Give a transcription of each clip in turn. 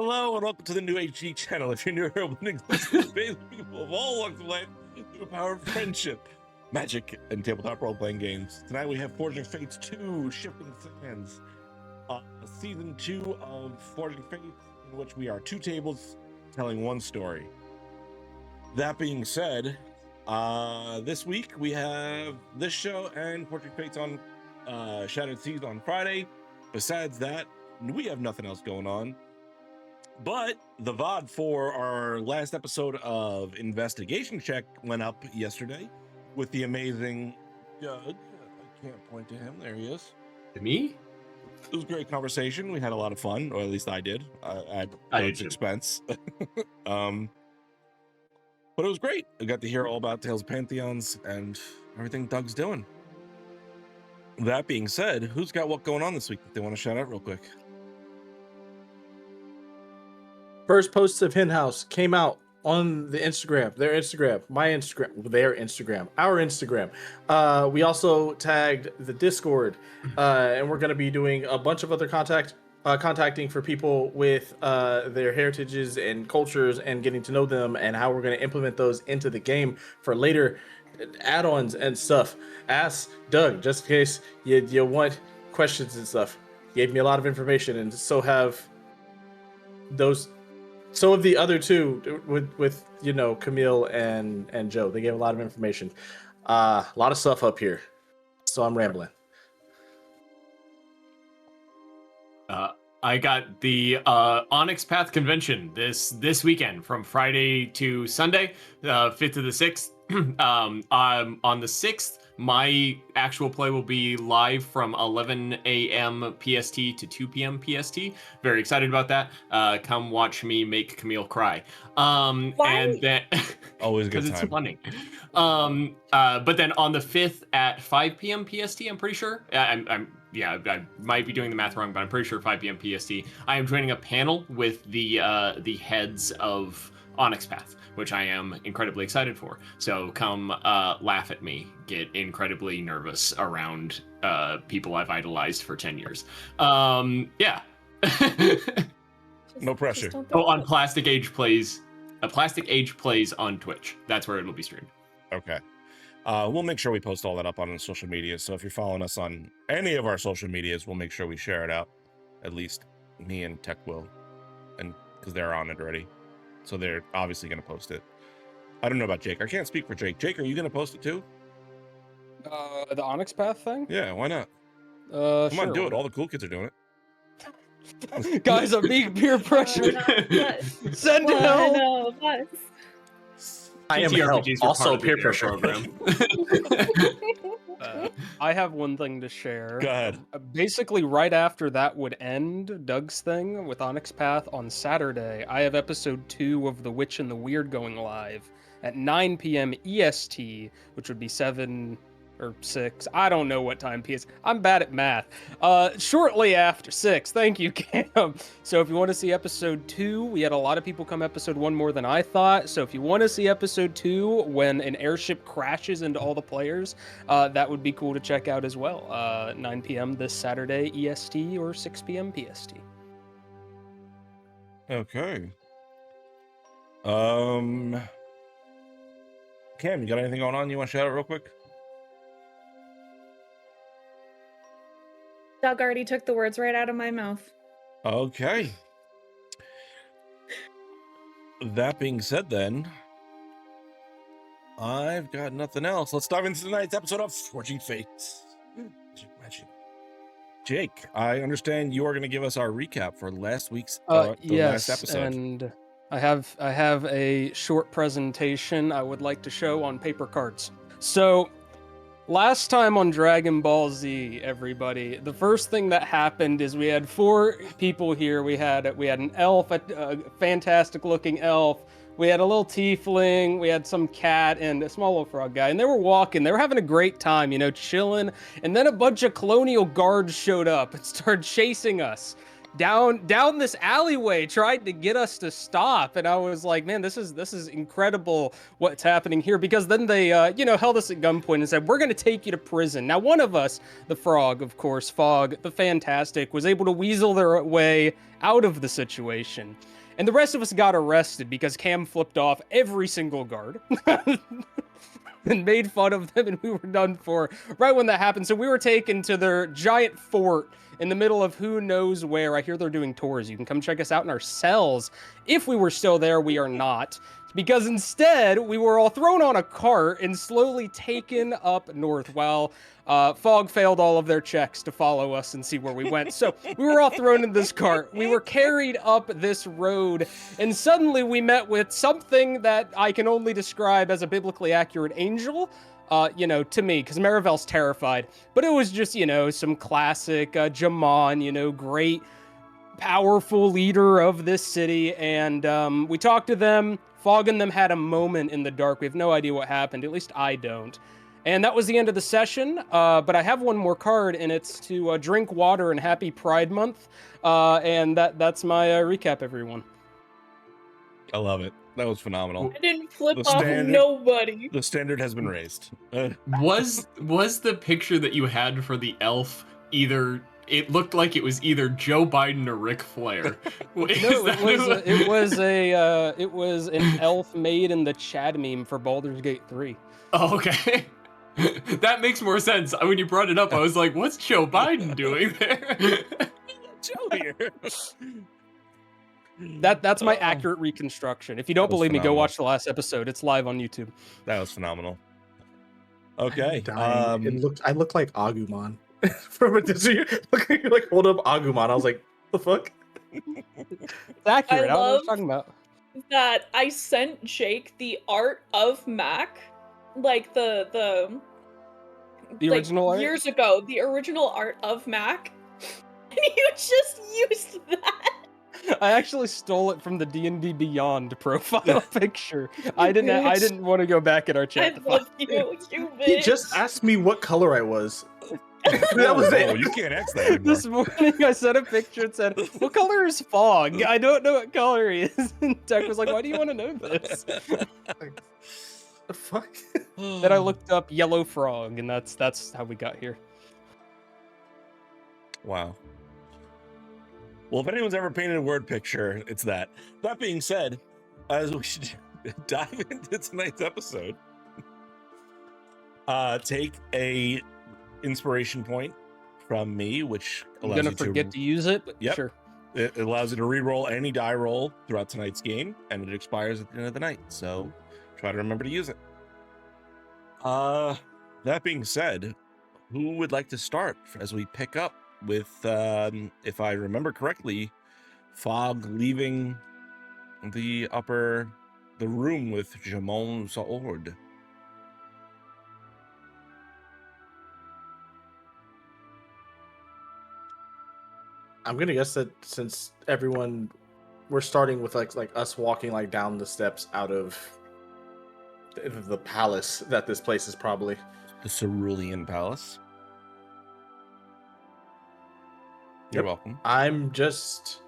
Hello and welcome to the new HG channel. If you're new here, we're inclusive people of all walks of life through the power of friendship, magic, and tabletop role-playing games. Tonight we have Forging Fates 2, Shifting Sands, Season 2 of Forging Fates, in which we are two tables telling one story. That being said, this week we have this show and Forging Fates on Shattered Seas on Friday. Besides that, we have nothing else going on. But the VOD for our last episode of Investigation Check went up yesterday with the amazing Doug. I can't point to him. There he is. To me? It was a great conversation. We had a lot of fun, or at least I did. At Doug's expense. But it was great. I got to hear all about Tales of Pantheons and everything Doug's doing. That being said, who's got what going on this week that they want to shout out real quick? First posts of Hen House came out on the Instagram, their Instagram, my Instagram, their Instagram, our Instagram. We also tagged the Discord, and we're going to be doing a bunch of other contacting for people with their heritages and cultures and getting to know them and how we're going to implement those into the game for later add-ons and stuff. Ask Doug, just in case you want questions and stuff. He gave me a lot of information, and so have those. So have the other two with you know, Camille and Joe. They gave a lot of information. A lot of stuff up here. So I'm rambling. I got the Onyx Path convention this weekend from Friday to Sunday, 5th to the 6th. On the 6th, my actual play will be live from 11 a.m. PST to 2 p.m. PST. Very excited about that. Come watch me make Camille cry. And then Always a good because time. it's funny. But then on the 5th at 5 p.m. PST, I'm pretty sure. I might be doing the math wrong, but I'm pretty sure 5 p.m. PST. I am joining a panel with the heads of Onyx Path, which I am incredibly excited for. So come laugh at me, get incredibly nervous around people I've idolized for 10 years. Yeah. No pressure. Oh, on Plastic Age Plays on Twitch. That's where it'll be streamed. Okay. We'll make sure we post all that up on the social media. So if you're following us on any of our social medias, we'll make sure we share it out. At least me and Tech will, and because they're on it already. So they're obviously going to post it. I don't know about Jake. I can't speak for Jake. Jake, are you going to post it too? The Onyx Path thing? Yeah, why not? Come Come on, do it. All the cool kids are doing it. Guys, I'm being peer pressured. Send help. No, but I am TTRPGs are also part of the peer DARE pressure. program. I have one thing to share. Go ahead. Basically, right after that would end Doug's thing with Onyx Path on Saturday, I have episode 2 of The Witch and the Weird going live at 9 p.m. EST, which would be 7 or 6. I don't know what time PS. I'm bad at math. Shortly after 6. Thank you, Cam. So if you want to see episode 2, we had a lot of people come episode 1 more than I thought. So if you want to see episode 2 when an airship crashes into all the players, that would be cool to check out as well. 9 p.m. this Saturday EST or 6 p.m. PST. Okay. Cam, you got anything going on you want to shout out real quick? Doug already took the words right out of my mouth. Okay. That being said, then, I've got nothing else. Let's dive into tonight's episode of Forging Fates. Jake, I understand you are going to give us our recap for last week's Yes, last episode. and I have a short presentation I would like to show on paper cards. So, last time on Dragon Ball Z, everybody, the first thing that happened is we had 4 people here. We had an elf, a fantastic-looking elf. We had a little tiefling. We had some cat and a small little frog guy. And they were walking. They were having a great time, you know, chilling. And then a bunch of colonial guards showed up and started chasing us. down this alleyway, tried to get us to stop. And I was like, man, this is incredible what's happening here. Because then they, held us at gunpoint and said, we're going to take you to prison. Now, one of us, the frog, of course, Fog, the Fantastic, was able to weasel their way out of the situation. And the rest of us got arrested because Cam flipped off every single guard. And made fun of them, and we were done for right when that happened. So we were taken to their giant fort in the middle of who knows where. I hear they're doing tours. You can come check us out in our cells. If we were still there, we are not. Because instead, we were all thrown on a cart and slowly taken up north while Fog failed all of their checks to follow us and see where we went. So we were all thrown in this cart. We were carried up this road, and suddenly we met with something that I can only describe as a biblically accurate angel. To me, because Marivel's terrified. But it was just, some classic Jamon, great, powerful leader of this city. And we talked to them. Fog and them had a moment in the dark. We have no idea what happened. At least I don't. And that was the end of the session. But I have one more card, and it's to drink water and Happy Pride Month. And that's my recap, everyone. I love it. That was phenomenal. I didn't flip The off standard- nobody. The standard has been raised. Was the picture that you had for the elf either? It looked like it was either Joe Biden or Ric Flair. It was an elf made in the Chad meme for Baldur's Gate 3. Oh, okay. That makes more sense. When you brought it up, I was like, what's Joe Biden doing there? Joe here. That's my accurate reconstruction. If you don't That was believe me, go phenomenal. watch the last episode. It's live on YouTube. That was phenomenal. Okay. I look like Agumon from a Disney. Like hold up Agumon. I was like, the fuck? It's accurate. I don't know what love- you're talking about. That I sent Jake the art of Mac, like the original art? years ago, the original art of Mac, and you just used that. I actually stole it from the D&D Beyond profile picture. I didn't want to go back in our chat. I love you, you bitch. He just asked me what color I was. That was Oh, it. you can't ask that anymore. This morning I sent a picture and said, what color is Fog? I don't know what color he is. And Tech was like, why do you want to know this? The fuck? Then I looked up Yellow Frog, and that's how we got here. Wow. Well, if anyone's ever painted a word picture, it's that. That being said, as we should dive into tonight's episode, take a inspiration point from me, which I'm allows gonna you forget to use it, but Yep. sure. It allows you to re-roll any die roll throughout tonight's game, and it expires at the end of the night. So try to remember to use it. That being said, who would like to start as we pick up with, if I remember correctly, Fog leaving the room with Jamon Saord? I'm gonna guess that since we're starting with like us walking like down the steps out of the palace, that this place is probably. The Cerulean Palace. You're welcome. I'm just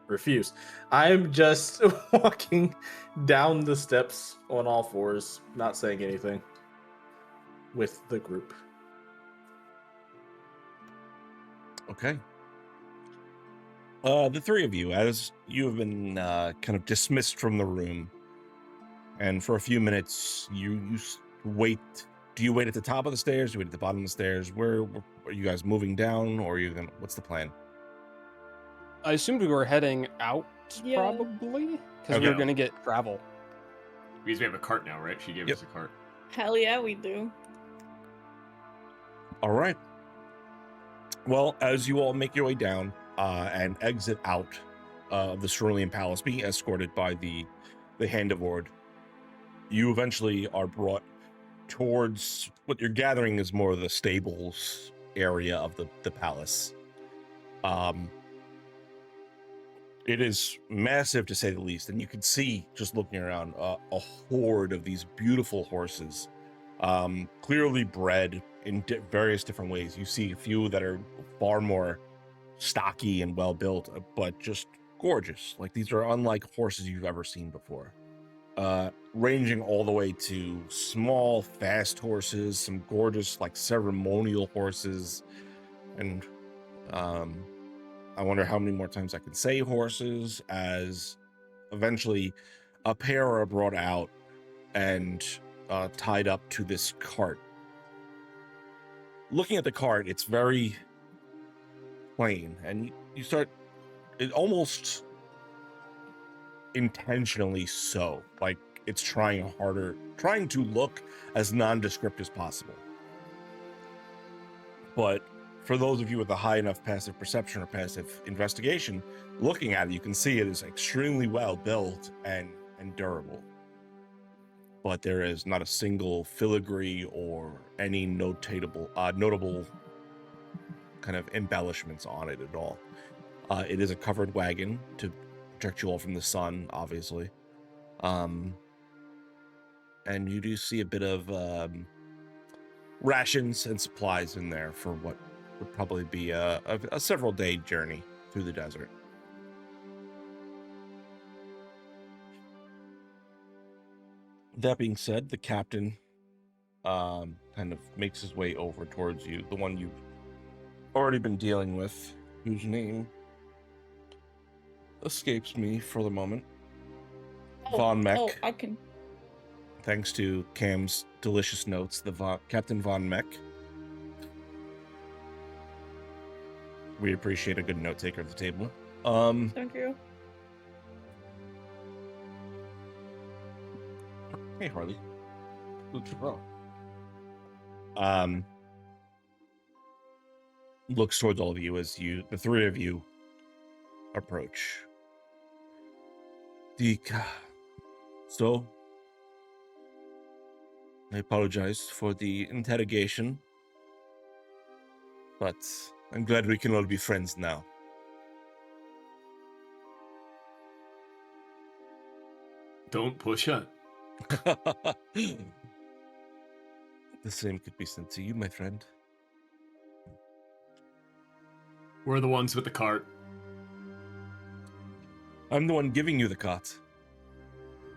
refuse. I'm just walking down the steps on all fours, not saying anything with the group. Okay. The three of you, as you have been kind of dismissed from the room, and for a few minutes you wait. Do you wait at the top of the stairs? Do you wait at the bottom of the stairs? Where are you guys moving down, or are you gonna? What's the plan? I assumed we were heading out, Yeah. probably, because we Okay. were gonna get travel. Because we have a cart now, right? She gave Yep. us a cart. Hell yeah, we do. All right. Well, as you all make your way down and exit out of the Cerulean Palace, being escorted by the Hand of Ord, you eventually are brought towards what you're gathering is more of the stables area of the palace. It is massive to say the least, and you can see, just looking around, a horde of these beautiful horses, clearly bred in various different ways. You see a few that are far more stocky and well built, but just gorgeous. Like these are unlike horses you've ever seen before. Ranging all the way to small, fast horses, some gorgeous like ceremonial horses, and I wonder how many more times I can say horses, as eventually a pair are brought out and tied up to this cart. Looking at the cart, it's very plain, and you start, it almost intentionally so, like it's trying harder, trying to look as nondescript as possible. But for those of you with a high enough passive perception or passive investigation, looking at it, you can see it is extremely well built and durable. But there is not a single filigree or any notable kind of embellishments on it at all. It is a covered wagon to protect you all from the sun, obviously. And you do see a bit of rations and supplies in there for what would probably be a several day journey through the desert. That being said, the captain kind of makes his way over towards you, the one you've already been dealing with, whose name escapes me for the moment. Von Meck. Oh, I can. Thanks to Cam's delicious notes, Captain Von Meck. We appreciate a good note taker at the table. Thank you. Hey, Harley. Looks towards all of you as the three of you, approach. So, I apologize for the interrogation, but I'm glad we can all be friends now. Don't push it. The same could be said to you, my friend. We're the ones with the cart. I'm the one giving you the cart.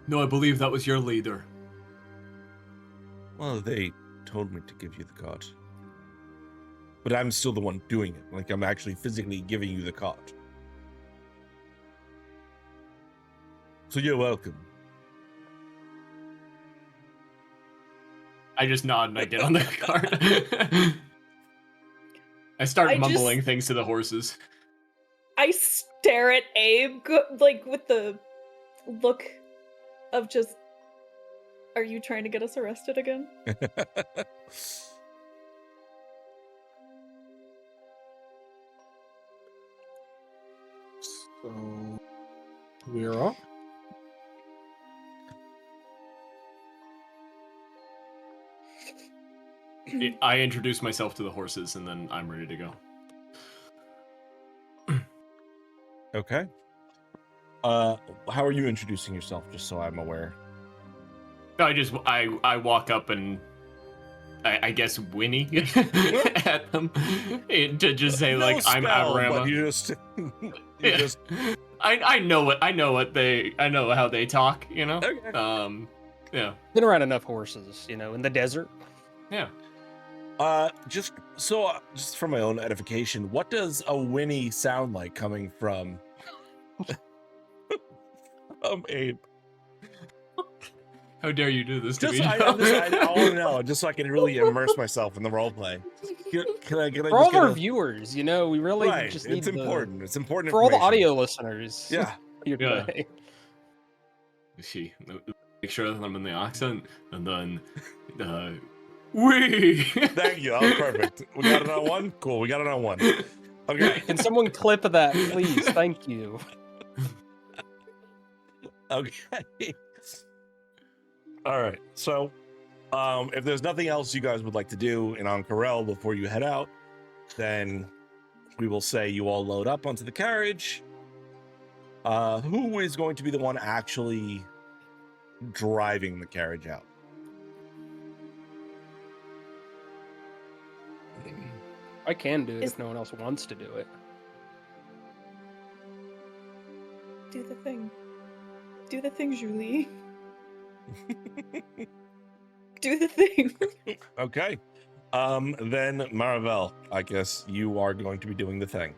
No, I believe that was your leader. Well, they told me to give you the cart. But I'm still the one doing it. Like, I'm actually physically giving you the cart. So you're welcome. I just nod and I get on the cart. I start mumbling things to the horses. I stare at Abe, like, with the look of just, are you trying to get us arrested again? So we're off. I introduce myself to the horses and then I'm ready to go. Okay. How are you introducing yourself, just so I'm aware? I walk up and I guess whinny at them to just say, No like, spell, I'm Abrama. but you just I know how they talk, you know? Okay. Yeah. Been around enough horses, you know, in the desert. Yeah. Just for my own edification, what does a whinny sound like coming from Abe? How dare you do this to me? I want to know, just so I can really immerse myself in the role play. Can I For all our viewers, you know, we really right, just need it's important. It's important for all the information. audio listeners. Yeah. Yeah. She make sure that I'm in the accent, and then we. Thank you. That was perfect. We got it on one. Cool. We got it on one. Okay. Can someone clip that, please? Thank you. Okay. All right. So, if there's nothing else you guys would like to do in Ank'Harel before you head out, then we will say you all load up onto the carriage. Who is going to be the one actually driving the carriage out? I can do it if no one else wants to do it. Do the thing. Do the thing, Julie. Do the thing. Okay. Then Marvel, I guess you are going to be doing the thing.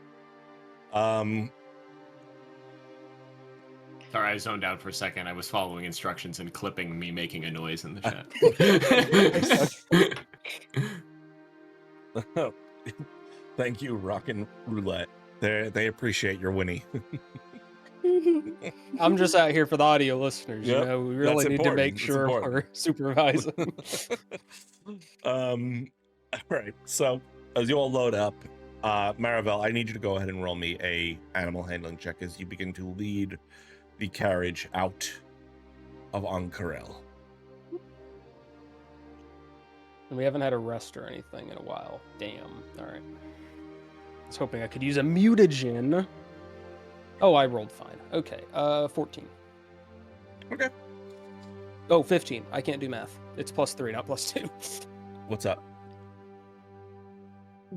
Sorry, I zoned out for a second. I was following instructions and clipping me making a noise in the chat. Thank you, Rockin' Roulette. They appreciate your Winnie. I'm just out here for the audio listeners. Yep, You know, we that's really need to make important, that's sure important. we're supervising. All right. So as you all load up, Marivelle, I need you to go ahead and roll me a animal handling check as you begin to lead the carriage out of Ankarel. And we haven't had a rest or anything in a while. Damn. All right. I was hoping I could use a mutagen. Oh, I rolled fine. Okay. 14. Okay. Oh, 15. I can't do math. It's +3, not +2. What's up?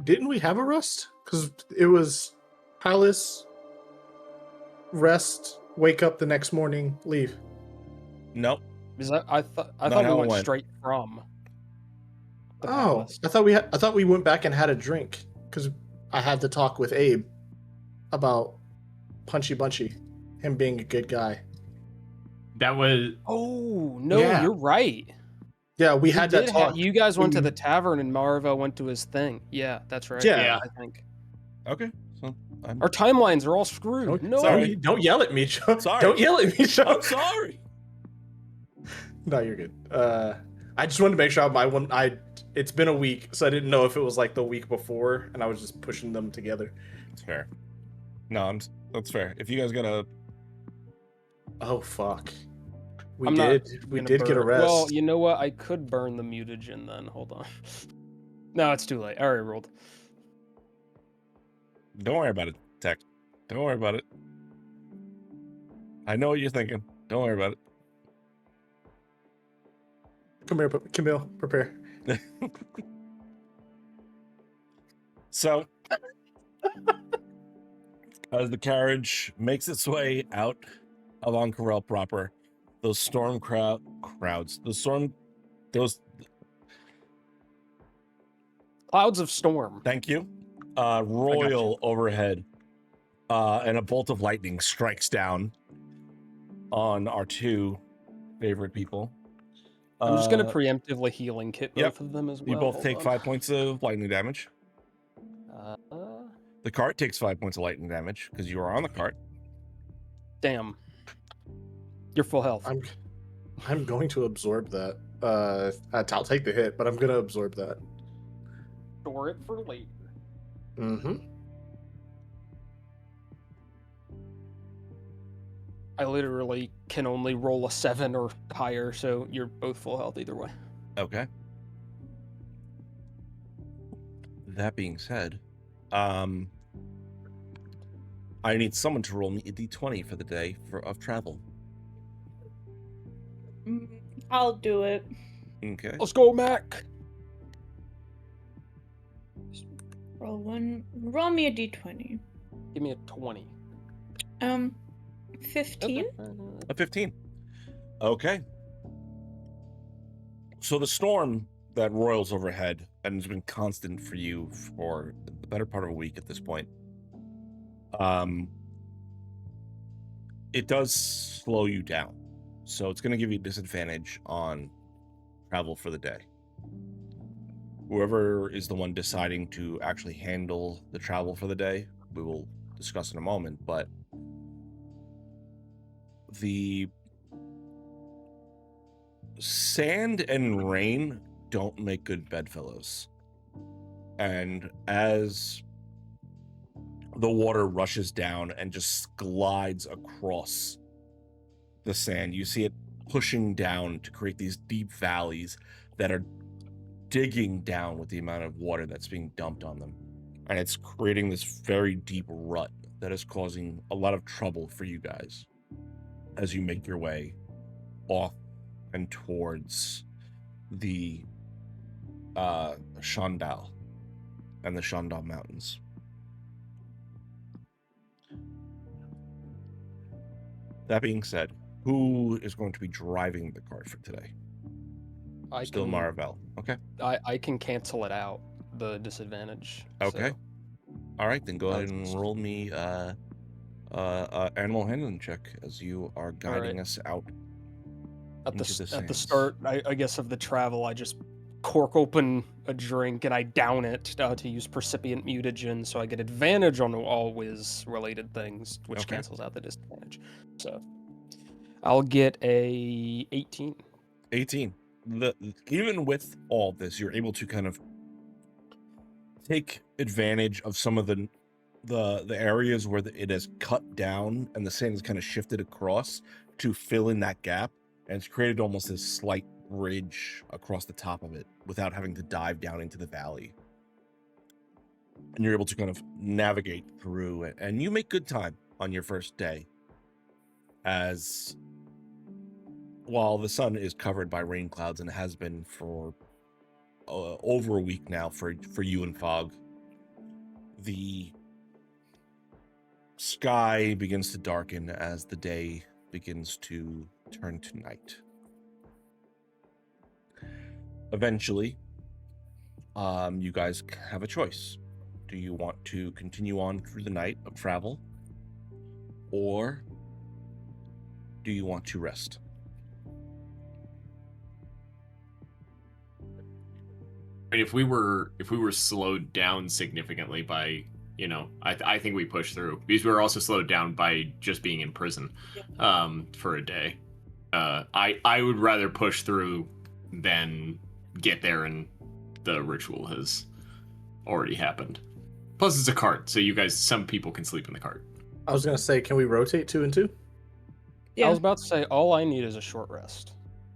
Didn't we have a rest? Because it was palace, rest, wake up the next morning, leave. Nope. Is that I thought Not we how it went went. straight from the Oh, palace. I thought we went back and had a drink because I had to talk with Abe about Punchy Bunchy, him being a good guy. That was Oh no, Yeah. you're right. Yeah, we You had that did talk. you guys went to when- the tavern and Marva went to his thing. Yeah, that's right. Yeah. I think Okay. So our timelines are all screwed. No, sorry. Don't yell at me, Joe. Sorry. Don't yell at me, Joe. I'm sorry. No, you're good. I just wanted to make sure it's been a week, so I didn't know if it was like the week before, and I was just pushing them together. It's fair. No, that's fair. If you guys gotta, Oh fuck. We I'm did gonna get a burn- rest. Well, you know what? I could burn the mutagen then. Hold on. No, it's too late. I already rolled. don't worry about it, Tech. Don't worry about it. I know what you're thinking. Don't worry about it. Come here, Camille. Prepare. So, as the carriage makes its way out of Ankarel proper, those storm crowds, those Clouds of storm. thank you, royal overhead, and a bolt of lightning strikes down on our two favorite people. I'm just gonna preemptively healing kit yep. both of them as well. You both Hold take on. 5 points of lightning damage. Uh, The cart takes 5 points of lightning damage because you are on the cart. damn. You're full health. I'm going to absorb that. I'll take the hit, but I'm gonna absorb that. Store it for later. Mm-hmm. I literally can only roll a 7 or higher, so you're both full health either way. Okay. That being said, I need someone to roll me a d20 for the day of travel. I'll do it. Okay. Let's go, Mac. Roll me a d20. Give me a 20. 15. A 15. Okay. So the storm that roils overhead and has been constant for you for the better part of a week at this point, it does slow you down. So it's going to give you a disadvantage on travel for the day. Whoever is the one deciding to actually handle the travel for the day, we will discuss in a moment, but the sand and rain don't make good bedfellows. And as the water rushes down and just glides across the sand, you see it pushing down to create these deep valleys that are digging down with the amount of water that's being dumped on them. And it's creating this very deep rut that is causing a lot of trouble for you guys as you make your way off and towards the Shandal and the Shandal Mountains. That being said, who is going to be driving the cart for today? Still Marvel. Okay. I can cancel it out, the disadvantage. Okay. So. All right, then go ahead and roll me animal handling check as you are guiding us out. At the sands. start, I guess, of the travel, I just cork open a drink and I down it to use percipient mutagen, so I get advantage on all whiz related things, which cancels out the disadvantage. So I'll get a 18. 18. Even with all this, you're able to kind of take advantage of some of the areas where it has cut down and the sand has kind of shifted across to fill in that gap, and it's created almost this slight bridge across the top of it without having to dive down into the valley. And you're able to kind of navigate through it, and you make good time on your first day, as while the sun is covered by rain clouds and has been for over a week now for you and Fog, the sky begins to darken as the day begins to turn to night. Eventually, you guys have a choice. Do you want to continue on through the night of travel, or do you want to rest? I mean, if we were slowed down significantly by, I think we pushed through, because we were also slowed down by just being in prison for a day. I would rather push through than get there and the ritual has already happened. Plus, it's a cart, so some people can sleep in the cart. I was gonna say, can we rotate 2 and 2? Yeah. I was about to say, all I need is a short rest.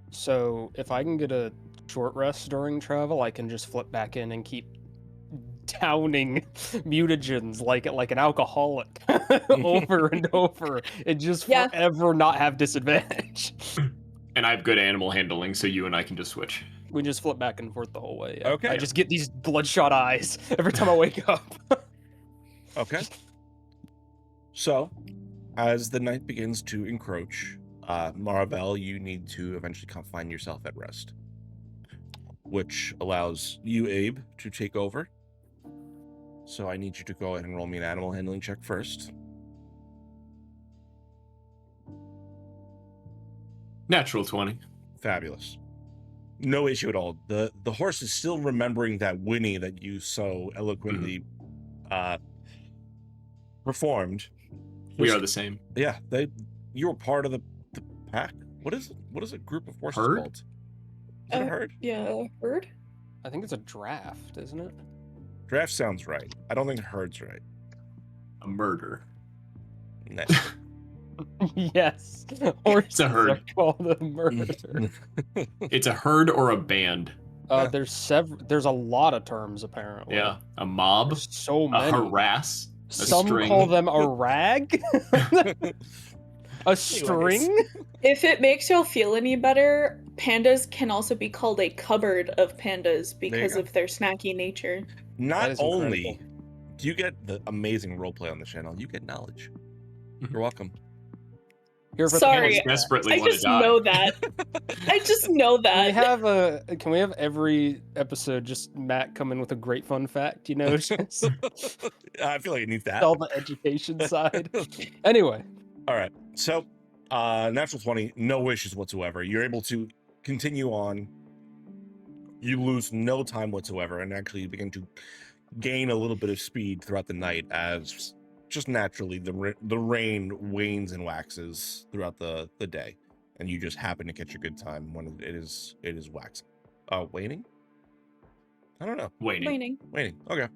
So if I can get a short rest during travel, I can just flip back in and keep downing mutagens like an alcoholic over and over, and just forever not have disadvantage. And I have good animal handling, so you and I can just switch. We just flip back and forth the whole way. Yeah. Okay. I just get these bloodshot eyes every time I wake up. Okay. So, as the night begins to encroach, Marvel, you need to eventually find yourself at rest, which allows you, Abe, to take over. So I need you to go ahead and roll me an animal handling check first. Natural 20. Fabulous. No issue at all. The horse is still remembering that whinny that you so eloquently performed. We are the same. Yeah, you were part of the pack. What is a group of horses Herd? called? Is it a herd? Yeah, herd. I think it's a draft, isn't it? Draft sounds right. I don't think herd's right. A murder. Nah. Yes. It's a herd. Are called a murder. It's a herd or a band. Yeah. There's a lot of terms apparently. Yeah. A mob. There's so A many. harass. Some string. call them a rag. A string? If it makes y'all feel any better, pandas can also be called a cupboard of pandas because go. of their snacky nature. Not is only incredible. do you get the amazing roleplay on the channel, you get knowledge. You're welcome. Here for Sorry, the Pandas desperately I want to just die. know that. I just know that. Can we have every episode just Matt come in with a great fun fact, just I feel like it needs that. all the education side. Anyway. All right. So, natural 20, no issues whatsoever. You're able to continue on. You lose no time whatsoever, and actually you begin to gain a little bit of speed throughout the night as just naturally the rain wanes and waxes throughout the day, and you just happen to catch a good time when it is waxing. Waning? I don't know. Waiting. Waiting. Okay.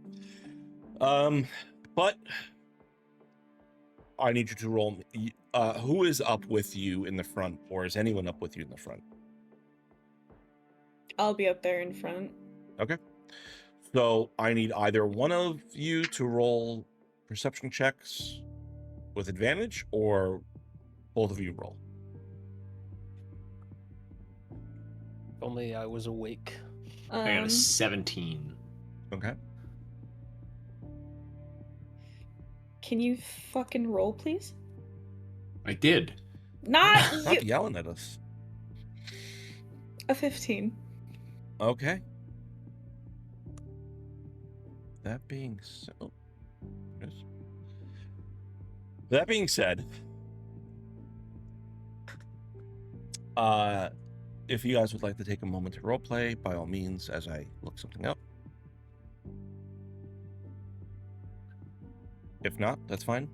But I need you to roll. Who is up with you in the front, or is anyone up with you in the front? I'll be up there in front. Okay. So I need either one of you to roll perception checks with advantage, or both of you roll. If only I was awake. I got a 17. Okay. Can you fucking roll, please? I did. Not Stop you. yelling at us. A 15. Okay. That being so, yes. That being said, if you guys would like to take a moment to roleplay, by all means, as I look something up. If not, that's fine.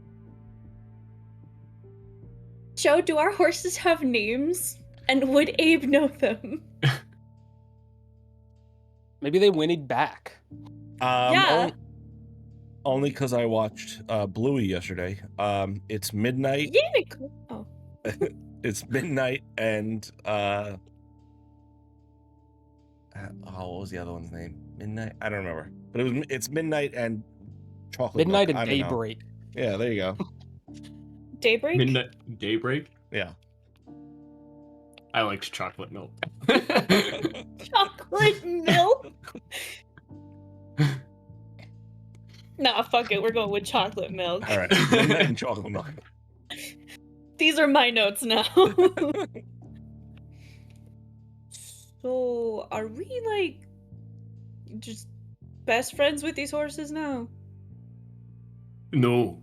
Joe, do our horses have names? And would Abe know them? Maybe they whinnied back. Yeah. Only because I watched Bluey yesterday. It's midnight. Yeah, Nicole. Oh. It's midnight and what was the other one's name? Midnight? I don't remember. But it's midnight and chocolate Midnight milk. and I don't know. daybreak. Yeah, there you go. Daybreak? Midnight daybreak. Yeah. I liked chocolate milk. Chocolate milk? Nah, fuck it. We're going with chocolate milk. All right. Midnight and chocolate milk. These are my notes now. So, are we like just best friends with these horses now? No,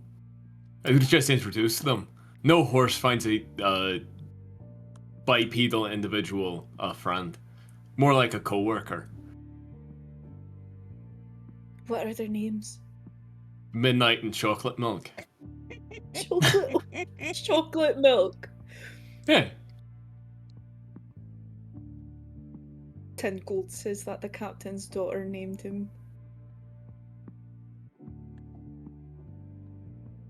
I was just introduced them. No horse finds a bipedal individual a friend. More like a coworker. What are their names? Midnight and chocolate milk. Chocolate milk. Yeah. 10 gold says that the captain's daughter named him.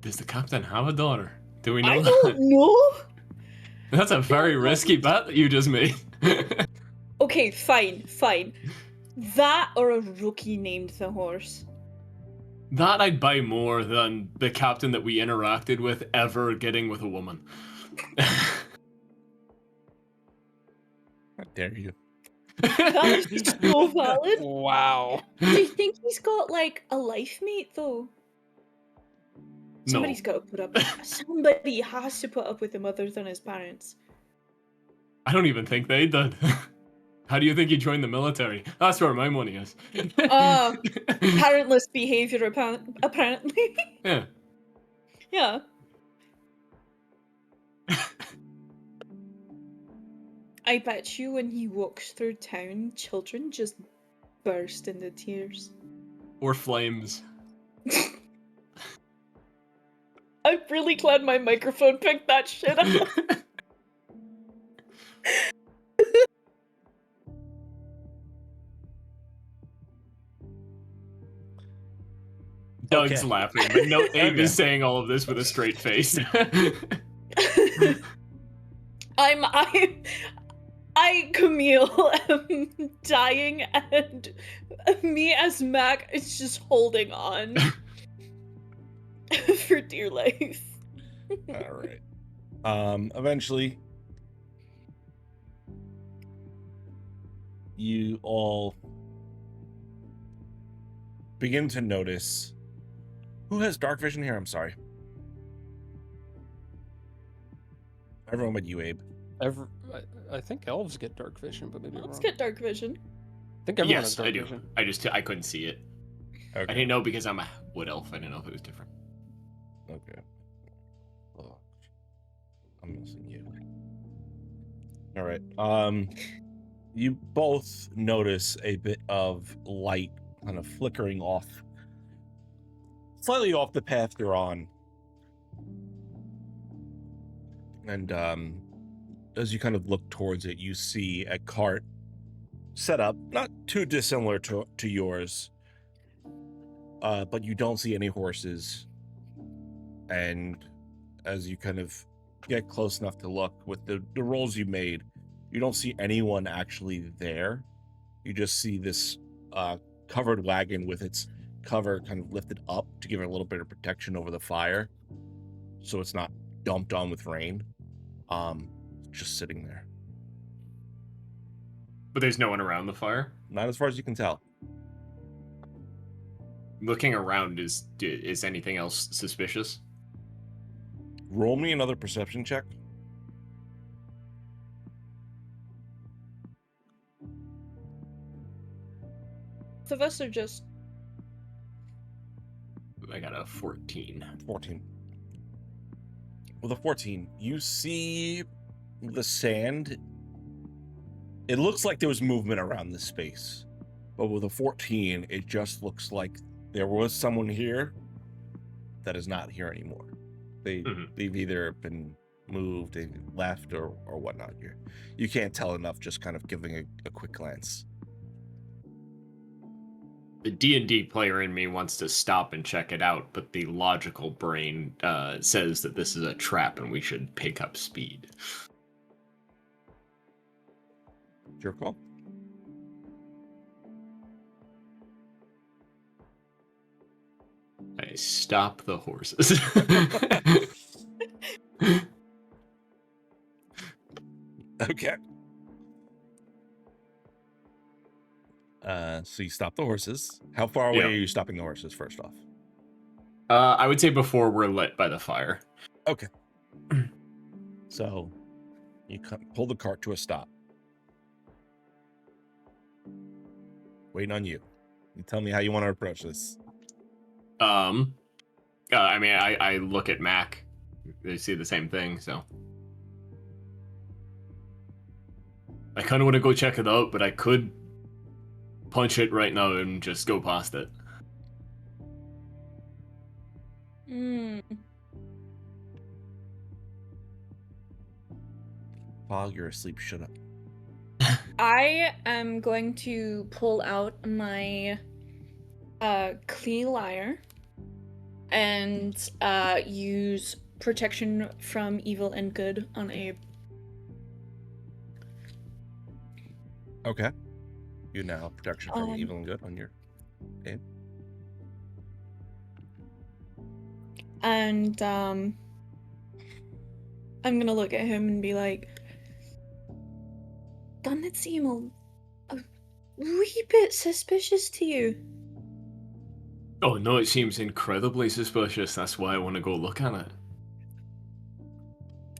Does the captain have a daughter? Do we know I that? don't know. That's a very risky bet that you just made. Okay, fine. That or a rookie named the horse. That I'd buy more than the captain that we interacted with ever getting with a woman. How dare you? That is so valid. Wow. Do you think he's got like a life mate though? Somebody's No. got to put up. Somebody has to put up with him other than his parents. I don't even think they did. How do you think he joined the military? That's where my money is. Parentless behavior, apparently. Yeah. Yeah. I bet you when he walks through town, children just burst into tears. Or flames. I'm really glad my microphone picked that shit up. Doug's Okay. laughing, but no, Abe Okay. is saying all of this with a straight face. I, Camille, am dying, and me as Mac is just holding on for dear life. All right. Eventually, you all begin to notice who has dark vision here. I'm sorry. Everyone but you, Abe. I think elves get dark vision, but maybe I'm Let's wrong. get dark vision. I think everyone has Yes, dark I do. vision. I couldn't see it. I Okay. didn't know because I'm a wood elf. I didn't know if it was different. Okay. Oh, I'm missing you. All right. You both notice a bit of light kind of flickering off, slightly off the path you're on. And as you kind of look towards it, you see a cart set up, not too dissimilar to yours, but you don't see any horses. And as you kind of get close enough to look with the rolls you made, you don't see anyone actually there. You just see this covered wagon with its cover kind of lifted up to give it a little bit of protection over the fire, so it's not dumped on with rain. Just sitting there. But there's no one around the fire. Not as far as you can tell. Looking around, is anything else suspicious? Roll me another perception check. of us are just I got a 14. 14. With a 14, you see the sand. It looks like there was movement around this space, but with a 14, it just looks like there was someone here that is not here anymore. They've either been moved, they left, or whatnot. You can't tell enough just kind of giving a quick glance. The D&D player in me wants to stop and check it out, but the logical brain says that this is a trap and we should pick up speed. Your call. I stop the horses. Okay. So you stop the horses. How far away Yeah. are you stopping the horses, first off? I would say before we're lit by the fire. Okay. So you pull the cart to a stop. Waiting on you. You tell me how you want to approach this. I mean, I look at Mac. They see the same thing, so. I kind of want to go check it out, but I could punch it right now and just go past it. Fog, you're asleep. Shut up. I am going to pull out my Clee Lyre and use protection from evil and good on Abe. Okay. You now have protection from evil and good on your Abe. And I'm gonna look at him and be like, doesn't it seem a wee bit suspicious to you? Oh no, it seems incredibly suspicious. That's why I want to go look at it.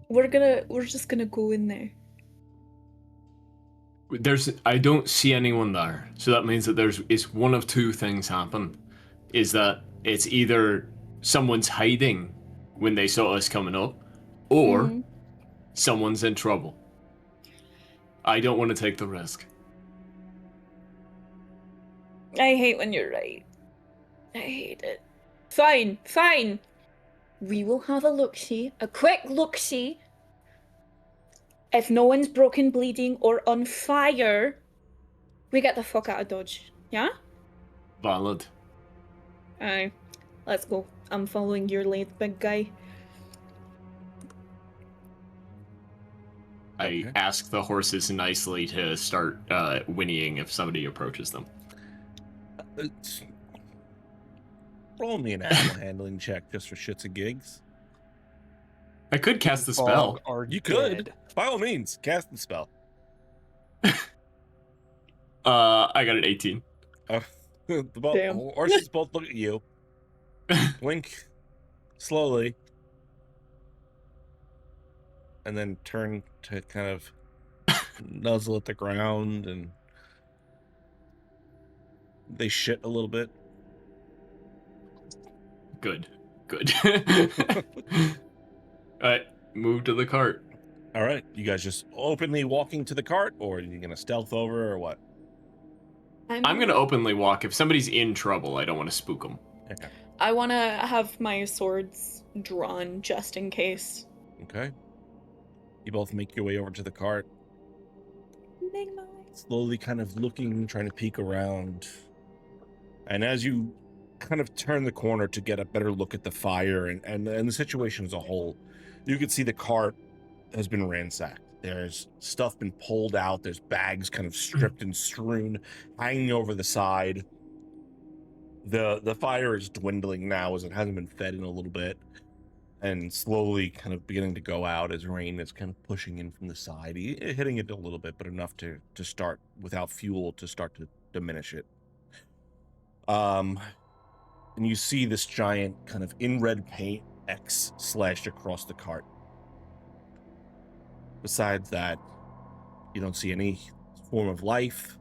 We're just gonna go in there. I don't see anyone there, so that means that it's one of two things happen. Is that it's either someone's hiding when they saw us coming up, or someone's in trouble. I don't want to take the risk. I hate when you're right. I hate it. Fine, fine. We will have a look-see, a quick look-see. If no one's broken, bleeding, or on fire, we get the fuck out of Dodge. Yeah? Valid. Aye. Let's go. I'm following your lead, big guy. I ask the horses nicely to start whinnying if somebody approaches them. Roll me an animal handling check just for shits and gigs. I could cast the spell. You could. By all means, cast the spell. I got an 18. The horses both look at you. Blink slowly. And then turn to kind of nuzzle at the ground, and they shit a little bit. Good. Alright, move to the cart. All right, you guys just openly walking to the cart, or are you gonna stealth over, or what? I'm gonna openly walk. If somebody's in trouble, I don't want to spook them. Okay. I want to have my swords drawn just in case. Okay. You both make your way over to the cart, slowly kind of looking, trying to peek around. And as you kind of turn the corner to get a better look at the fire and the situation as a whole, you can see the cart has been ransacked. There's stuff been pulled out. There's bags kind of stripped and strewn, hanging over the side. The fire is dwindling now as it hasn't been fed in a little bit, and slowly kind of beginning to go out as rain is kind of pushing in from the side, hitting it a little bit, but enough to start without fuel to start to diminish it. And you see this giant kind of in red paint X slashed across the cart. Besides that, you don't see any form of life.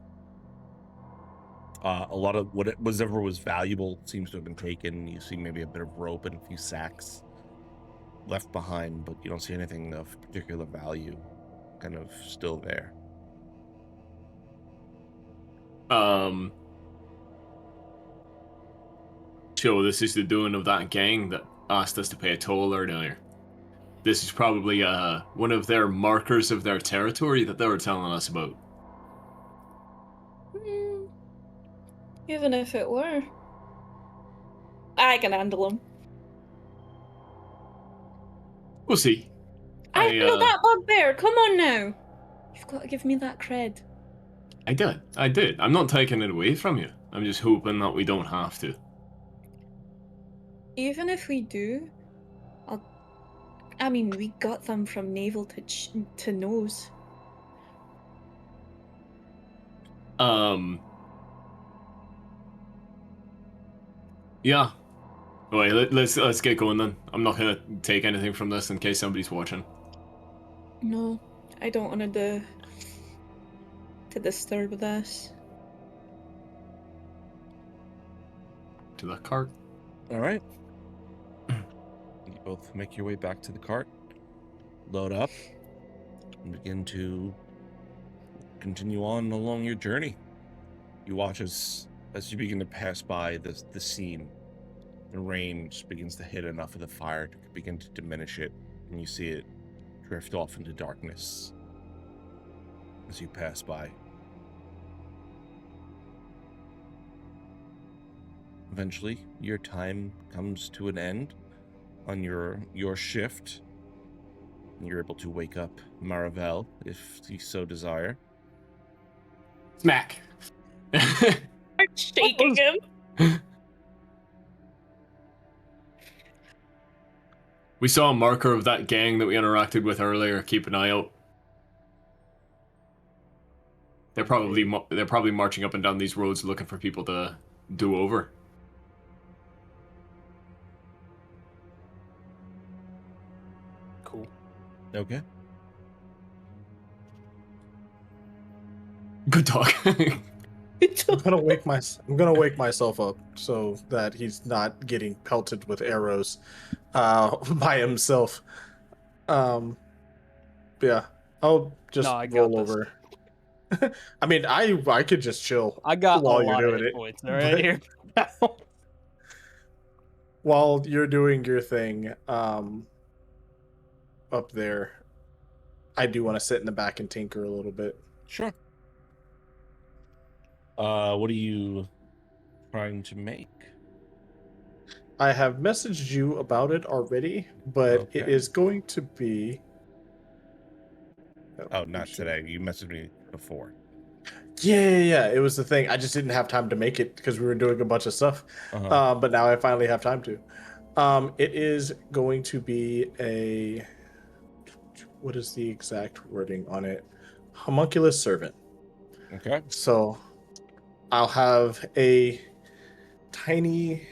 A lot of whatever was valuable seems to have been taken. You see maybe a bit of rope and a few sacks left behind, but you don't see anything of particular value kind of still there. So this is the doing of that gang that asked us to pay a toll earlier. This is probably one of their markers of their territory that they were telling us about. Even if it were, I can handle them. We'll see. I handle that bugbear. Come on now. You've got to give me that cred. I did. I'm not taking it away from you. I'm just hoping that we don't have to. Even if we do, I mean, we got them from navel to nose. Yeah. Wait, let's get going then. I'm not gonna take anything from this in case somebody's watching. No, I don't want to disturb this. To the cart. All right. You both make your way back to the cart, load up, and begin to continue on along your journey. You watch as you begin to pass by the scene. The rain just begins to hit enough of the fire to begin to diminish it, and you see it drift off into darkness as you pass by. Eventually, your time comes to an end on your shift, and you're able to wake up Maravel if you so desire. Smack. I'm shaking him. We saw a marker of that gang that we interacted with earlier. Keep an eye out. They're probably marching up and down these roads looking for people to do over. Cool. Okay. Good talk. I'm gonna wake myself up so that he's not getting pelted with arrows by himself. Yeah, I'll just No, I got roll this. over. I mean, I could just chill. I got while a you're lot of doing hit it, points right but- here. While you're doing your thing, up there, I do want to sit in the back and tinker a little bit. Sure. What are you trying to make? I have messaged you about it already, but it Okay. is going to be. Oh, not today. You messaged me before. Yeah. It was the thing. I just didn't have time to make it because we were doing a bunch of stuff. Uh-huh. But now I finally have time to. It is going to be a. What is the exact wording on it? Homunculus servant. Okay. So I'll have a tiny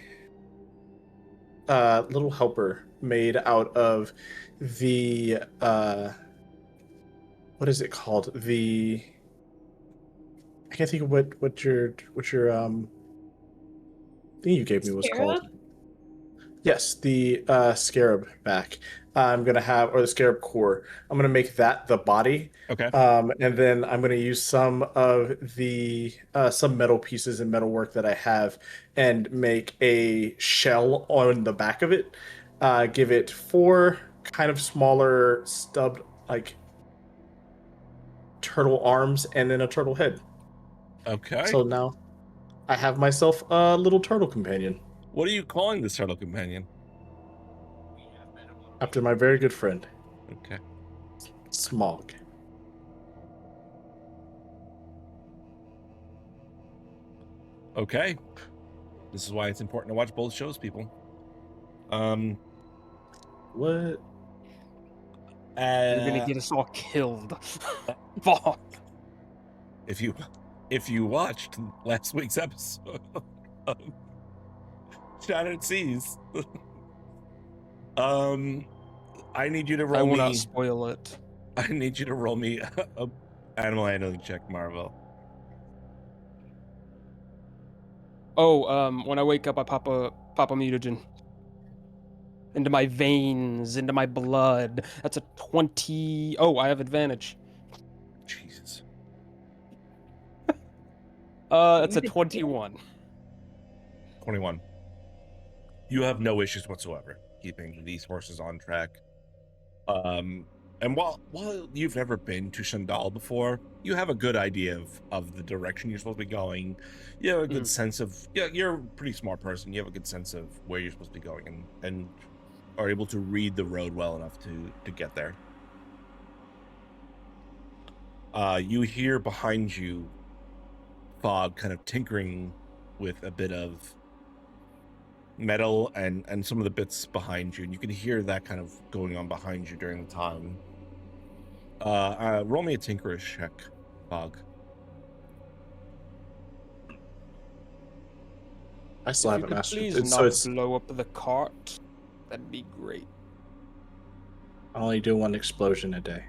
little helper made out of the what is it called? I can't think of what your thing you gave me was called. Scarab? Yes, the scarab back. I'm gonna have, or the scarab core. I'm gonna make that the body. Okay. And then I'm gonna use some of the some metal pieces and metalwork that I have, and make a shell on the back of it. Give it 4 kind of smaller stubbed like turtle arms, and then a turtle head. Okay. So now I have myself a little turtle companion. What are you calling this turtle companion? After my very good friend, Okay. Smog. Okay. This is why it's important to watch both shows, people. What? You're gonna get us all killed. Fuck. If you watched last week's episode of Shattered Seas, I need you to I roll will me. not spoil it. I need you to roll me a animal handling check, Marvel. When I wake up, I pop a mutagen into my veins, into my blood. That's a 20. Oh, I have advantage. Jesus. That's a 21. 21. You have no issues whatsoever keeping these horses on track. And while you've never been to Shandal before, you have a good idea of the direction you're supposed to be going. You have a good sense of, you're a pretty smart person. You have a good sense of where you're supposed to be going and are able to read the road well enough to get there. You hear behind you Fog kind of tinkering with a bit of metal and some of the bits behind you, and you can hear that kind of going on behind you during the time. Roll me a tinkerish check, Fog. I still If haven't you could mastered please it. not So it's blow up the cart, that'd be great. I only do one explosion a day.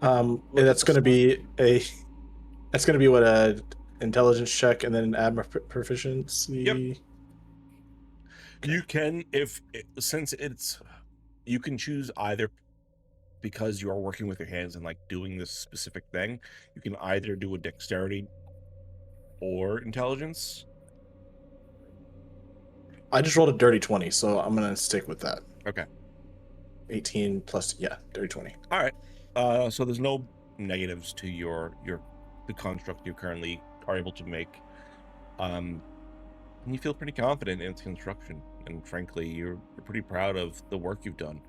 Look at That's the going to sun. be that's going to be what a intelligence check and then add my proficiency. Yep. You can, since you can choose either, because you are working with your hands and like doing this specific thing, you can either do a dexterity or intelligence. I just rolled a dirty 20, so I'm going to stick with that. Okay. 18 plus, dirty 20. All right. So there's no negatives to the construct you currently are able to make. And you feel pretty confident in its construction, and frankly, you're pretty proud of the work you've done.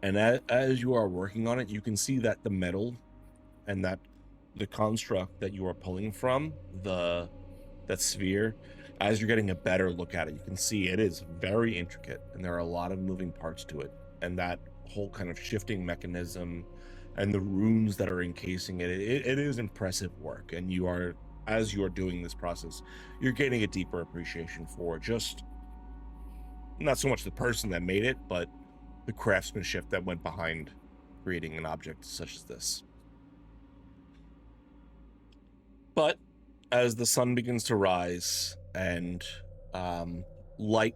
And as you are working on it, you can see that the metal and that the construct that you are pulling from, that sphere, as you're getting a better look at it, you can see it is very intricate, and there are a lot of moving parts to it, and that whole kind of shifting mechanism and the runes that are encasing it is impressive work. And as you are doing this process, you're getting a deeper appreciation for just not so much the person that made it, but the craftsmanship that went behind creating an object such as this. But as the sun begins to rise and light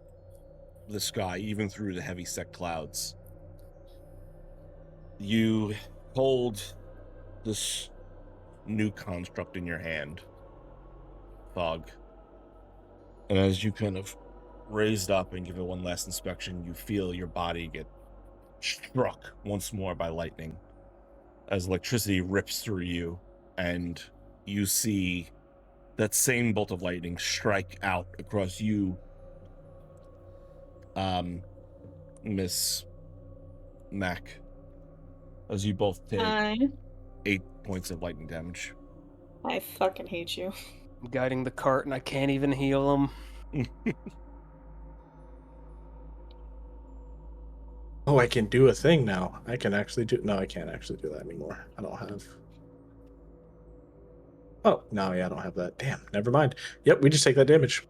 the sky, even through the heavy set clouds, you hold this new construct in your hand, Fog. And as you kind of raise it up and give it one last inspection, you feel your body get struck once more by lightning as electricity rips through you, and you see that same bolt of lightning strike out across you, Miss Mac, as you both take 8 points of lightning damage. I fucking hate you. I'm guiding the cart and I can't even heal him. Oh, I can do a thing now. I can actually do... No, I can't actually do that anymore. I don't have... Oh, no, I don't have that. Damn, never mind. Yep, we just take that damage.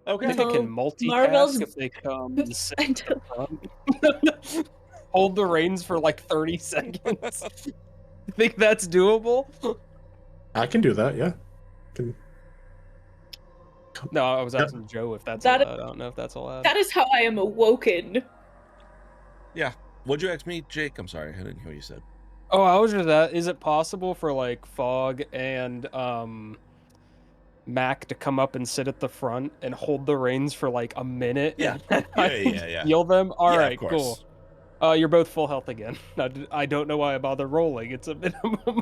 I think I can multitask Marvel's- if they come and sit at the front. Hold the reins for like 30 seconds. Think that's doable? I can do that, yeah. No, I was asking Joe if that's That- allowed. I don't know if that's allowed. That is how I am awoken. Yeah. What'd you ask me, Jake? I'm sorry, I didn't hear what you said. Oh, I was just that. Is it possible for like Fog and Mac to come up and sit at the front and hold the reins for like a minute? Yeah. And Yeah. heal them? All Yeah, right, of course. cool. You're both full health again. I don't know why I bother rolling. It's a minimum.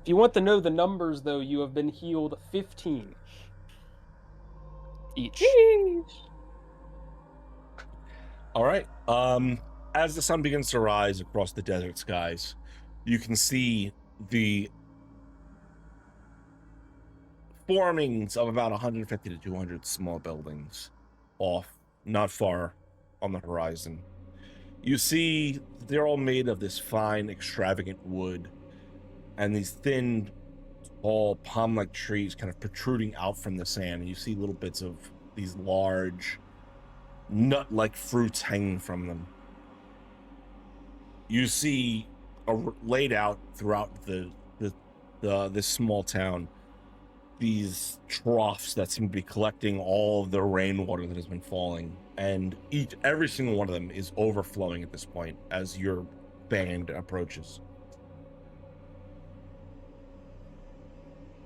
If you want to know the numbers, though, you have been healed 15 each. All right. As the sun begins to rise across the desert skies, you can see the formings of about 150 to 200 small buildings off, not far on the horizon. You see they're all made of this fine, extravagant wood, and these thin, tall, palm-like trees kind of protruding out from the sand. And you see little bits of these large, nut-like fruits hanging from them. You see laid out throughout the this small town, these troughs that seem to be collecting all of the rainwater that has been falling, and every single one of them is overflowing at this point as your band approaches.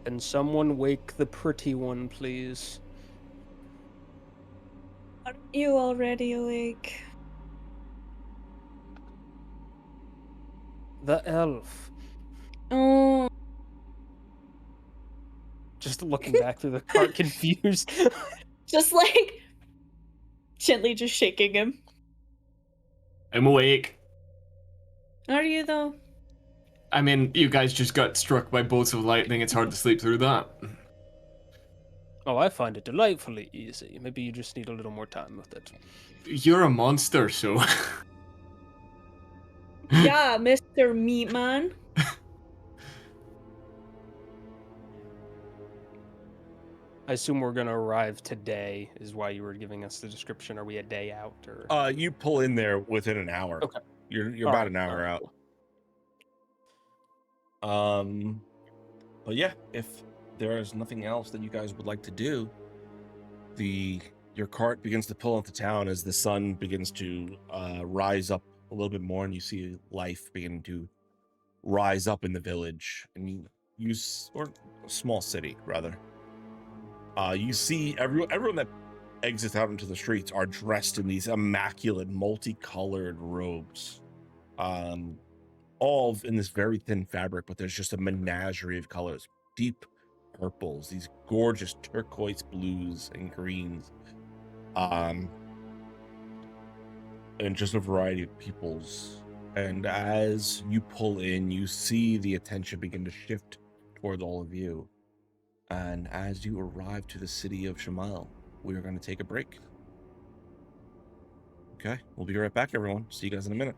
Can someone wake the pretty one, please? Are you already awake? The elf. Oh, Just looking back through the cart, confused. just like gently just shaking him. I'm awake. Are you though? I mean, you guys just got struck by bolts of lightning. It's hard to sleep through that. Oh, I find it delightfully easy. Maybe you just need a little more time with it. You're a monster, so... Yeah, Mr. Meatman. I assume we're gonna arrive today, is why you were giving us the description. Are we a day out, or? You pull in there within an hour. Okay. You're All about right, an hour all right, out. cool. But yeah, if there is nothing else that you guys would like to do, your cart begins to pull into town as the sun begins to rise up a little bit more, and you see life beginning to rise up in the village, and or a small city rather. You see everyone that exits out into the streets are dressed in these immaculate, multicolored robes, all in this very thin fabric, but there's just a menagerie of colors: deep purples, these gorgeous turquoise blues and greens, and just a variety of peoples. And as you pull in, you see the attention begin to shift toward all of you. And as you arrive to the city of Shemal, we are going to take a break. Okay, we'll be right back, everyone. See you guys in a minute.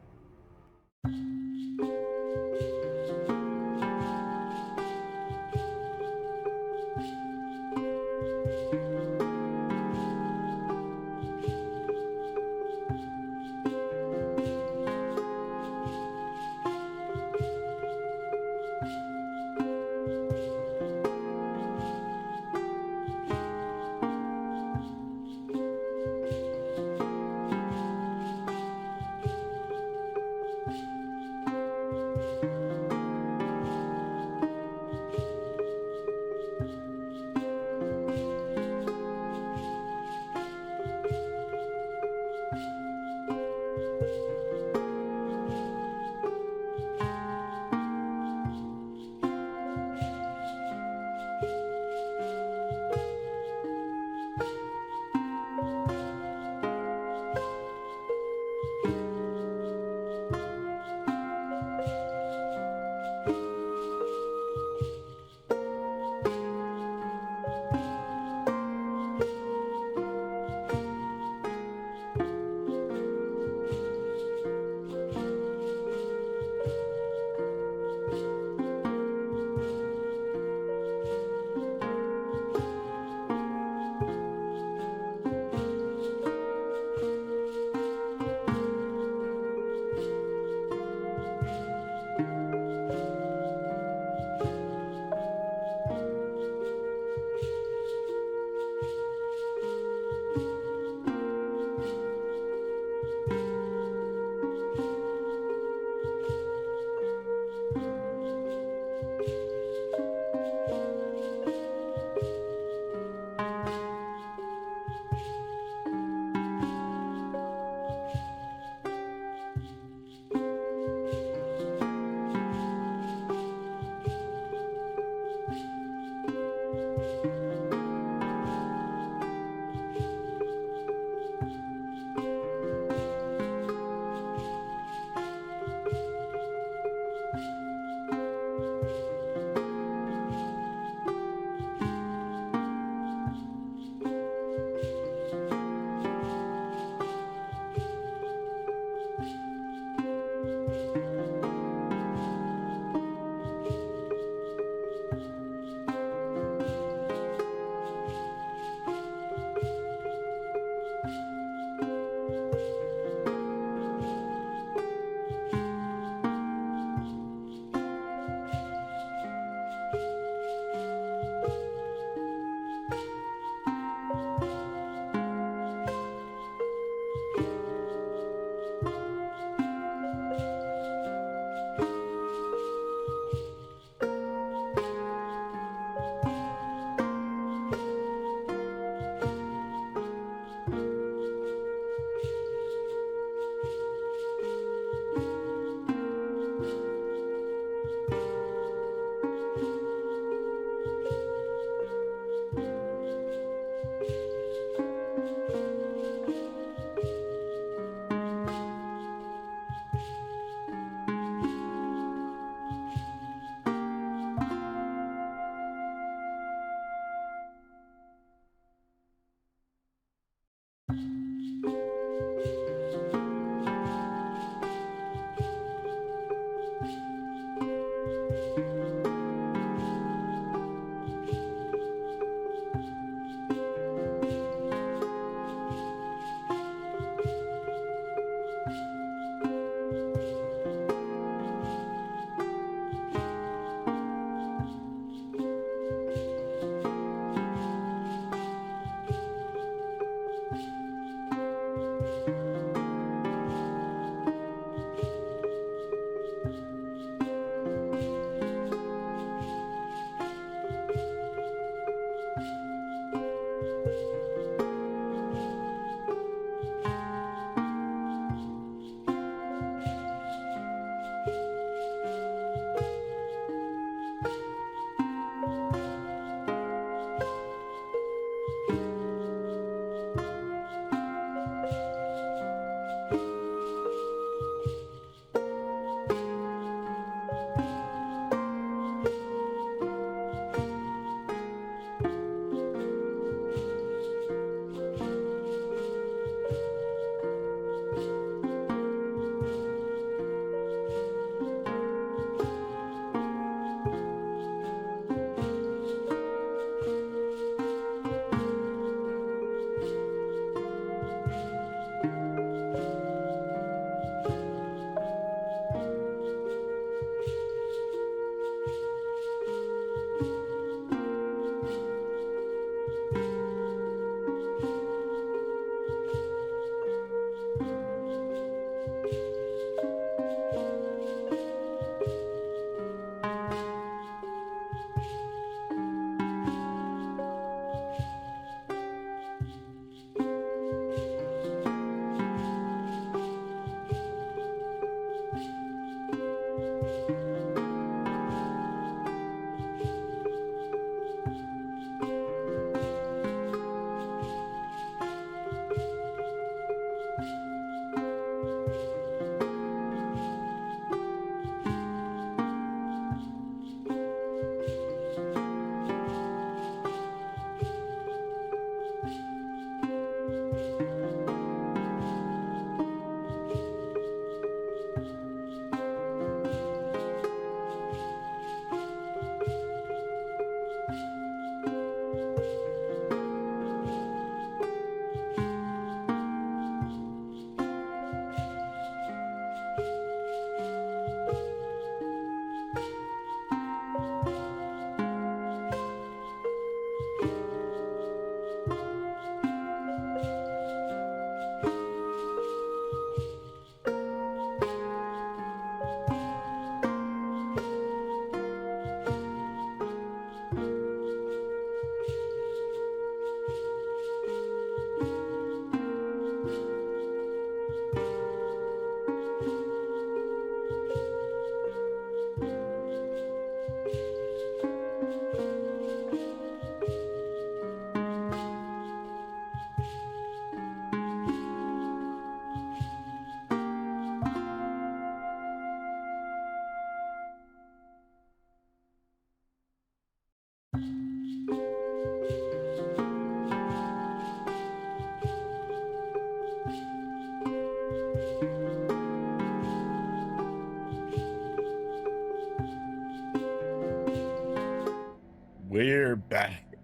We're back.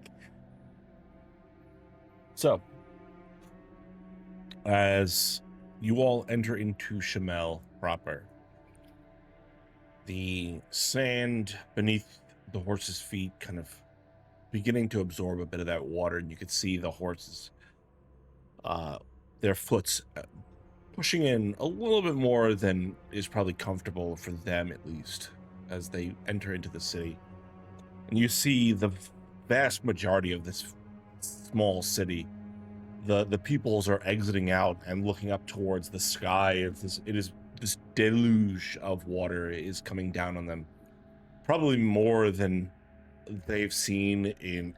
So, as you all enter into Shamel proper, the sand beneath the horses' feet kind of beginning to absorb a bit of that water, and you can see the horses, their foots pushing in a little bit more than is probably comfortable for them, at least, as they enter into the city. And you see the vast majority of this small city. The peoples are exiting out and looking up towards the sky. This deluge of water is coming down on them, probably more than they've seen in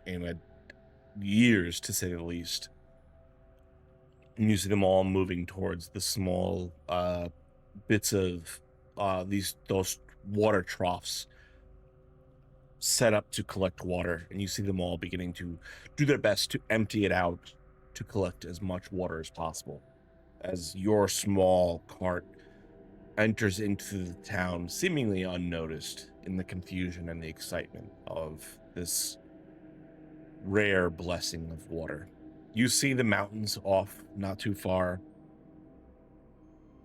years, to say the least. And you see them all moving towards the small bits of those water troughs set up to collect water, and you see them all beginning to do their best to empty it out to collect as much water as possible. As your small cart enters into the town, seemingly unnoticed in the confusion and the excitement of this rare blessing of water. You see the mountains off not too far,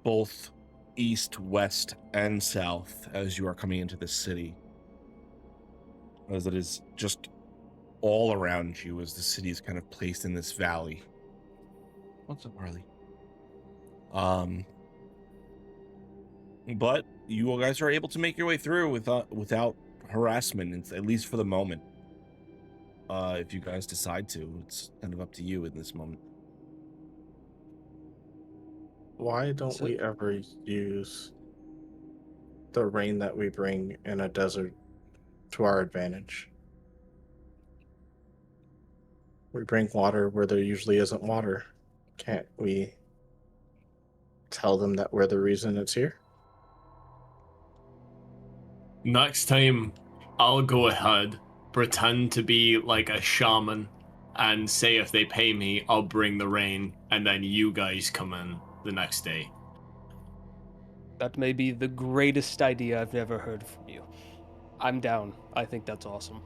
both east, west, and south, as you are coming into the city, as it is just all around you as the city is kind of placed in this valley. What's up, Harley? But you all guys are able to make your way through without harassment, at least for the moment. If you guys decide to, it's kind of up to you in this moment. Why don't we ever use the rain that we bring in a desert to our advantage? We bring water where there usually isn't water. Can't we tell them that we're the reason it's here? Next time, I'll go ahead, pretend to be like a shaman, and say if they pay me, I'll bring the rain, and then you guys come in the next day. That may be the greatest idea I've ever heard from you. I'm down. I think that's awesome.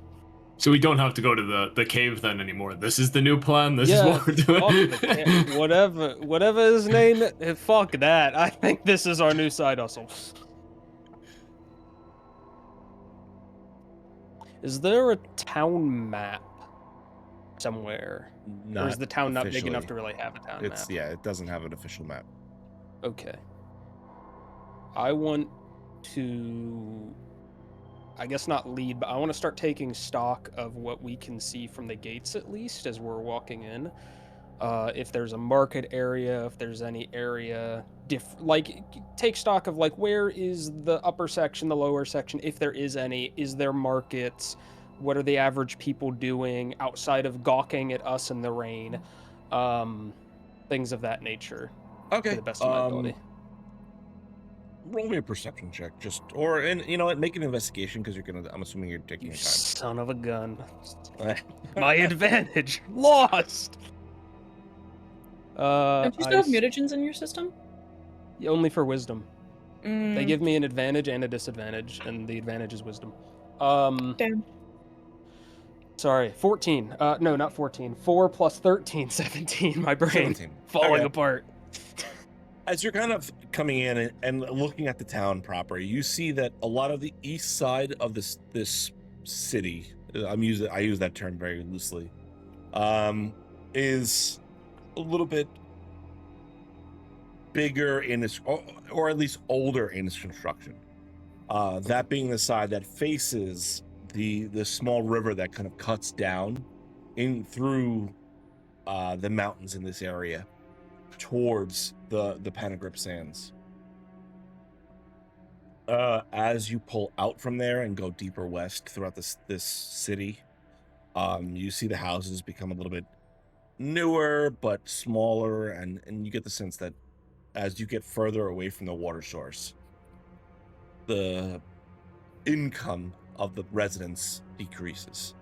So we don't have to go to the cave then anymore. This is the new plan. This is what we're doing. Whatever his name is, fuck that. I think this is our new side hustle. Is there a town map somewhere? Or is the town not big enough to really have a town map? Yeah, it doesn't have an official map. Okay. I want to, I guess not lead, but I want to start taking stock of what we can see from the gates, at least, as we're walking in. If there's a market area, if there's any area, take stock of, like, where is the upper section, the lower section, if there is any, is there markets, what are the average people doing outside of gawking at us in the rain, things of that nature. Okay. To the best of my ability. Roll me a perception check, make an investigation, because I'm assuming you're taking You your time. son of a gun. My advantage. Lost. Don't you still have mutagens in your system? Only for wisdom. They Mm, give me an advantage and a disadvantage, and the advantage is wisdom. damn. Sorry, 14. No, not 14. 4 plus 13, 17. My brain 17. falling Okay. apart. As you're kind of coming in and looking at the town proper, you see that a lot of the east side of this city, I use that term very loosely, is a little bit bigger in its, or at least older in its construction. That being the side that faces the small river that kind of cuts down in through the mountains in this area towards the Panagrip Sands. As you pull out from there and go deeper west throughout this city, you see the houses become a little bit newer but smaller, and you get the sense that as you get further away from the water source, the income of the residents decreases.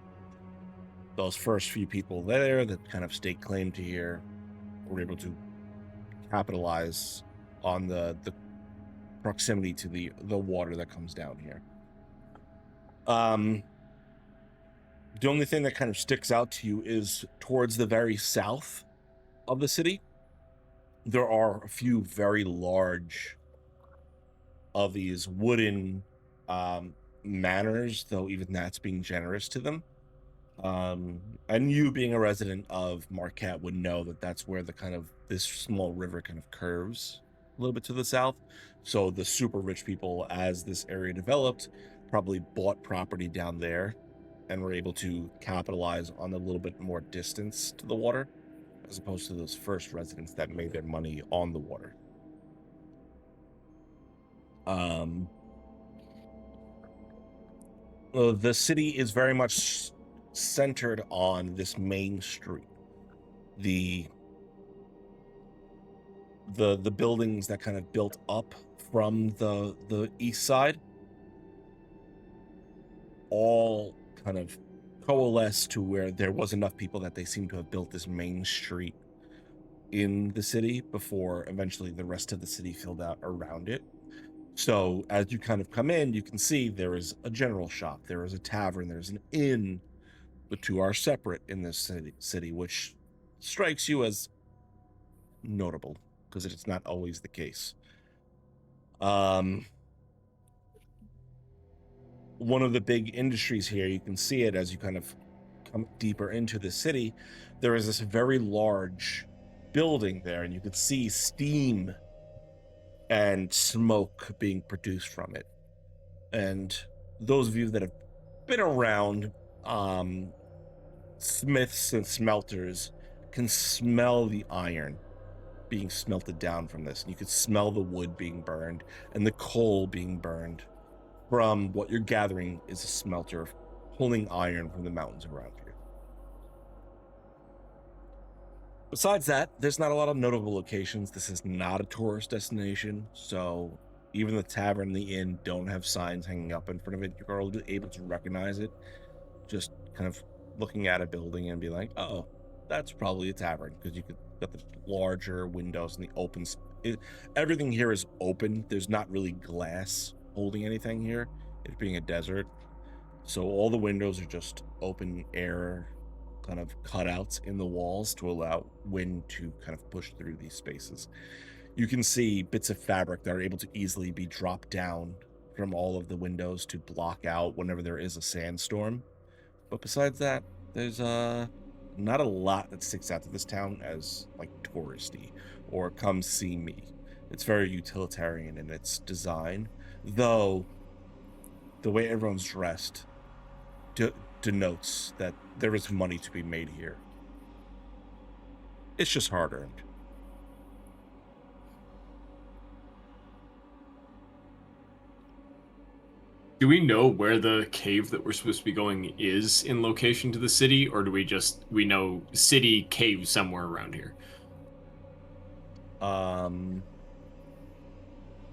Those first few people there that kind of staked claim to here were able to capitalize on the proximity to the water that comes down here. The only thing that kind of sticks out to you is towards the very south of the city, there are a few very large of these wooden manors, though even that's being generous to them. And you being a resident of Marquette would know that that's where the kind of this small river kind of curves a little bit to the south. So the super rich people, as this area developed, probably bought property down there and were able to capitalize on a little bit more distance to the water, as opposed to those first residents that made their money on the water. The city is very much centered on this main street. The buildings that kind of built up from the east side all kind of coalesce to where there was enough people that they seem to have built this main street in the city before eventually the rest of the city filled out around it. So as you kind of come in, you can see there is a general shop, there is a tavern, there's an inn. The two are separate in this city, which strikes you as notable because it's not always the case. One of the big industries here, you can see it as you kind of come deeper into the city. There is this very large building there, and you can see steam and smoke being produced from it. And those of you that have been around smiths and smelters can smell the iron being smelted down from this, and you could smell the wood being burned and the coal being burned from what you're gathering is a smelter pulling iron from the mountains around here. Besides that, there's not a lot of notable locations. This is not a tourist destination, so even the tavern and the inn don't have signs hanging up in front of it. You're able to recognize it just kind of looking at a building and be like, oh, that's probably a tavern, because you could got the larger windows and the open. Everything here is open. There's not really glass holding anything here, it being a desert. So all the windows are just open air kind of cutouts in the walls to allow wind to kind of push through these spaces. You can see bits of fabric that are able to easily be dropped down from all of the windows to block out whenever there is a sandstorm. But besides that, there's not a lot that sticks out to this town as like touristy or come see me. It's very utilitarian in its design, though the way everyone's dressed denotes that there is money to be made here. It's just hard earned. Do we know where the cave that we're supposed to be going is in location to the city, or do we know city cave somewhere around here?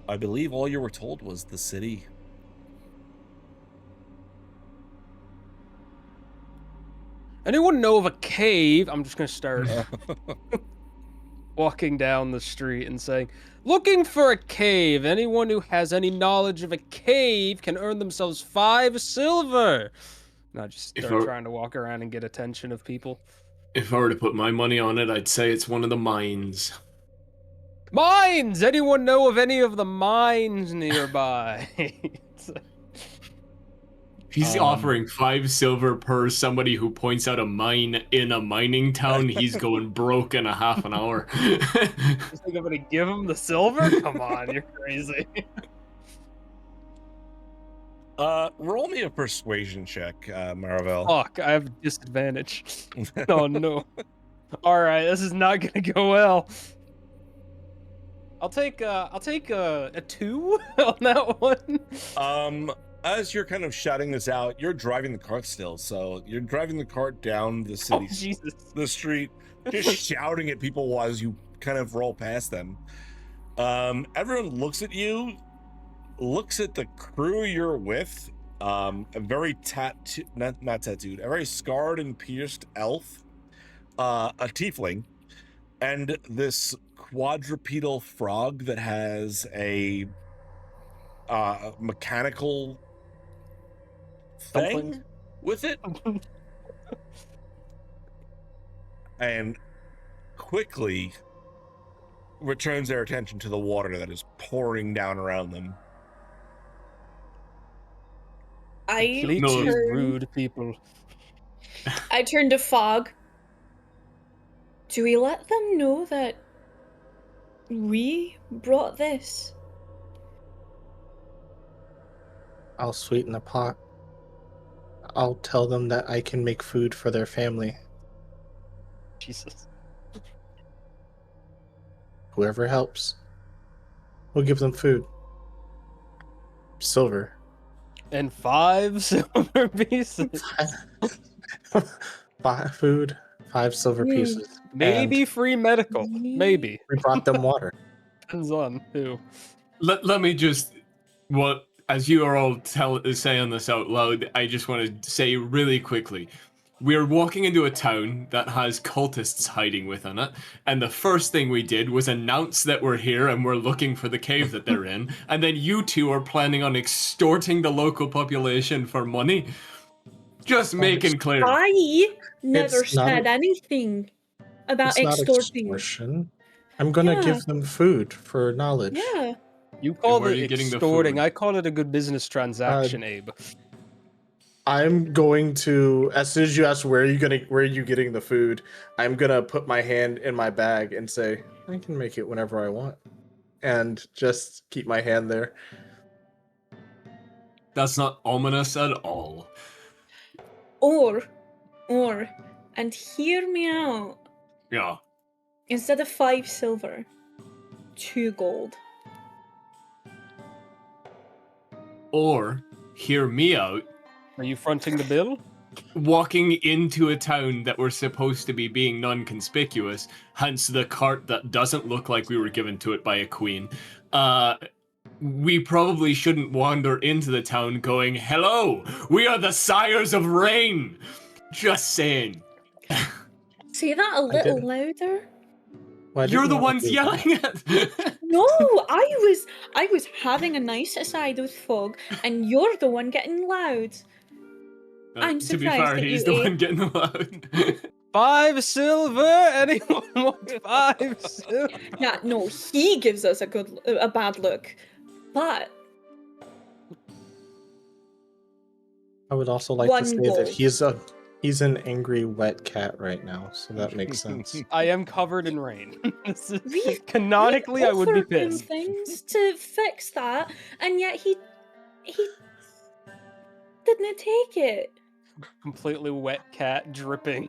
I believe all you were told was the city. Anyone know of a cave? I'm just gonna start. walking down the street and saying, "Looking for a cave. Anyone who has any knowledge of a cave can earn themselves 5 silver." And I just If start I- trying to walk around and get attention of people. If I were to put my money on it, I'd say it's one of the mines. Mines! Anyone know of any of the mines nearby? He's offering 5 silver per somebody who points out a mine in a mining town. He's going broke in a half an hour. You think I'm gonna give him the silver? Come on, you're crazy. Roll me a persuasion check, Marvel. Fuck, I have a disadvantage. Oh no. Alright, this is not gonna go well. I'll take a 2 on that one. As you're kind of shouting this out, you're driving the cart still. So you're driving the cart down the Oh city, Jesus. the street, just shouting at people as you kind of roll past them. Everyone looks at you, looks at the crew you're with. A very not tattooed, a very scarred and pierced elf, a tiefling, and this quadrupedal frog that has a mechanical thing Something. with it, and quickly returns their attention to the water that is pouring down around them. I Completely No. rude people. turn to Fog. Do we let them know that we brought this? I'll sweeten the pot. I'll tell them that I can make food for their family. Jesus. Whoever helps, we'll give them food. Silver. And 5 silver pieces. Buy food, 5 silver pieces. Maybe And free medical. Maybe. we brought them water. Depends on who. Let me just, as you are all saying this out loud, I just want to say really quickly. We're walking into a town that has cultists hiding within it, and the first thing we did was announce that we're here and we're looking for the cave that they're in, and then you two are planning on extorting the local population for money. Just making clear. I never It's not said anything about It's not extorting. extortion. I'm gonna Yeah. give them food for knowledge. Yeah. You call where are it you getting the extorting. food? I call it a good business transaction, Abe. I'm going to, as soon as you ask where are you getting the food, I'm gonna put my hand in my bag and say, I can make it whenever I want. And just keep my hand there. That's not ominous at all. Or, and hear me out. Yeah. Instead of 5 silver, 2 gold. Or, hear me out, Are you fronting the bill? walking into a town that we're supposed to be being non-conspicuous, hence the cart that doesn't look like we were given to it by a queen, we probably shouldn't wander into the town going, "Hello, we are the Sires of Rain!" Just saying. Say that a little didn't- louder. Well, I You're didn't the wanna ones do yelling at. No, I was having a nice aside with Fog, and you're the one getting loud. I'm To be surprised fair, that he's you the ate. one getting loud. 5 silver? Anyone want 5 silver? Yeah, no, he gives us a bad look, but I would also like One to say gold. that he's an angry wet cat right now, so that makes sense. I am covered in rain. This is- We've- Canonically, I would be offered him pissed. things to fix that, and yet he didn't take it. Completely wet cat dripping.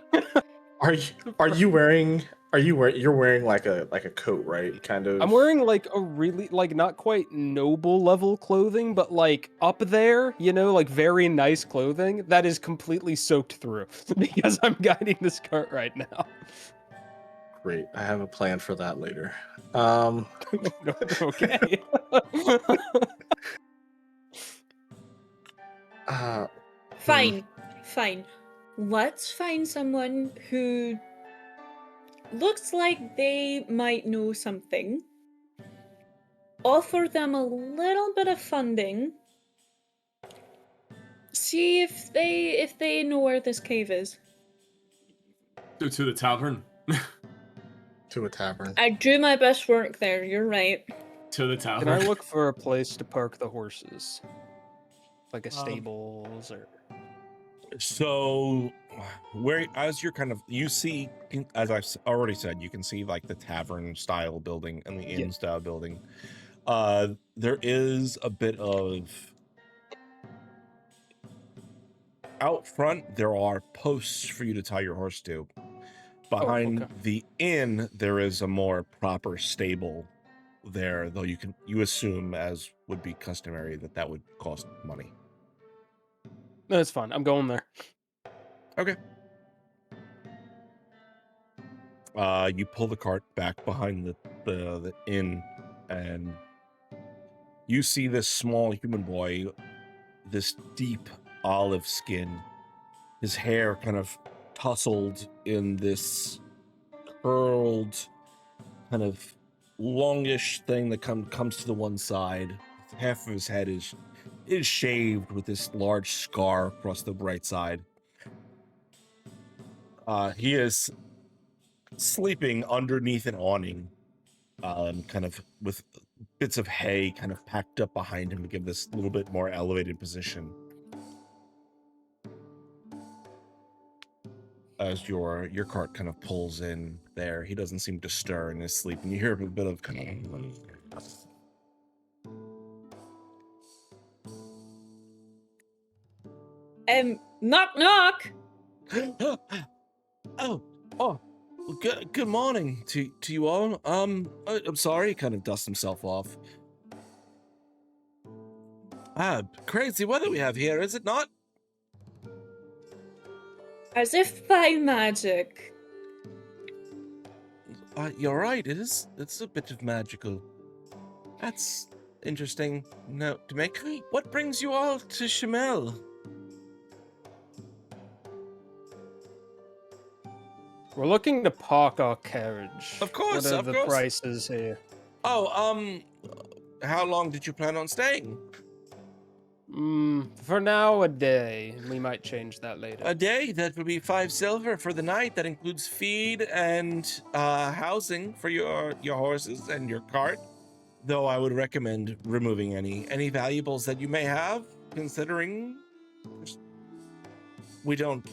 You're wearing like a coat, right? Kind of. I'm wearing like a really not quite noble level clothing, but like up there, like very nice clothing that is completely soaked through because I'm guiding this cart right now. Great. I have a plan for that later. Okay. Fine. Let's find someone who looks like they might know something. Offer them a little bit of funding. See if they know where this cave is. To the tavern. To a tavern. I do my best work there, you're right. To the Can I tavern. look for a place to park the horses? Like a stables or... So, where as you're kind of you see, as I've already said, you can see like the tavern style building and the inn style building. There is a bit of out front. There are posts for you to tie your horse to. Behind okay. the inn, there is a more proper stable there, though you assume, as would be customary, that would cost money. No, it's fine. I'm going there. Okay. You pull the cart back behind the inn, and you see this small human boy, this deep olive skin, his hair kind of tousled in this curled, kind of longish thing that comes to the one side. Half of his head is shaved with this large scar across the right side. He is sleeping underneath an awning, kind of with bits of hay kind of packed up behind him to give this little bit more elevated position. As your cart kind of pulls in there, he doesn't seem to stir in his sleep, and you hear a bit of kind of knock knock. Oh, good morning to you all. I'm sorry. He kind of dusts himself off. Crazy weather we have here, is it not? As if by magic. You're right. It's a bit of magical. That's interesting note to make. What brings you all to Shamel? We're looking to park our carriage. Of course, What are of the course. prices here? Oh, how long did you plan on staying? For now, a day. We might change that later. A day? That would be 5 silver for the night. That includes feed and housing for your horses and your cart. Though I would recommend removing any valuables that you may have, considering we don't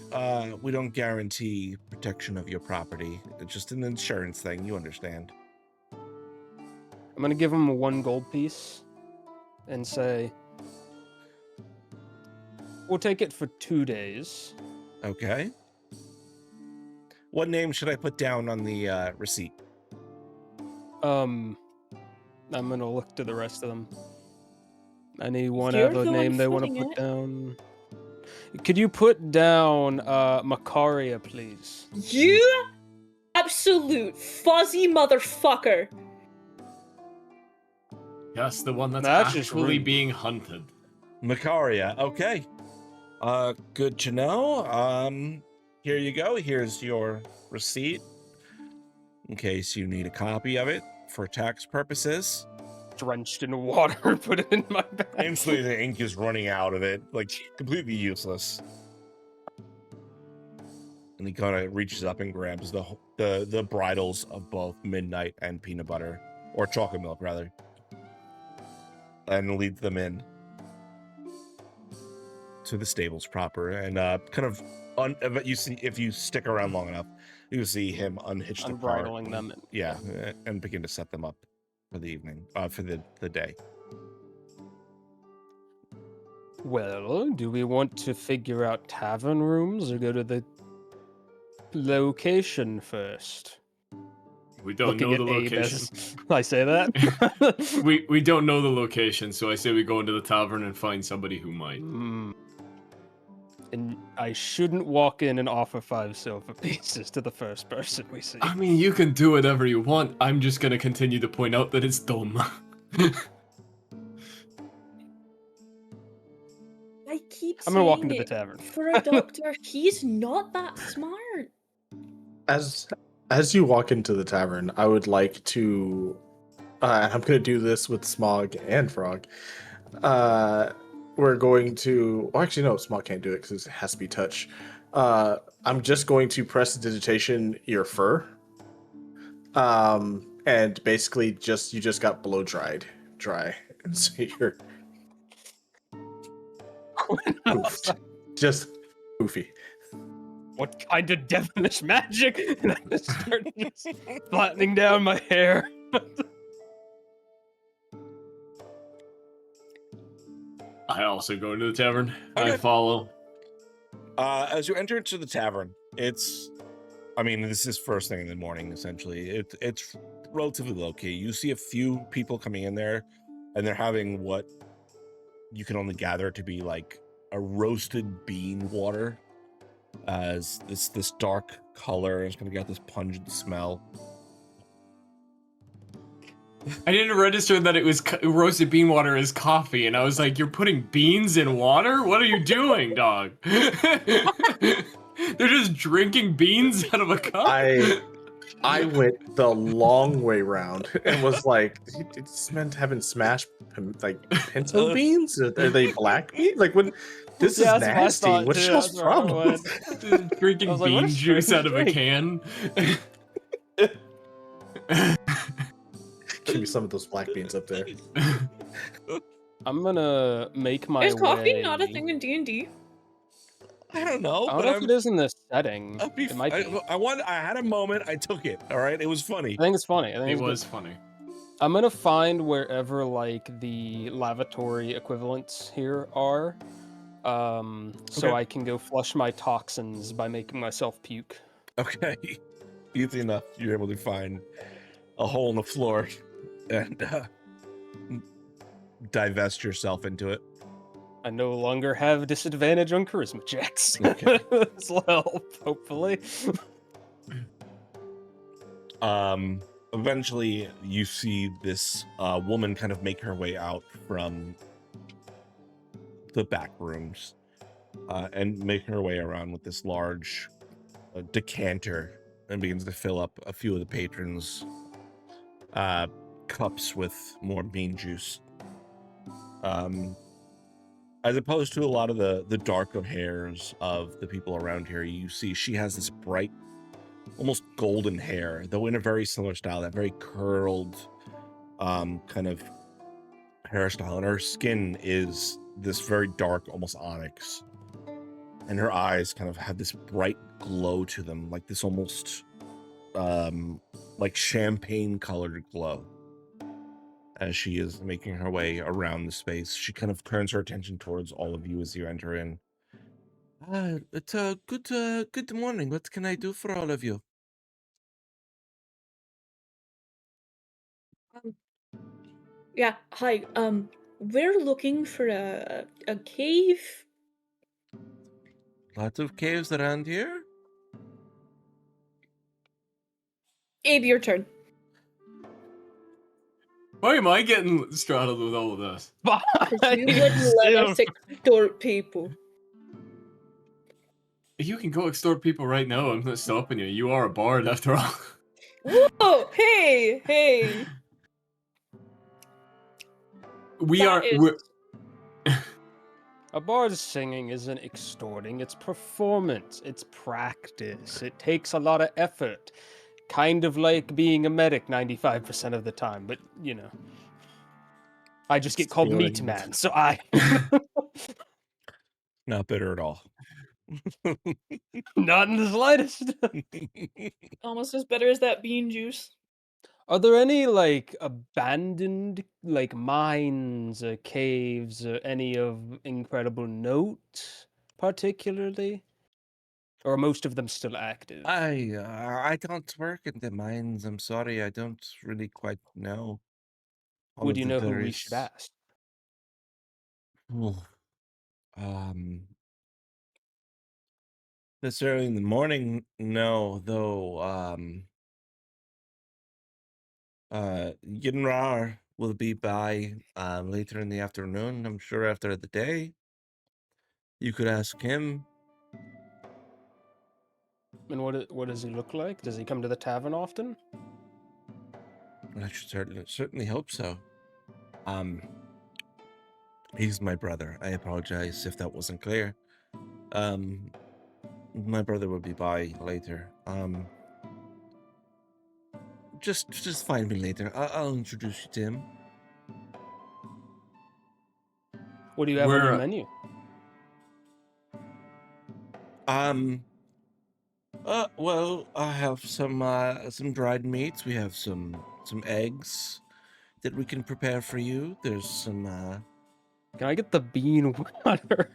guarantee protection of your property. It's just an insurance thing, you understand. I'm gonna give him a 1 gold piece and say, we'll take it for 2 days. Okay. What name should I put down on the receipt? I'm gonna look to the rest of them. Anyone You're have a the one name they want to footing put it. down? Could you put down Macaria, please? You absolute fuzzy motherfucker. Yes, the one that's That's just actually rude. being hunted. Macaria. Okay. Good to know. Here you go. Here's your receipt. In case you need a copy of it for tax purposes. Drenched in water and put it in my bag. Instantly, the ink is running out of it, like completely useless. And he kind of reaches up and grabs the bridles of both Midnight and Peanut Butter, or Chocolate Milk rather, and leads them in to the stables proper. And you see, if you stick around long enough, you see him unhitch the cart. Unbridling them. Yeah, and begin to set them up for the evening, for the day. Well, do we want to figure out tavern rooms or go to the location first? We don't know the Abe location. as I say that. we don't know the location, so I say we go into the tavern and find somebody who might. And I shouldn't walk in and offer 5 silver pieces to the first person we see. I mean, you can do whatever you want. I'm just gonna continue to point out that it's dumb. I keep I'm gonna walk saying into the it. tavern. For a doctor, he's not that smart. As As you walk into the tavern, I would like to, and I'm going to do this with Smog and Frog. We're going to, oh, actually, no, Smog can't do it because it has to be touch. I'm just going to press digitation your fur. And basically you just got blow dry. And so you're poofed. Just poofy. What kind of devilish magic? And I just start just flattening down my hair. I also go into the tavern. Okay. I follow. As you enter into the tavern, I mean, this is first thing in the morning, essentially. It's relatively low key. You see a few people coming in there, and they're having what you can only gather to be like a roasted bean water, as this dark color is going to get this pungent smell. I didn't register that it was roasted bean water as coffee, and I was like, "You're putting beans in water? What are you doing, dog?" They're just drinking beans out of a cup. I went the long way round and was like, "It's meant having smashed like pinto beans? Are they black beans? Like when this is Yeah, that's what I nasty. thought, What's too. y'all's That's where I problem?" went. Just drinking I was like, what a bean juice strange out of a drink. can. Give me some of those black beans up there. I'm gonna make my Is coffee way. not a thing in D&D? I don't know, I but don't know if it is in this setting. It might be. I had a moment. I took it. All right, it was funny. I think it's funny. I think It it's good. was funny. I'm gonna find wherever like the lavatory equivalents here are, so Okay. I can go flush my toxins by making myself puke. Okay, easy enough. You're able to find a hole in the floor and divest yourself into it. I no longer have disadvantage on charisma checks. Okay. This will help, hopefully. Eventually you see this woman kind of make her way out from the back rooms and make her way around with this large decanter and begins to fill up a few of the patrons' cups with more bean juice. As opposed to a lot of the darker hairs of the people around here, you see she has this bright, almost golden hair, though in a very similar style, that very curled kind of hairstyle. And her skin is this very dark, almost onyx. And her eyes kind of have this bright glow to them, like this almost like champagne colored glow. As she is making her way around the space, she kind of turns her attention towards all of you as you enter in. It's a good morning. What can I do for all of you? Yeah, hi. We're looking for a cave. Lots of caves around here. Abe, your turn. Why am I getting straddled with all of this? Because you wouldn't let us extort people. You can go extort people right now. I'm not stopping you. You are a bard after all. Whoa! Hey! We're A bard's singing isn't extorting, it's performance, it's practice. It takes a lot of effort. Kind of like being a medic 95% of the time, but you know. I just get called Meat Feeling- Man, so I. Not bitter at all. Not in the slightest. Almost as better as that bean juice. Are there any like abandoned like mines or caves or any of incredible note particularly? Or are most of them still active? I don't work in the mines. I'm sorry. I don't really quite know. all Would of you the know who we various- should ask? Oh, this early in the morning, no. Though, Yinrar will be by later in the afternoon. I'm sure after the day. You could ask him. And what does he look like? Does he come to the tavern often? I should certainly hope so. He's my brother. I apologize if that wasn't clear. My brother will be by later. Just find me later. I'll introduce you to him. What do you have on your We're menu? Well, I have some dried meats. We have some eggs that we can prepare for you. There's some Can I get the bean water?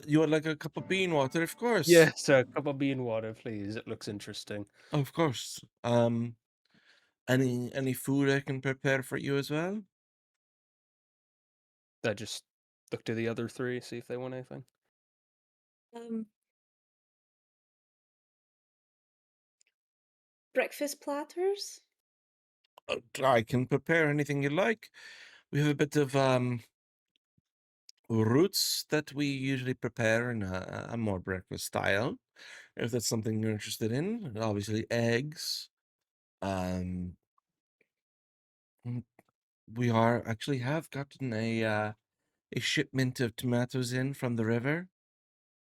you would like a cup of bean water, of course. Yes, a cup of bean water, please. It looks interesting. Of course. Any food I can prepare for you as well? I just look to the other three, see if they want anything. Breakfast platters? I can prepare anything you like. We have a bit of roots that we usually prepare in a more breakfast style. If that's something you're interested in, and obviously eggs. Mm, we are actually have gotten a shipment of tomatoes in from the river.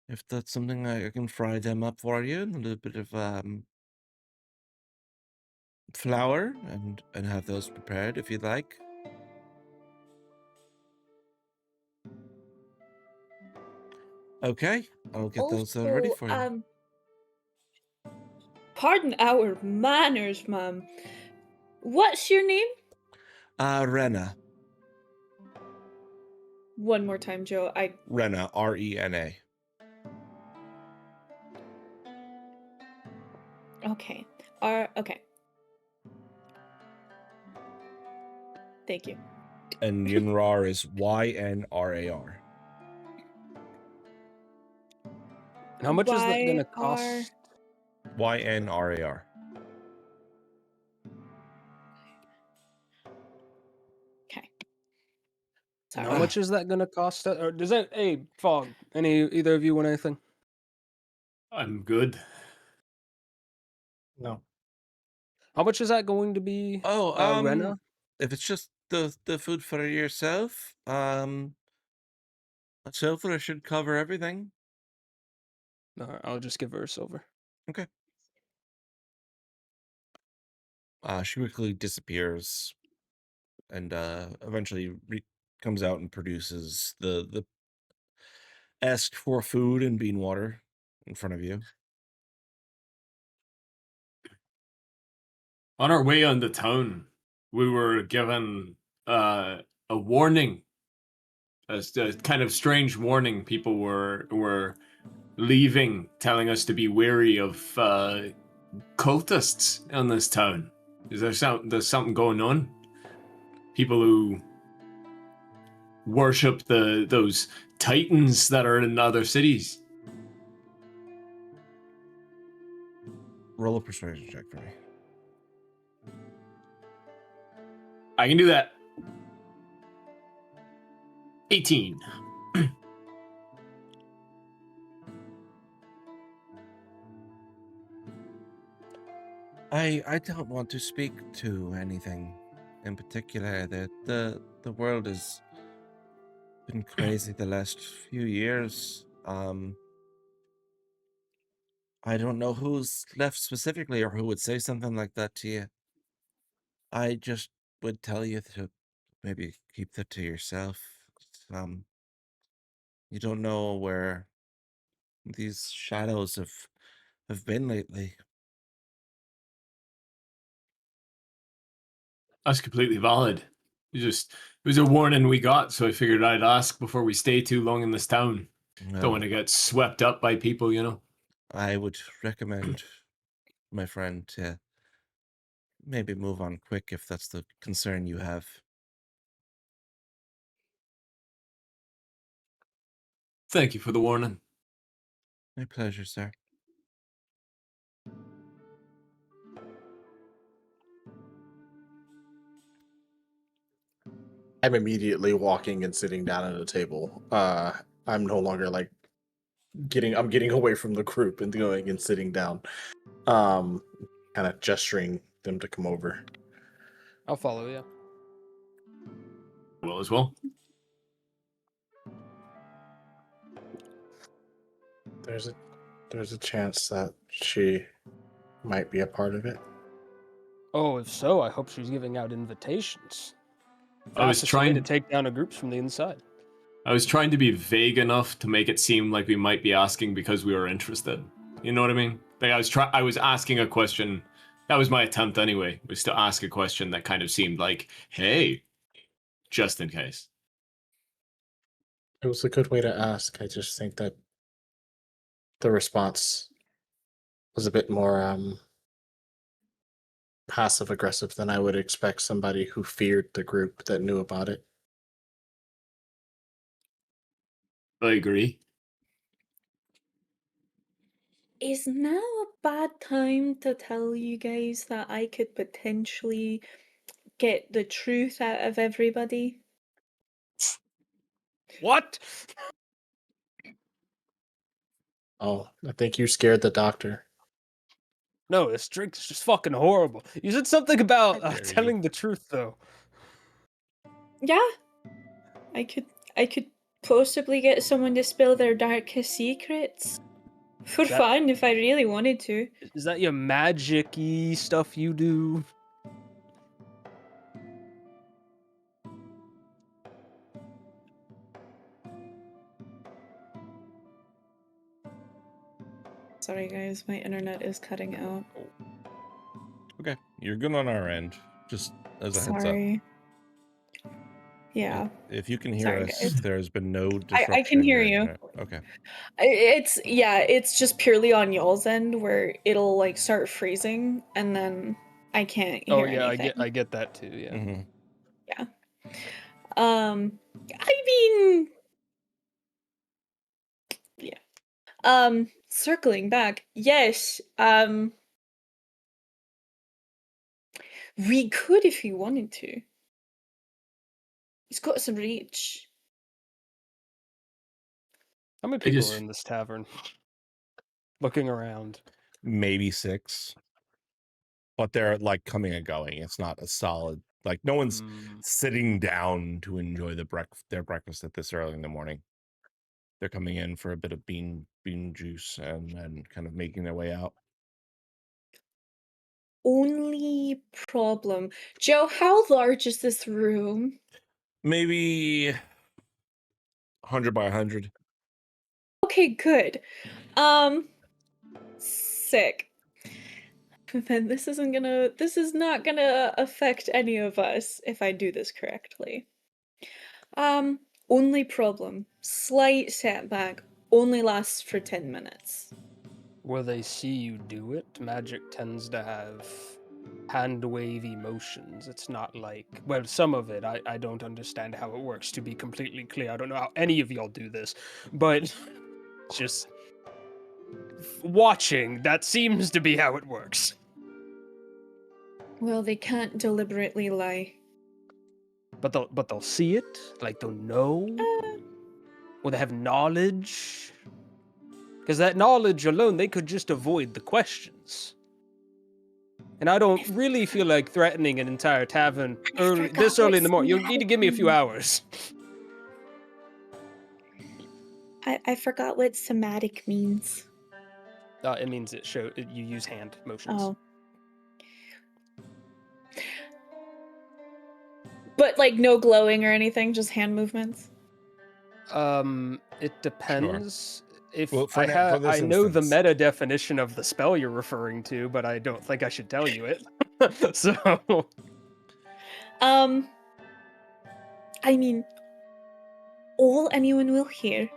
If that's something I can fry them up for you, and a little bit of flour, and have those prepared if you'd like. Okay, I'll get those ready for you. Pardon our manners, ma'am. What's your name? Rena. One more time, Joe. Rena, Rena. Okay. Okay. Thank you. And Yinrar is Ynrar. And how much is that going to cost? Ynrar. Okay. And Sorry. how much is that going to cost? Or does that? Hey, Fog. Either of you want anything? I'm good. No. How much is that going to be? Oh, Rena? if it's just the food for yourself, a silver should cover everything. No, I'll just give her a silver. Okay. She quickly disappears, and eventually comes out and produces the asked for food and bean water in front of you. On our way on the town, we were given a warning, a kind of strange warning. People were leaving, telling us to be wary of cultists in this town. There's something going on? People who worship those titans that are in other cities. Roll a persuasion check for me. I can do that. 18. I don't want to speak to anything in particular. The world has been crazy the last few years. I don't know who's left specifically or who would say something like that to you. I just would tell you to maybe keep that to yourself. You don't know where these shadows have been lately. That's completely valid. It was a warning we got, so I figured I'd ask before we stay too long in this town. Well, Don't want to get swept up by people, you know. I would recommend, my friend, to maybe move on quick if that's the concern you have. Thank you for the warning. My pleasure, sir. I'm immediately walking and sitting down at a table. I'm no longer like I'm getting away from the group and going and sitting down. Kind of gesturing them to come over. I'll follow you. Will as well. There's a chance that she might be a part of it. Oh, if so, I hope she's giving out invitations. I was Fastest way to trying. take down a group from the inside. I was trying to be vague enough to make it seem like we might be asking because we were interested. You know what I mean? Like I was asking a question. That was my attempt anyway, was to ask a question that kind of seemed like, hey, just in case. It was a good way to ask. I just think that the response was a bit more passive aggressive than I would expect somebody who feared the group that knew about it. I agree. Is now a bad time to tell you guys that I could potentially get the truth out of everybody? What? Oh, I think you scared the doctor. No, this drink is just fucking horrible. You said something about How dare you. telling the truth, though. Yeah, I could possibly get someone to spill their darkest secrets for That- fun if I really wanted to. Is that your magic-y stuff you do? Sorry guys, my internet is cutting out. Okay, you're good on our end. Just as a heads up. Sorry. Yeah, If you can hear Sorry, us, guys. there's been no disruption. I can in hear your you. internet. Okay. It's just purely on y'all's end where it'll like start freezing and then I can't hear Oh yeah, anything. I get that too. Yeah. Mm-hmm. I mean, yeah. Circling back, yes. We could if you wanted to. He's got some reach. How many people just- are in this tavern? Looking around. Maybe 6, but they're like coming and going. It's not a solid. Like no one's sitting down to enjoy their breakfast at this early in the morning. They're coming in for a bit of bean juice and then kind of making their way out. Only problem. Joe, how large is this room? Maybe 100 by 100. Okay, good. Sick. Then this is not gonna affect any of us if I do this correctly. Only problem. Slight setback. Only lasts for 10 minutes. Where they see you do it, magic tends to have hand wavy motions. It's not like, well, some of it, I don't understand how it works, to be completely clear. I don't know how any of y'all do this, but just watching, that seems to be how it works. Well, they can't deliberately lie. But they'll see it, like they'll know, or they have knowledge. Because that knowledge alone, they could just avoid the questions. And I don't really feel like threatening an entire tavern this early in the morning. You'll need to give me a few hours. I forgot what somatic means. It means you use hand motions. Oh. But like no glowing or anything, just hand movements. It depends. If Well, for I this know the instance- meta definition of the spell you're referring to, but I don't think I should tell you it. So, I mean, all anyone will hear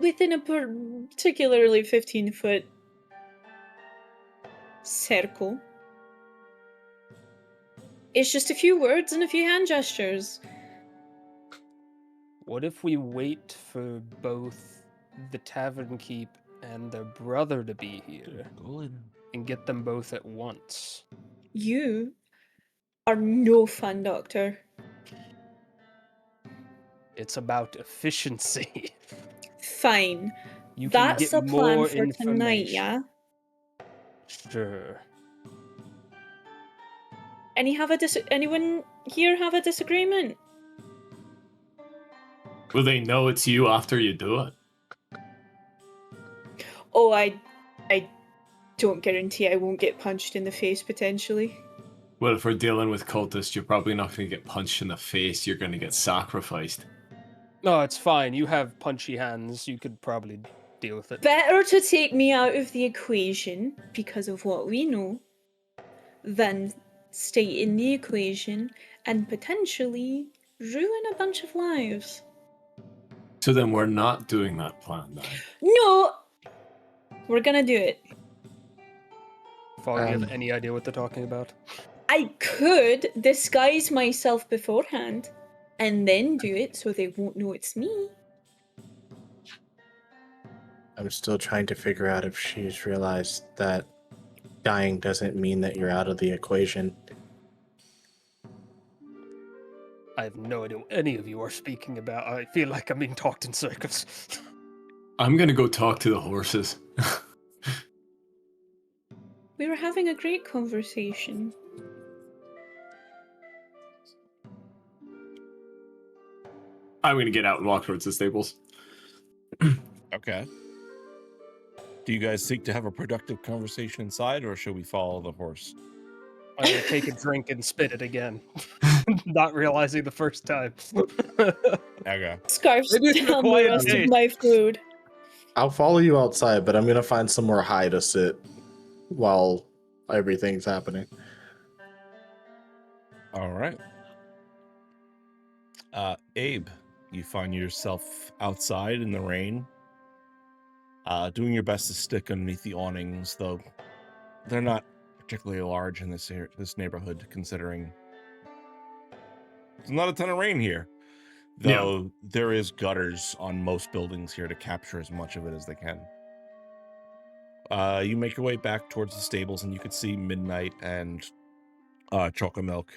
within a particularly 15-foot circle is just a few words and a few hand gestures. what if we wait for both the tavern keep and their brother to be here and get them both at once? You are no fun, Doctor. It's about efficiency. Fine. You can That's get the plan more for tonight, information. yeah? Sure. Anyone here have a disagreement? Will they know it's you after you do it? Oh, I don't guarantee I won't get punched in the face potentially. Well, if we're dealing with cultists, you're probably not going to get punched in the face. You're going to get sacrificed. No, it's fine. You have punchy hands. You could probably deal with it. Better to take me out of the equation because of what we know than stay in the equation and potentially ruin a bunch of lives. So then we're not doing that plan, then. No! We're gonna do it. Fog, do you have any idea what they're talking about? I could disguise myself beforehand and then do it so they won't know it's me. I'm still trying to figure out if she's realized that dying doesn't mean that you're out of the equation. I have no idea what any of you are speaking about. I feel like I'm being talked in circles. I'm going to go talk to the horses. We were having a great conversation. I'm going to get out and walk towards the stables. Okay. Do you guys seek to have a productive conversation inside, or should we follow the horse? I'm gonna take a drink and spit it again, not realizing the first time. Okay. Scarfs Maybe it's a down the quiet rest day. of my food. I'll follow you outside, but I'm gonna find somewhere high to sit while everything's happening. All right. Abe, you find yourself outside in the rain, doing your best to stick underneath the awnings, though they're not particularly large in this neighborhood, considering there's not a ton of rain here. Though there is gutters on most buildings here to capture as much of it as they can. You make your way back towards the stables, and you could see Midnight and Chocolate Milk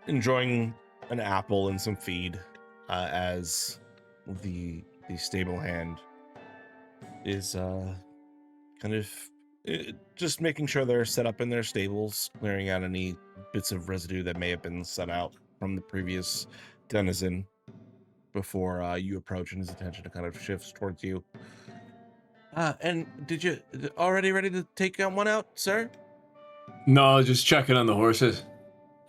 enjoying an apple and some feed as the stable hand is kind of just making sure they're set up in their stables, clearing out any bits of residue that may have been set out from the previous denizen before you approach, and his attention kind of shifts towards you. And did you already ready to take one out, sir? No, just checking on the horses.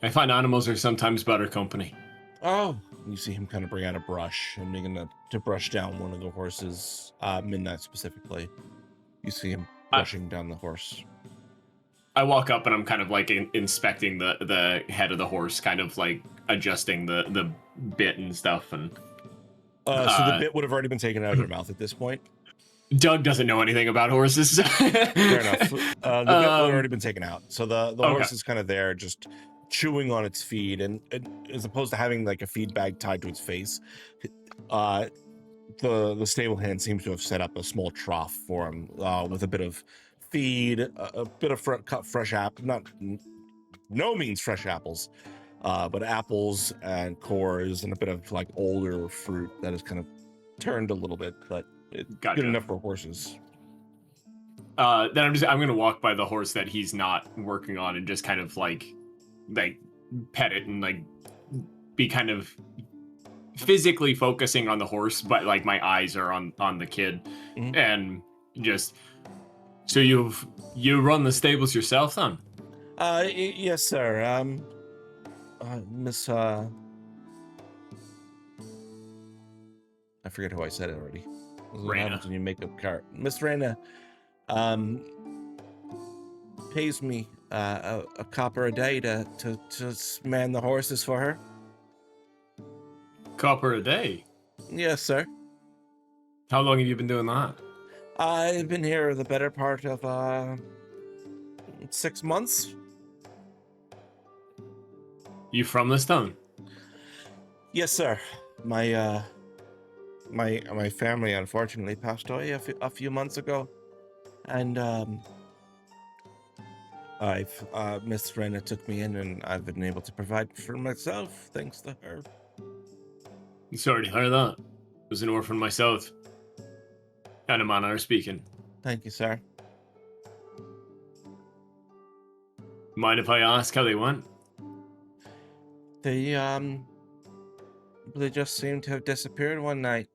I find animals are sometimes better company. Oh, you see him kind of bring out a brush and begin to brush down one of the horses, Midnight specifically. You see him brushing down the horse. I walk up and I'm kind of like inspecting the head of the horse, kind of like adjusting the bit and stuff. And so the bit would have already been taken out of your mouth at this point. Doug doesn't know anything about horses. Fair enough. The bit would have already been taken out. So the horse is kind of there just chewing on its feed, and as opposed to having like a feed bag tied to its face, the stable hand seems to have set up a small trough for him with a bit of feed, a bit of cut fresh apple, not no means fresh apples, but apples and cores and a bit of like older fruit that is kind of turned a little bit, but it's good enough for horses. Then I'm gonna walk by the horse that he's not working on and just kind of like pet it and like be kind of physically focusing on the horse, but like my eyes are on the kid. Mm-hmm. And just so you run the stables yourself then? Yes, sir. Miss I forget who I said it already. What happens when you make up cart? Miss Raina pays me a copper a day to man the horses for her. Copper a day? Yes, sir. How long have you been doing that? I've been here the better part of 6 months. You from this town? Yes, sir. My family unfortunately passed away a few months ago, and Miss Rena took me in, and I've been able to provide for myself thanks to her. I'm sorry to hear that. I was an orphan myself. And a man are speaking. Thank you, sir. Mind if I ask how they went? They just seem to have disappeared one night.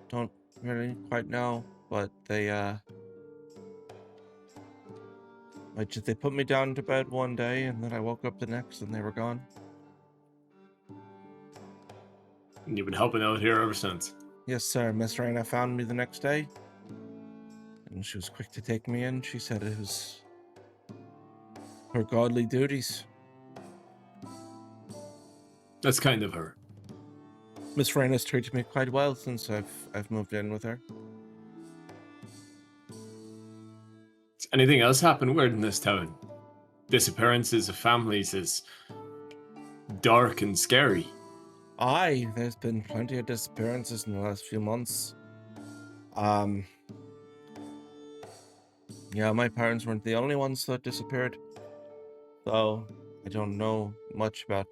Don't really quite know, but they they put me down to bed one day, and then I woke up the next, and they were gone. And you've been helping out here ever since. Yes, sir. Miss Raina found me the next day, and she was quick to take me in. She said it was her godly duties. That's kind of her. Miss Raina's treated me quite well since I've moved in with her. Has anything else happened weird in this town? Disappearances of families is dark and scary. Aye, there's been plenty of disappearances in the last few months. Yeah, my parents weren't the only ones that disappeared. Though, I don't know much about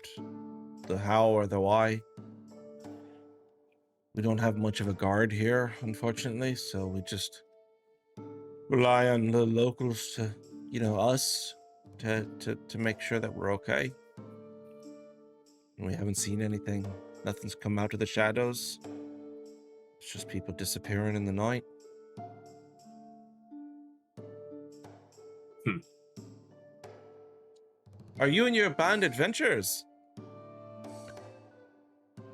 the how or the why. We don't have much of a guard here, unfortunately, so we just rely on the locals to, us, to make sure that we're okay. We haven't seen anything. Nothing's come out of the shadows. It's just people disappearing in the night. Are you and your band adventurers?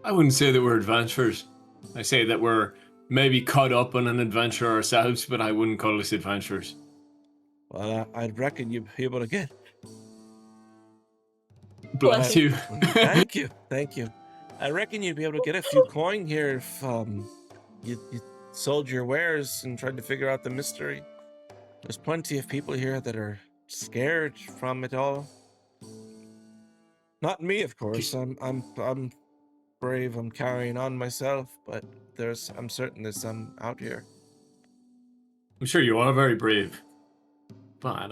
I wouldn't say that we're adventurers. I say that we're maybe caught up on an adventure ourselves, but I wouldn't call us adventurers. Well, I'd reckon you'd be able to get. Bless you. Thank you. Thank you. I reckon you'd be able to get a few coin here if you sold your wares and tried to figure out the mystery. There's plenty of people here that are scared from it all. Not me, of course. I'm brave. I'm carrying on myself, but I'm certain there's some out here. I'm sure you are very brave. But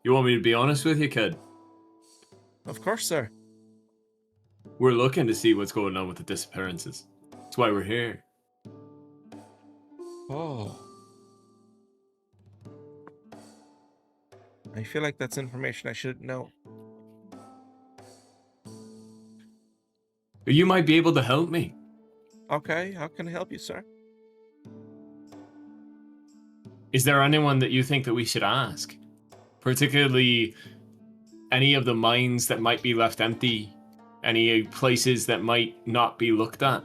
you want me to be honest with you, kid? Of course, sir. We're looking to see what's going on with the disappearances. That's why we're here. Oh. I feel like that's information I should know. You might be able to help me. Okay, how can I help you, sir? Is there anyone that you think that we should ask? Particularly any of the mines that might be left empty? Any places that might not be looked at?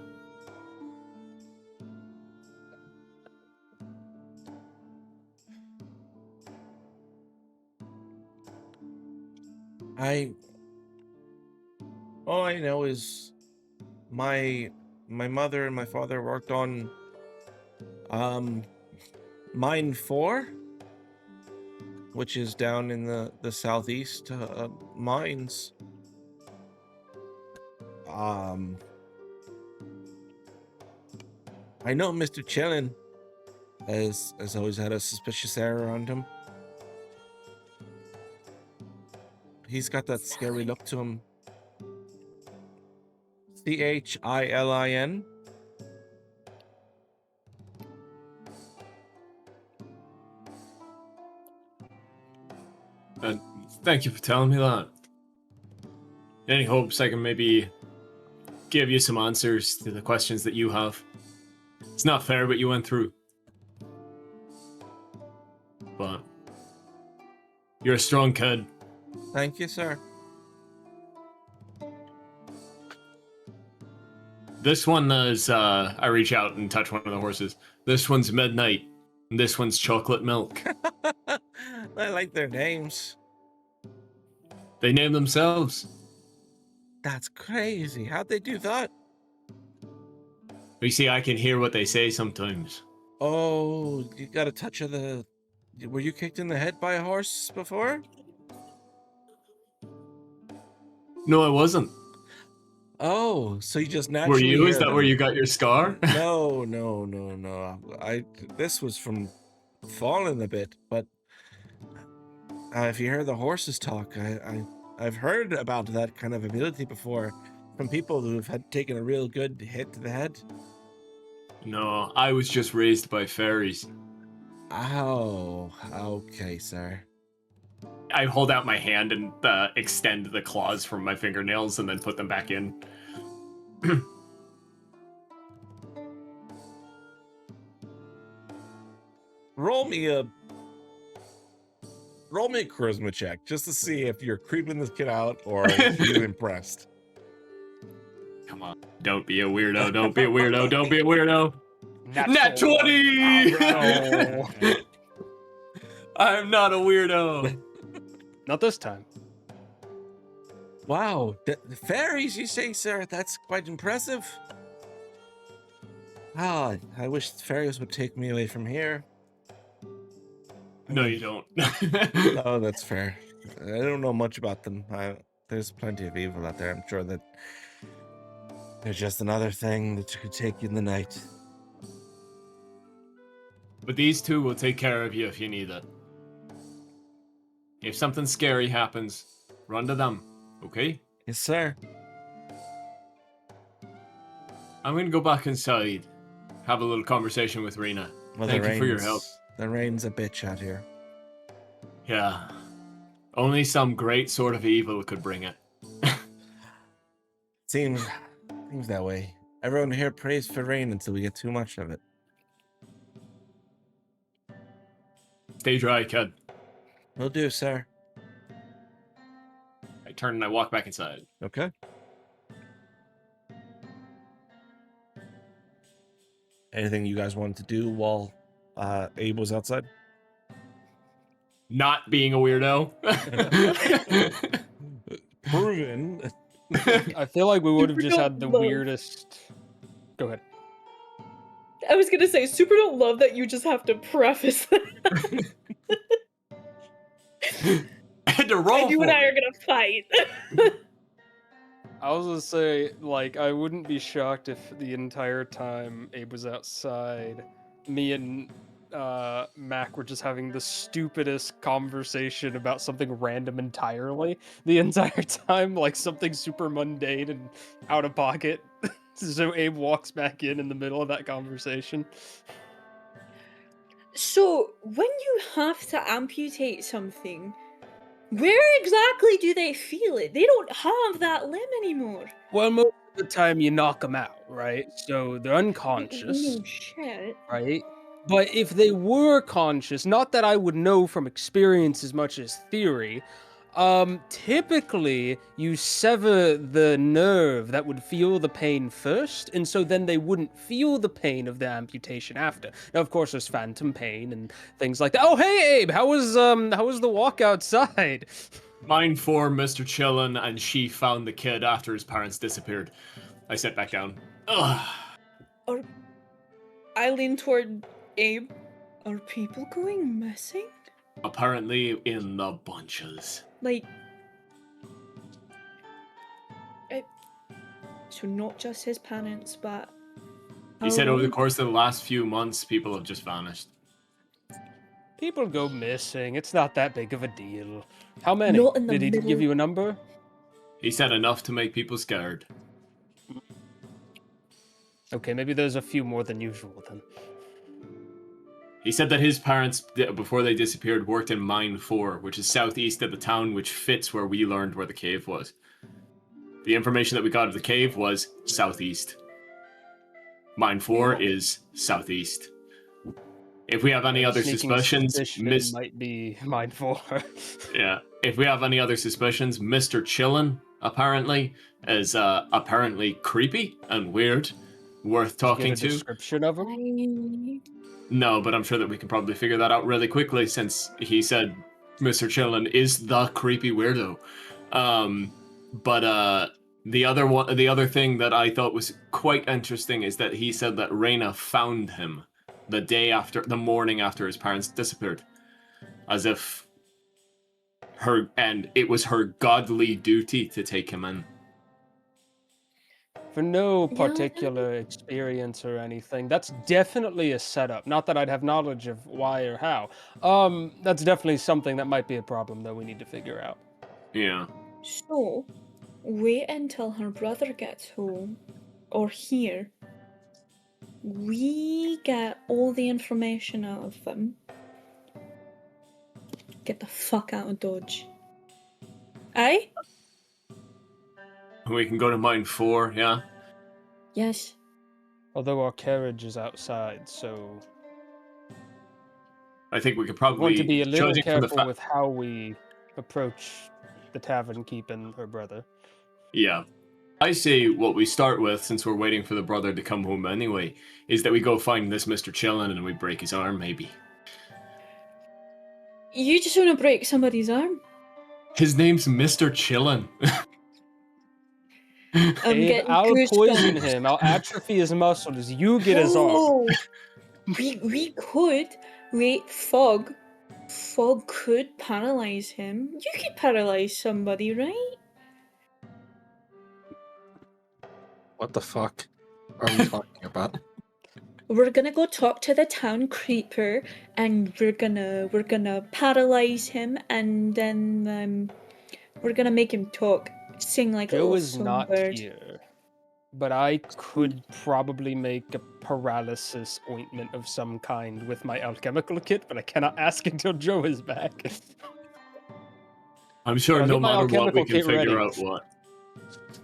All I know is my mother and my father worked on mine 4, which is down in the southeast mines. I know Mr. Chillin has always had a suspicious air around him. He's got that scary look to him. Chilin. Thank you for telling me that. Any hopes I can maybe give you some answers to the questions that you have? It's not fair what you went through. But you're a strong kid. Thank you, sir. This one is, I reach out and touch one of the horses. This one's Midnight, and this one's Chocolate Milk. I like their names. They name themselves. That's crazy. How'd they do that? You see, I can hear what they say sometimes. Oh, you got a touch of the... Were you kicked in the head by a horse before? No, I wasn't. Oh, so you just naturally... Were you? hear Is that them. where you got your scar? No. This was from falling a bit, but if you hear the horses talk, I've heard about that kind of ability before from people who've had taken a real good hit to the head. No, I was just raised by fairies. Oh, okay, sir. I hold out my hand and extend the claws from my fingernails and then put them back in. Roll me a charisma check just to see if you're creeping this kid out or if you're impressed. Come on. Don't be a weirdo. Don't be a weirdo. Don't be a weirdo. Nat 20! No. I'm not a weirdo. Not this time. Wow, the fairies, you say, sir? That's quite impressive. Ah, I wish the fairies would take me away from here. No, you don't. Oh, that's fair. I don't know much about them. There's plenty of evil out there. I'm sure that they're just another thing that could take you in the night. But these two will take care of you if you need it. If something scary happens, run to them, okay? Yes, sir. I'm gonna go back inside, have a little conversation with Rena. Well, Thank you for your help. The rain's a bitch out here. Yeah. Only some great sort of evil could bring it. Seems that way. Everyone here prays for rain until we get too much of it. Stay dry, kid. Will do, sir. I turn and I walk back inside. Okay. Anything you guys wanted to do while Abe was outside? Not being a weirdo. Proven. I feel like we would have Super just had the don't love- weirdest. Go ahead. I was gonna say, super don't love that you just have to preface that. I had to roll And you for and I it. are gonna fight. I was gonna say, like, I wouldn't be shocked if the entire time Abe was outside, me and Mac were just having the stupidest conversation about something random entirely the entire time, like something super mundane and out of pocket. So Abe walks back in the middle of that conversation. So, when you have to amputate something, where exactly do they feel it? They don't have that limb anymore. Well, most of the time you knock them out, right? So they're unconscious. Oh shit. Right? But if they were conscious, not that I would know from experience as much as theory, typically you sever the nerve that would feel the pain first, and so then they wouldn't feel the pain of the amputation after. Now, of course, there's phantom pain and things like that. Oh, hey, Abe, how was the walk outside? Mine for Mr. Chillin, and she found the kid after his parents disappeared. I sat back down. Ugh. I lean toward Abe. Are people going missing? Apparently in the bunches. Like, so not just his parents, but He said over the Oh. course of the last few months, people have just vanished. People go missing. It's not that big of a deal. How many? Not in the Did he give middle- you a number? He said enough to make people scared. Okay, maybe there's a few more than usual then. He said that his parents, before they disappeared, worked in Mine 4, which is southeast of the town, which fits where we learned where the cave was. The information that we got of the cave was southeast. Mine 4 is southeast. If we have any other Sneaking suspicions, suspicion might be mindful. yeah. If we have any other suspicions, Mr. Chillin apparently is apparently creepy and weird, worth talking Give a to. description of him. No, but I'm sure that we can probably figure that out really quickly since he said Mr. Chillin is the creepy weirdo. But the other thing that I thought was quite interesting is that he said that Reyna found him the morning after his parents disappeared, as if it was her godly duty to take him in. For no Yeah. particular experience or anything. That's definitely a setup. Not that I'd have knowledge of why or how. That's definitely something that might be a problem that we need to figure out. Yeah. So, wait until her brother gets home, or here. We get all the information out of them. Get the fuck out of Dodge. Aye? We can go to mine 4, yeah? Yes. Although our carriage is outside, so I think we could we probably, want to be a little judging from the careful with how we approach the tavern keep and her brother. Yeah. I say what we start with, since we're waiting for the brother to come home anyway, is that we go find this Mr. Chillin and we break his arm, maybe. You just want to break somebody's arm? His name's Mr. Chillin. I'm Abe, getting I'll poison goosebumps. him. I'll atrophy his muscles. You get his arm. Oh, we could. Wait, Fog. Fog could paralyze him. You could paralyze somebody, right? What the fuck are we talking about? We're gonna go talk to the town creeper, and we're gonna paralyze him, and then we're gonna make him talk, sing like a Joe little is not songbird. here, but I could probably make a paralysis ointment of some kind with my alchemical kit, but I cannot ask until Joe is back. I'm sure I'll no get my matter what, we alchemical can kit figure ready. out what.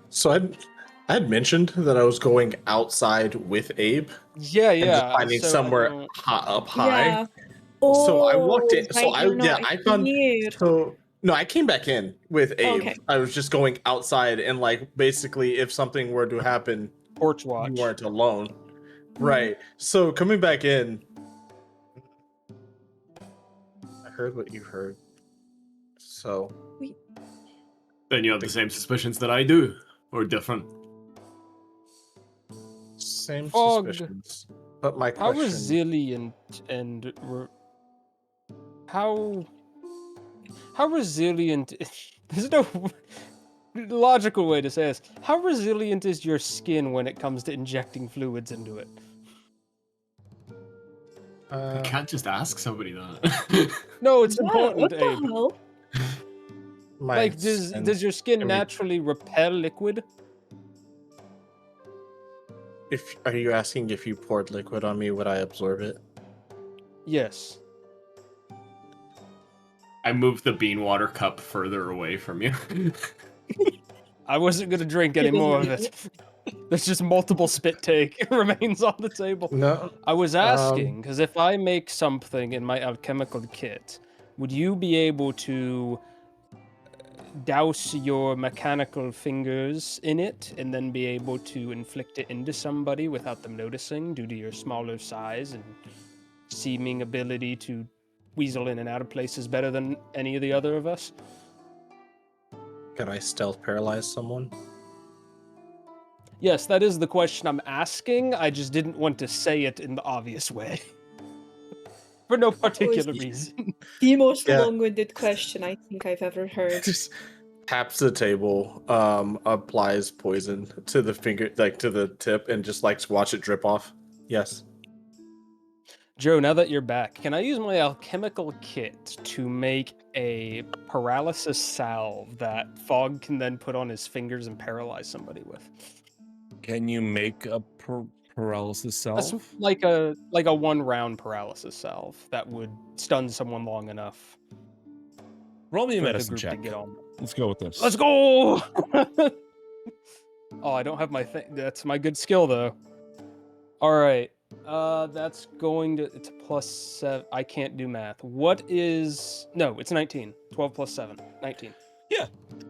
So I had mentioned that I was going outside with Abe Yeah, and just yeah. finding so I somewhere don't- up high. Yeah. So I walked in. Oh, So right, you're not I found. here. So no, I came back in with Abe. Okay. I was just going outside and like basically, if something were to happen, Porch you watch. weren't alone, right? So coming back in, I heard what you heard. So Then you have the same suspicions that I do, or different. same Fog. suspicions, but my How question. resilient and how resilient? There's no logical way to say this. How resilient is your skin when it comes to injecting fluids into it? You can't just ask somebody that. No, it's Yeah, important, what the Abe. hell? my Like, does your skin every- naturally repel liquid? If are you asking if you poured liquid on me, would I absorb it? Yes. I moved the bean water cup further away from you. I wasn't gonna drink any more of it. There's just multiple spit take remains on the table. No. I was asking because if I make something in my alchemical kit, would you be able to douse your mechanical fingers in it and then be able to inflict it into somebody without them noticing due to your smaller size and seeming ability to weasel in and out of places better than any of the other of us? Could I stealth paralyze someone? Yes, that is the question I'm asking. I just didn't want to say it in the obvious way. For no particular reason. The most Yeah. long-winded question I think I've ever heard. Just taps the table, applies poison to the finger, like to the tip, and just likes watch it drip off. Yes. Joe, now that you're back, can I use my alchemical kit to make a paralysis salve that Fog can then put on his fingers and paralyze somebody with? Can you make a paralysis That's salve? like a 1-round paralysis salve that would stun someone long enough Roll me a for the medicine group check. to get on. Let's go with this. Let's go! Oh, I don't have my thing. That's my good skill though. All right. That's going to, it's a +7. I can't do math. What is, no, it's 19. 12 plus 7. 19.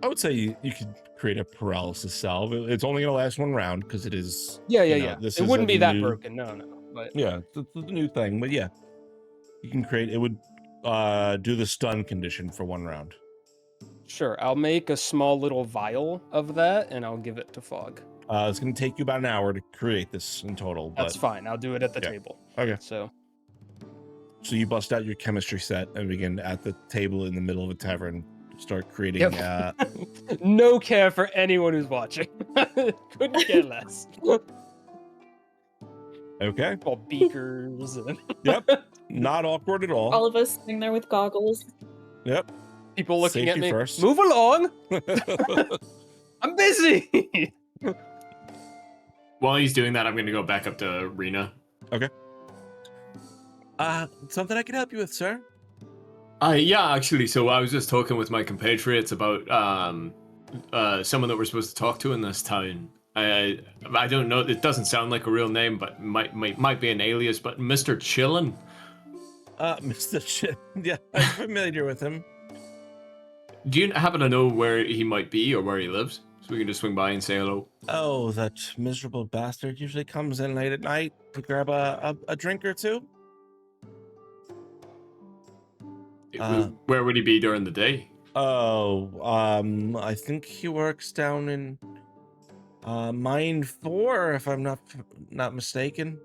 I would say you could create a paralysis salve. It's only going to last one round because it is. Yeah. This It is wouldn't a be that new- broken. No. But Yeah, it's a new thing, but yeah, you can create. It would do the stun condition for 1 round. sure, I'll make a small little vial of that and I'll give it to Fog. It's going to take you about an hour to create this in total. That's But fine. I'll do it at the yeah. table. Okay. So, So you bust out your chemistry set and begin at the table in the middle of a tavern. Start creating. Yep. No care for anyone who's watching. Couldn't care less. Okay. All beakers and Yep. Not awkward at all. All of us sitting there with goggles. Yep. people looking at Safety me. first. Move along. I'm busy. While he's doing that, I'm going to go back up to Rena. Something I can help you with, sir? Yeah, actually, so I was just talking with my compatriots about someone that we're supposed to talk to in this town. I don't know. It doesn't sound like a real name, but might be an alias. But Mr. Chillin. Mr. Chip. Yeah, I'm familiar with him. Do you happen to know where he might be or where he lives, so we can just swing by and say hello? Oh, that miserable bastard usually comes in late at night to grab a drink or two. Where would he be during the day? Oh, I think he works down in Mine 4, if I'm not mistaken.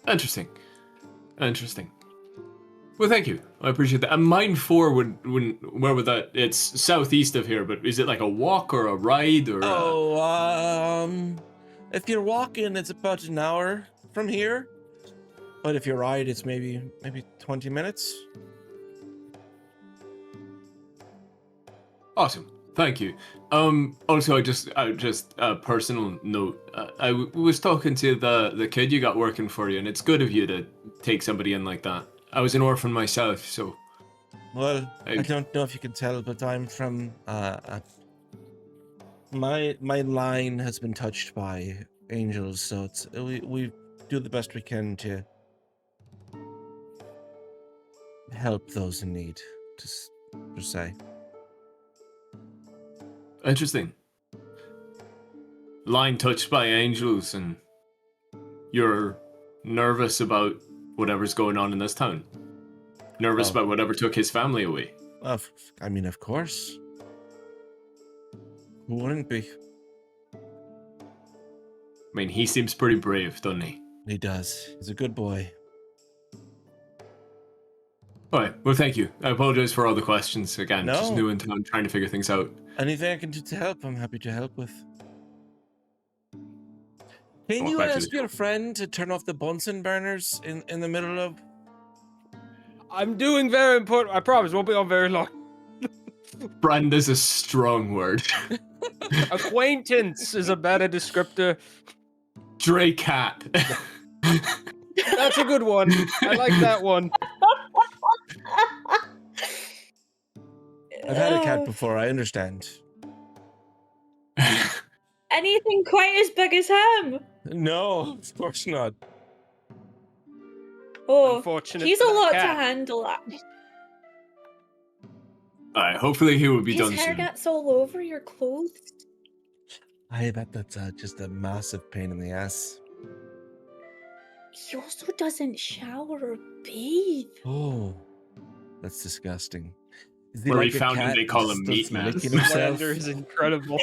Interesting. Well, thank you. I appreciate that. And Mine 4 where would that? It's southeast of here, but is it like a walk or a ride or? If you're walking, it's about an hour from here. But if you ride, it's maybe 20 minutes. Awesome. Thank you. Also, just a personal note. I was talking to the kid you got working for you, and it's good of you to take somebody in like that. I was an orphan myself, so. Well, I don't know if you can tell, but I'm from my line has been touched by angels, so it's we do the best we can to help those in need. Just per se. Interesting. Line touched by angels, and you're nervous about whatever's going on in this town. Nervous about whatever took his family away. I mean, of course. Who wouldn't be? I mean, he seems pretty brave, doesn't he? He does. He's a good boy. All right. Well, thank you. I apologize for all the questions. Again, just No. new in town, trying to figure things out. Anything I can do to help, I'm happy to help with. Can Walk you back to ask the your friend to turn off the Bunsen burners in the middle of... I'm doing very important. I promise, won't be on very long. Brand is a strong word. Acquaintance is a better descriptor. Dre cat. That's a good one. I like that one. I've had a cat before, I understand. Anything quite as big as him? No, of course not. Oh, Unfortunate he's for a that lot cat. to handle. Alright, hopefully he will be His done hair soon. gets all over your clothes. I bet that's just a massive pain in the ass. He also doesn't shower or bathe. Oh, that's disgusting. Is Where we a found him, cat they call that him just Meat does Man. licking himself? Slander is incredible.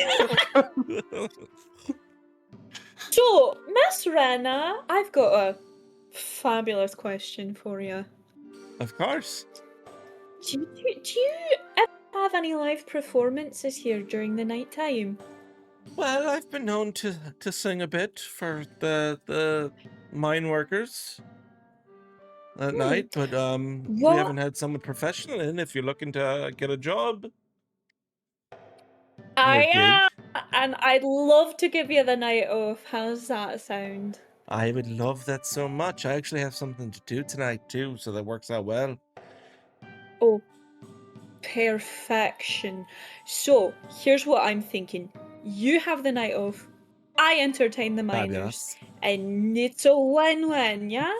So, Miss Rena, I've got a fabulous question for you. Of course. Do you ever have any live performances here during the night time? Well, I've been known to sing a bit for the mine workers at night, but we What? haven't had someone professional in. If you're looking to get a job, I gig. am, and I'd love to give you the night off. How's that sound? I would love that so much. I actually have something to do tonight too, so that works out well. Oh, perfection. So, here's what I'm thinking. You have the night off, I entertain the miners, Fabulous. and it's a win-win, yeah?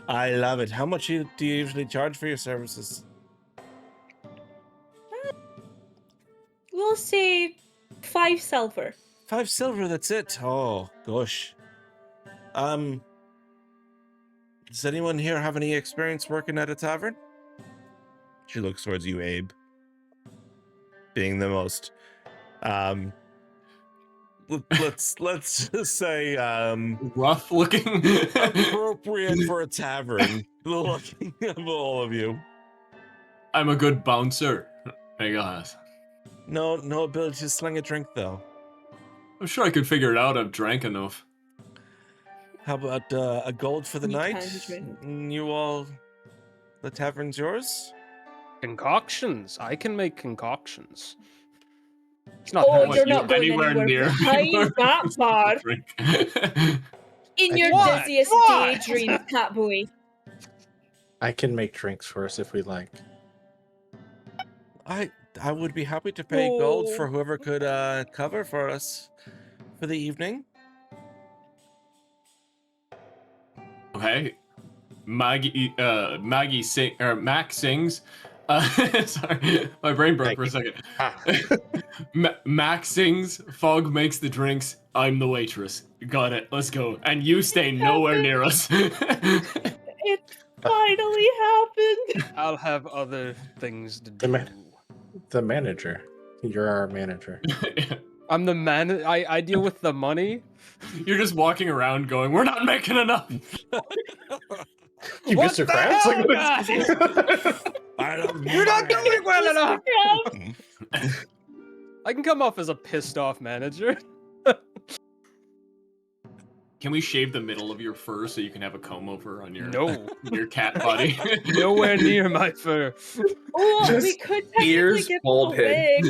I love it. How much do you usually charge for your services? We'll say 5 silver. 5 silver, that's it. Oh, gosh. Does anyone here have any experience working at a tavern? She looks towards you, Abe. Being the most, let's just say, Rough looking. appropriate for a tavern. Looking of all of you. I'm a good bouncer, I guess. No ability to sling a drink though. I'm sure I could figure it out. I've drank enough. How about a gold for the We night? can drink. You all, the tavern's yours? Concoctions. I can make concoctions. It's not Oh, that want you're you not going anywhere anywhere near behind that bar. Drink. In your What? dizziest What? daydreams, Catboy. I can make drinks for us if we like. I would be happy to pay gold Oh. for whoever could cover for us for the evening. Okay. Maggie sing or Mac sings. Sorry, my brain broke for a second. Mac sings. Fog makes the drinks. I'm the waitress. Got it. Let's go. And you stay nowhere near us. It finally happened. I'll have other things to The do. the manager. You're our manager. I'm the man. I deal with the money. You're just walking around going, "We're not making enough." You What Mr. the Krabs? hell, Like, You're not doing well enough. Yeah. I can come off as a pissed off manager. Can we shave the middle of your fur so you can have a comb over on your No, your cat body? nowhere near my fur. Oh, we Just could technically ears, give him a bald head.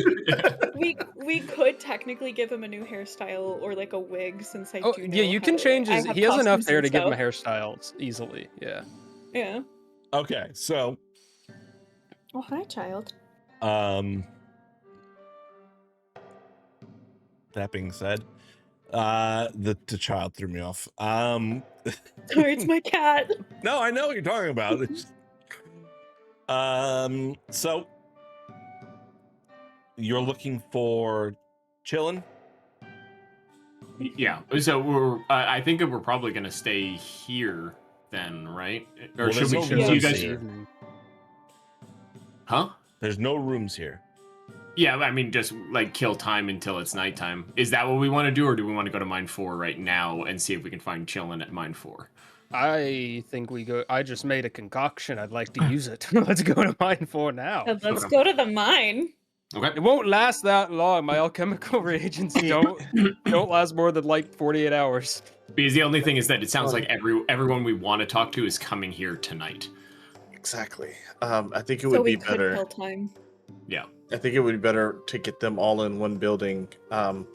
wig. We could technically give him a new hairstyle or like a wig, since I Oh do know yeah, you how can to- change I his. have He has enough costumes hair and to give him a stuff. hairstyle easily. Yeah. Yeah. Okay, so Oh, hi, child. that being said, the child threw me off. Sorry, it's my cat. No, I know what you're talking about. It's so you're looking for Chillin? Yeah. So we're. I think that we're probably gonna stay here then, right? Or Well, should there's we? no Should rooms you rooms guys? here. Huh? There's no rooms here. Yeah, I mean, just like kill time until it's nighttime. Is that what we want to do, or do we want to go to Mine 4 right now and see if we can find Chillin at Mine 4? I think we go. I just made a concoction. I'd like to use it. Let's go to mine 4 now. Let's go to the mine. Okay. It won't last that long. My alchemical reagents don't last more than like 48 hours. Because the only thing is that it sounds like everyone we want to talk to is coming here tonight. exactly. I think it So would we be could better. kill time. Yeah. I think it would be better to get them all in one building. And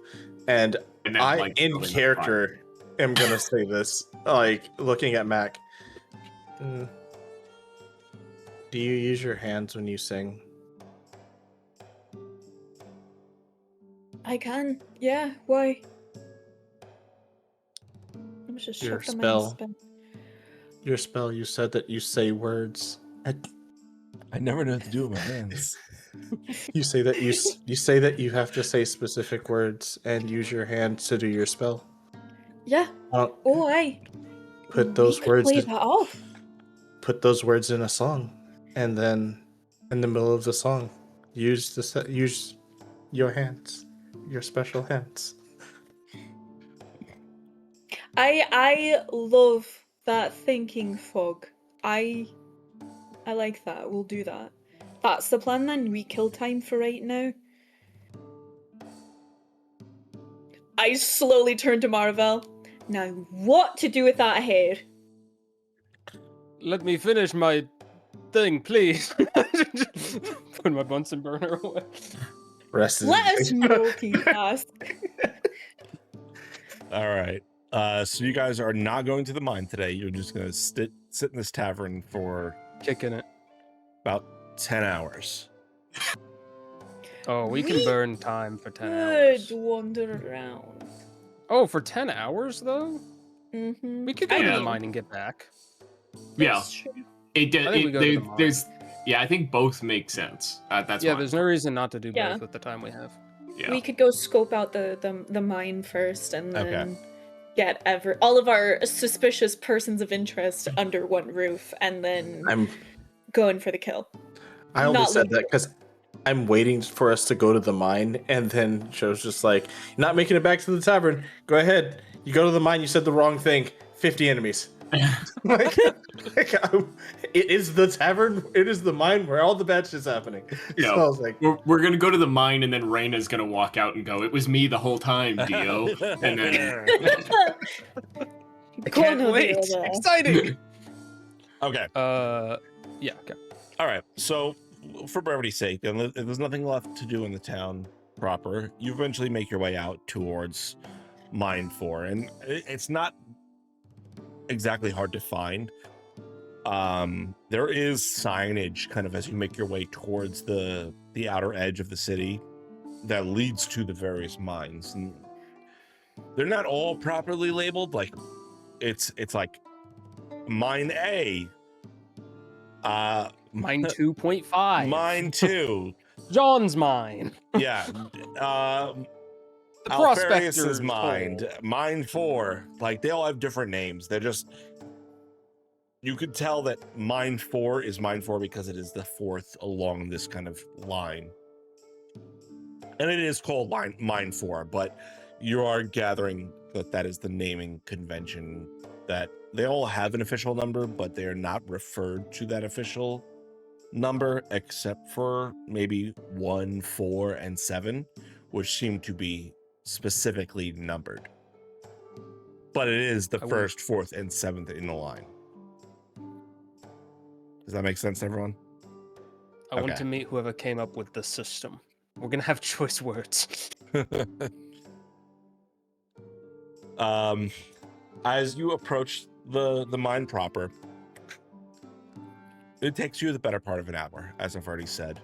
And then, I, like, in building up character, am gonna say this. Like looking at Mac. Do you use your hands when you sing? I can. Yeah. Why? I'm just Your shove them in spell. the spell. Your spell. You said that you say words. I never know what to do with my hands. You say that you say that you have to say specific words and use your hands to do your spell. Yeah. Uh, Oh, I. put those we could words. play In, that off. put those words in a song, and then in the middle of the song, use your hands, your special hands. I love that thinking fog. I like that. We'll do that. That's the plan then. We kill time for right now. I slowly turn to Marvel. Now, what to do with that hair? Let me finish my thing, please. Put my Bunsen burner away. Rest Let us smoking fast. All right. So you guys are not going to the mine today. You're just gonna sit in this tavern for Kicking it. about 10 hours. Oh, we can We burn time for 10 Could hours. wander around. Oh, for 10 hours though? Mm-hmm. We could go to the mine and get back. Yeah. It, I think we go to the mine. there's. Yeah, I think both make sense. That's Yeah, fine. there's no reason not to do Yeah. both with the time we have. Yeah. We could go scope out the mine first, and Okay. then get all of our suspicious persons of interest under one roof, and then go in for the kill. I only Not said leave that because I'm waiting for us to go to the mine, and then Joe's just like, "Not making it back to the tavern. Go ahead. You go to the mine. You said the wrong thing. 50 enemies." like, it is the tavern. It is the mine where all the bad shit's happening. Yeah. So I was like, We're gonna go to the mine, and then Raina's gonna walk out and go, "It was me the whole time, Dio." And then I can't wait. Exciting. Okay. Yeah, okay. All right. So, for brevity's sake, and if there's nothing left to do in the town proper, you eventually make your way out towards Mine 4, and it's not exactly hard to find. There is signage kind of as you make your way towards the outer edge of the city that leads to the various mines. And they're not all properly labeled. Like it's like mine A, Mine 2.5. mine 2, John's mine. yeah, The Alfarius's prospector's mine, hole. mine 4. Like they all have different names. They're just, you could tell that mine 4 is mine 4 because it is the fourth along this kind of line. And it is called mine 4, but you are gathering that that is the naming convention, that they all have an official number, but they are not referred to that official number except for maybe 1, 4, and 7, which seem to be specifically numbered. But it is the first, fourth, and 7th in the line. Does that make sense, everyone? I want to meet whoever came up with the system. We're gonna have choice words. As you approach the mine proper, it takes you the better part of an hour, as I've already said.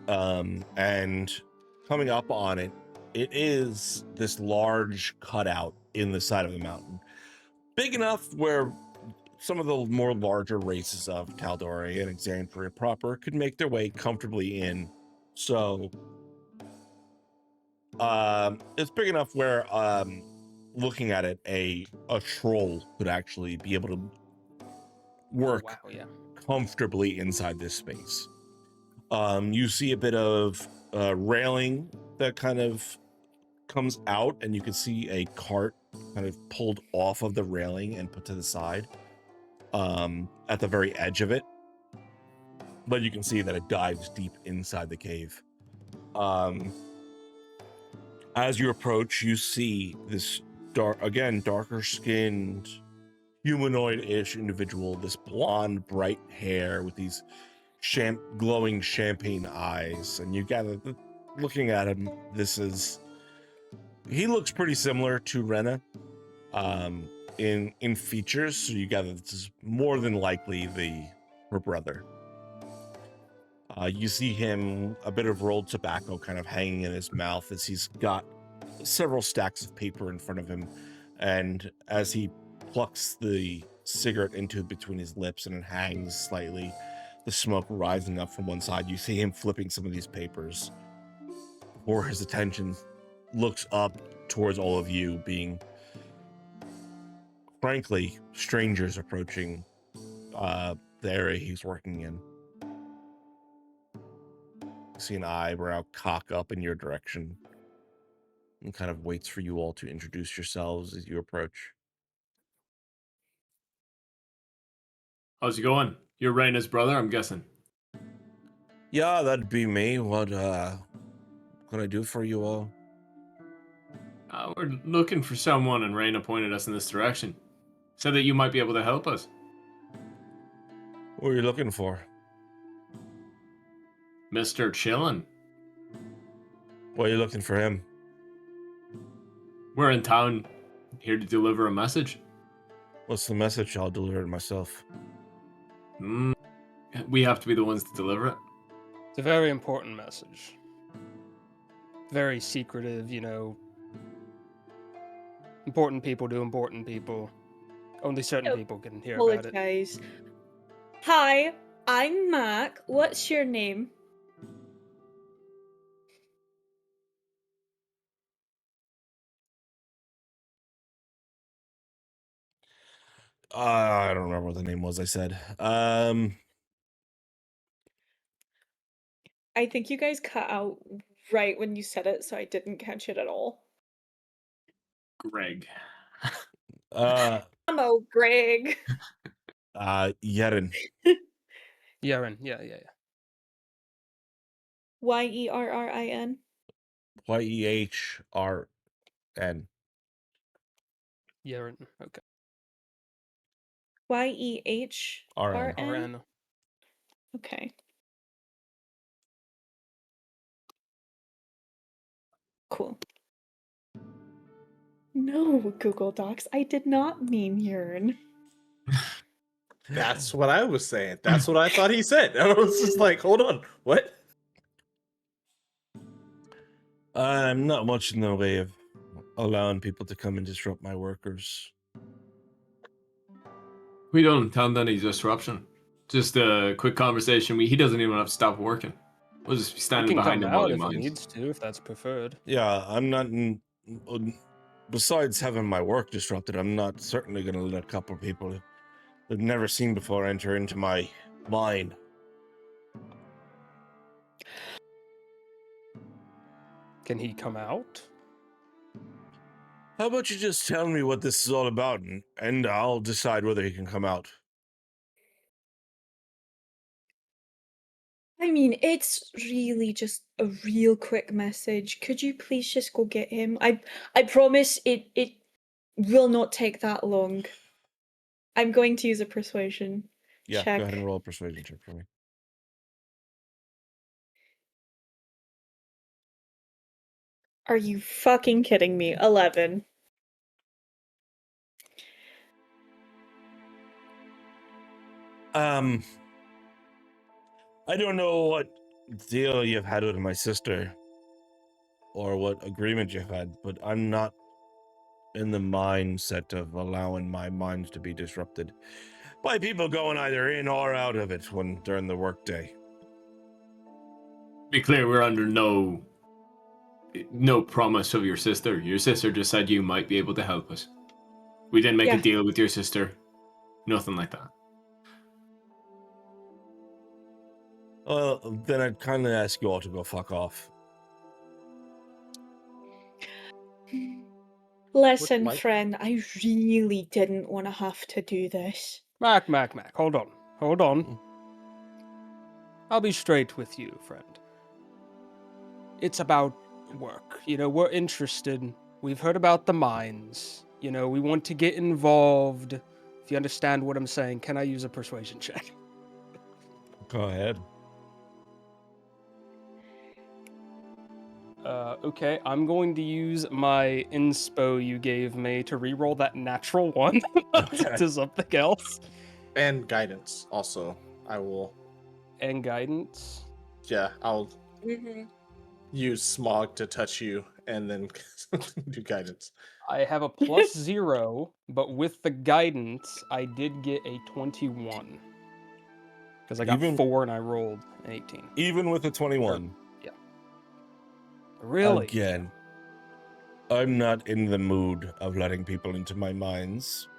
And coming up on it, it is this large cutout in the side of the mountain, big enough where some of the more larger races of Tal'dorei and Exandria proper could make their way comfortably in. So it's big enough where looking at it, a troll could actually be able to work comfortably inside this space. You see a bit of railing that kind of comes out, and you can see a cart kind of pulled off of the railing and put to the side at the very edge of it. But you can see that it dives deep inside the cave. As you approach, you see this darker skinned, humanoid-ish individual, this blonde, bright hair with these glowing champagne eyes. And you gather that looking at him, he looks pretty similar to Rena in features. So you gather this is more than likely her brother. You see him, a bit of rolled tobacco kind of hanging in his mouth as he's got several stacks of paper in front of him. And as he plucks the cigarette into between his lips and it hangs slightly, the smoke rising up from one side, you see him flipping some of these papers before his attention looks up towards all of you, being, frankly, strangers approaching the area he's working in. See an eyebrow cock up in your direction and kind of waits for you all to introduce yourselves as you approach. How's it going? You're Raina's brother, I'm guessing. Yeah, that'd be me. What can I do for you all? We're looking for someone, and Raina pointed us in this direction. Said that you might be able to help us. What are you looking for? Mr. Chillin. Why are you looking for him? We're in town, here to deliver a message. What's the message? I'll deliver it myself. We have to be the ones to deliver it. It's a very important message. Very secretive, Important people do important people. Only certain people can hear about it. Apologize. Hi, I'm Mac. What's your name? I don't remember what the name was I said. I think you guys cut out right when you said it, so I didn't catch it at all. Greg. Hello, Greg. Yerin. Yerin, yeah. Yerrin. Yehrn. Yerin, okay. Yehrn. RN. Okay. Cool. No, Google Docs. I did not mean urine. That's what I was saying. That's what I thought he said. I was just like, hold on, what? I'm not much in the way of allowing people to come and disrupt my workers. We don't intend any disruption. Just a quick conversation. He doesn't even have to stop working. We'll just be He standing can behind come him while out he if he mines. needs to, if that's preferred. Yeah, I'm not. Besides having my work disrupted, I'm not certainly going to let a couple of people I've never seen before enter into my mine. Can he come out? How about you just tell me what this is all about, and I'll decide whether he can come out. I mean, it's really just a real quick message. Could you please just go get him? I promise it will not take that long. I'm going to use a persuasion Yeah, check. go ahead and roll a persuasion check for me. Are you fucking kidding me? 11. I don't know what deal you've had with my sister or what agreement you've had, but I'm not in the mindset of allowing my minds to be disrupted by people going either in or out of it during the workday. Be clear, we're under no promise of your sister. Your sister just said you might be able to help us. We didn't make a Yeah. deal with your sister. Nothing like that. Well, then I'd kindly ask you all to go fuck off. Listen, Mike? friend, I really didn't want to have to do this. Mac, hold on. Hold on. Mm. I'll be straight with you, friend. It's about work. You know, we're interested. We've heard about the mines. You know, we want to get involved. If you understand what I'm saying, can I use a persuasion check? Go ahead. Okay, I'm going to use my inspo you gave me to reroll that natural one Okay. to something else. And guidance also. I will. And guidance. Yeah, I'll Mm-hmm. use smog to touch you and then do guidance. I have a plus 0, but with the guidance, I did get a 21. Because I got Even- 4 and I rolled an 18. Even with a 21. Really? Again, I'm not in the mood of letting people into my minds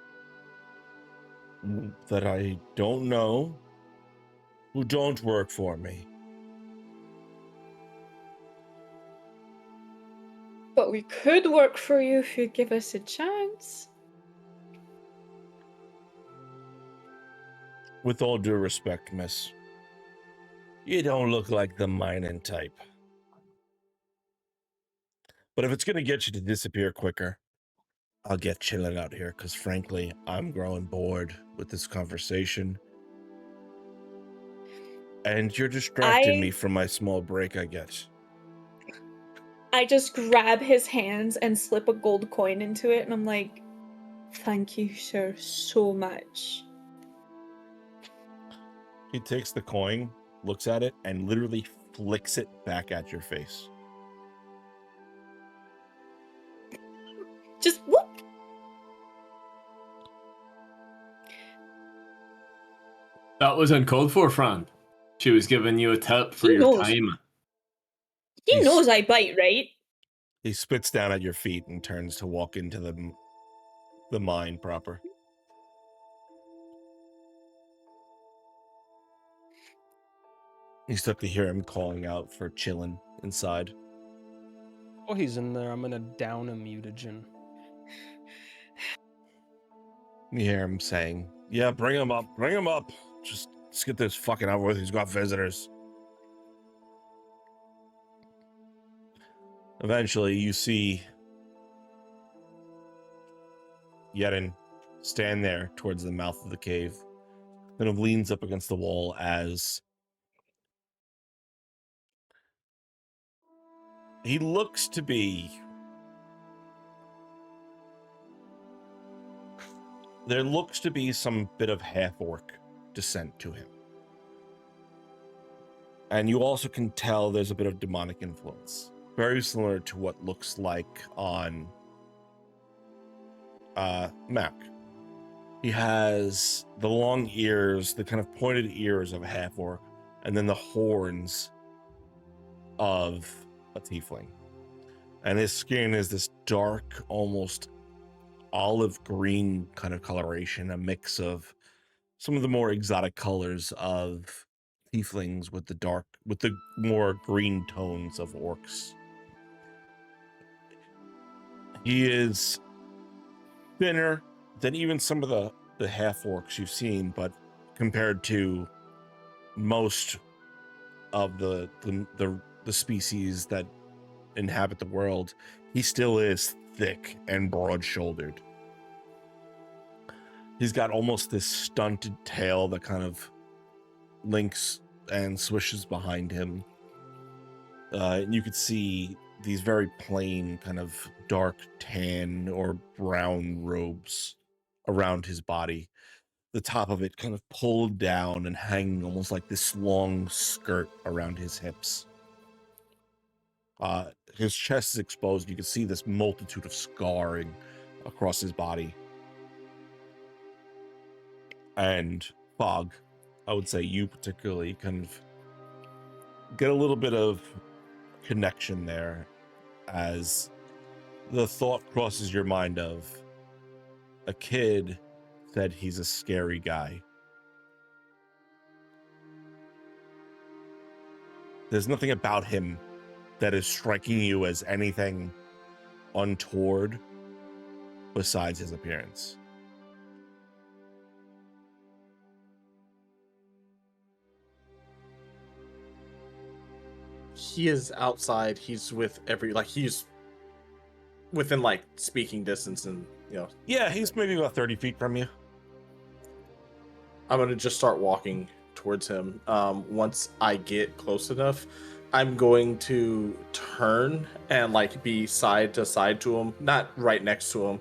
that I don't know, who don't work for me. But we could work for you if you give us a chance. With all due respect, miss, you don't look like the mining type. But if it's going to get you to disappear quicker, I'll get Chillin out here, because frankly, I'm growing bored with this conversation. And you're distracting me from my small break I get. I just grab his hands and slip a gold coin into it, and I'm like, thank you, sir, so much. He takes the coin, looks at it, and literally flicks it back at your face. Just whoop! That was uncalled for, Fran. She was giving you a tip for He your knows. time. He He's- knows I bite, right? He spits down at your feet and turns to walk into the mine proper. You start to hear him calling out for Chillin inside. Oh, he's in there. I'm gonna down a mutagen. You hear him saying, yeah, bring him up, bring him up. Just get this fucking over with. He's got visitors. Eventually, you see Yedin stand there towards the mouth of the cave. Kind of leans up against the wall as he looks to be... There looks to be some bit of half-orc descent to him. And you also can tell there's a bit of demonic influence, very similar to what looks like on Mac. He has the long ears, the kind of pointed ears of a half-orc, and then the horns of a tiefling. And his skin is this dark, almost olive green kind of coloration, a mix of some of the more exotic colors of tieflings with the more green tones of orcs. He is thinner than even some of the half orcs you've seen, but compared to most of the species that inhabit the world, he still is thick and broad-shouldered. He's got almost this stunted tail that kind of links and swishes behind him. And you could see these very plain kind of dark tan or brown robes around his body. The top of it kind of pulled down and hanging almost like this long skirt around his hips. His chest is exposed. You can see this multitude of scarring across his body. And Fog, I would say you particularly kind of get a little bit of connection there as the thought crosses your mind of a kid said he's a scary guy. There's nothing about him that is striking you as anything untoward besides his appearance. He is outside. He's with he's within speaking distance, and Yeah, he's maybe about 30 feet from you. I'm gonna just start walking towards him. Once I get close enough, I'm going to turn and be side to side to him, not right next to him.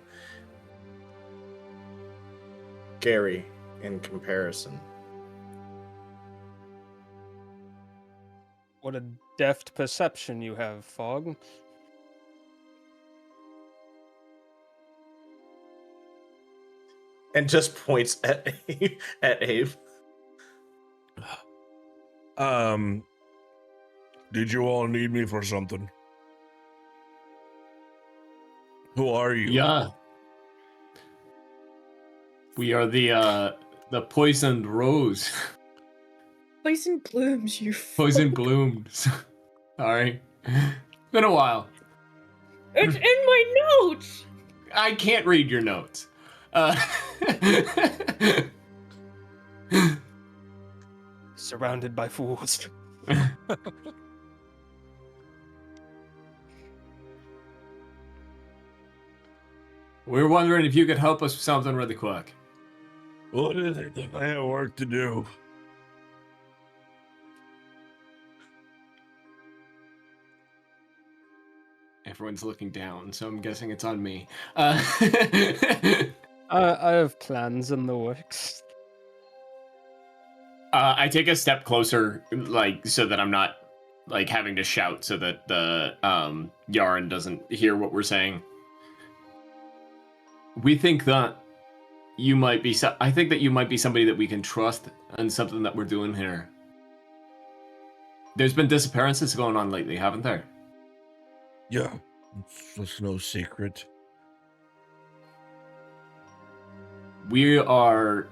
Gary, in comparison. What a deft perception you have, Fog. And just points at Abe. Did you all need me for something? Who are you? Yeah. We are the poisoned rose. Poison blooms, you Poison fuck. blooms. Sorry. Been a while. It's in my notes! I can't read your notes. Surrounded by fools. We were wondering if you could help us with something really quick. What is it? I have work to do. Everyone's looking down, so I'm guessing it's on me. I have plans in the works. I take a step closer, so that I'm not having to shout, so that the Yaren doesn't hear what we're saying. We think that you might be. I think that you might be somebody that we can trust, and something that we're doing here. There's been disappearances going on lately, haven't there? Yeah, it's no secret. We are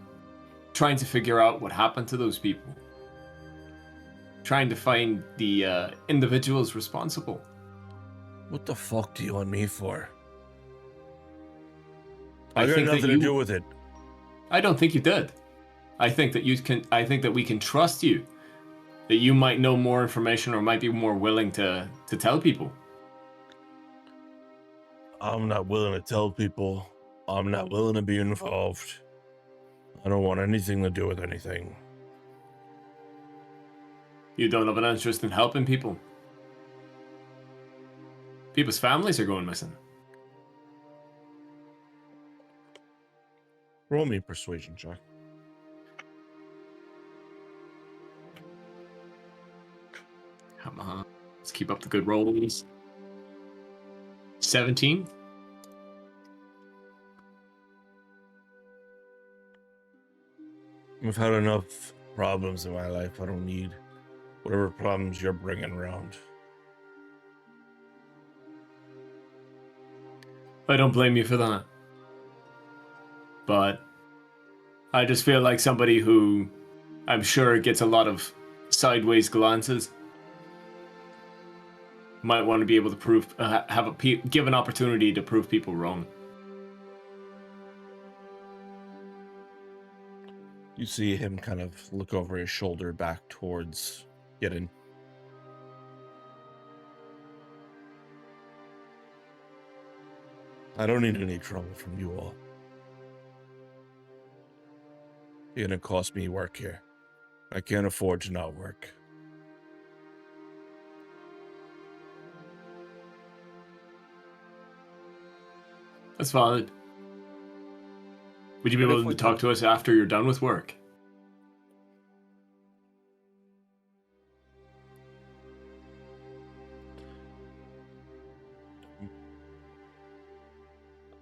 trying to figure out what happened to those people. Trying to find the individuals responsible. What the fuck do you want me for? I I got think that nothing to do with it. I don't think you did. I think that I think that we can trust you. That you might know more information, or might be more willing to tell people. I'm not willing to tell people. I'm not willing to be involved. I don't want anything to do with anything. You don't have an interest in helping people. People's families are going missing. Roll me a persuasion check. Let's keep up the good rolls. 17. I've had enough problems in my life. I don't need whatever problems you're bringing around. I don't blame you for that. But I just feel like somebody who I'm sure gets a lot of sideways glances might want to be able to prove, give an opportunity to prove people wrong. You see him kind of look over his shoulder back towards Chillin. I don't need any trouble from you all. You're gonna cost me work here. I can't afford to not work. That's valid. Would you be What if willing we to talk did- to us after you're done with work?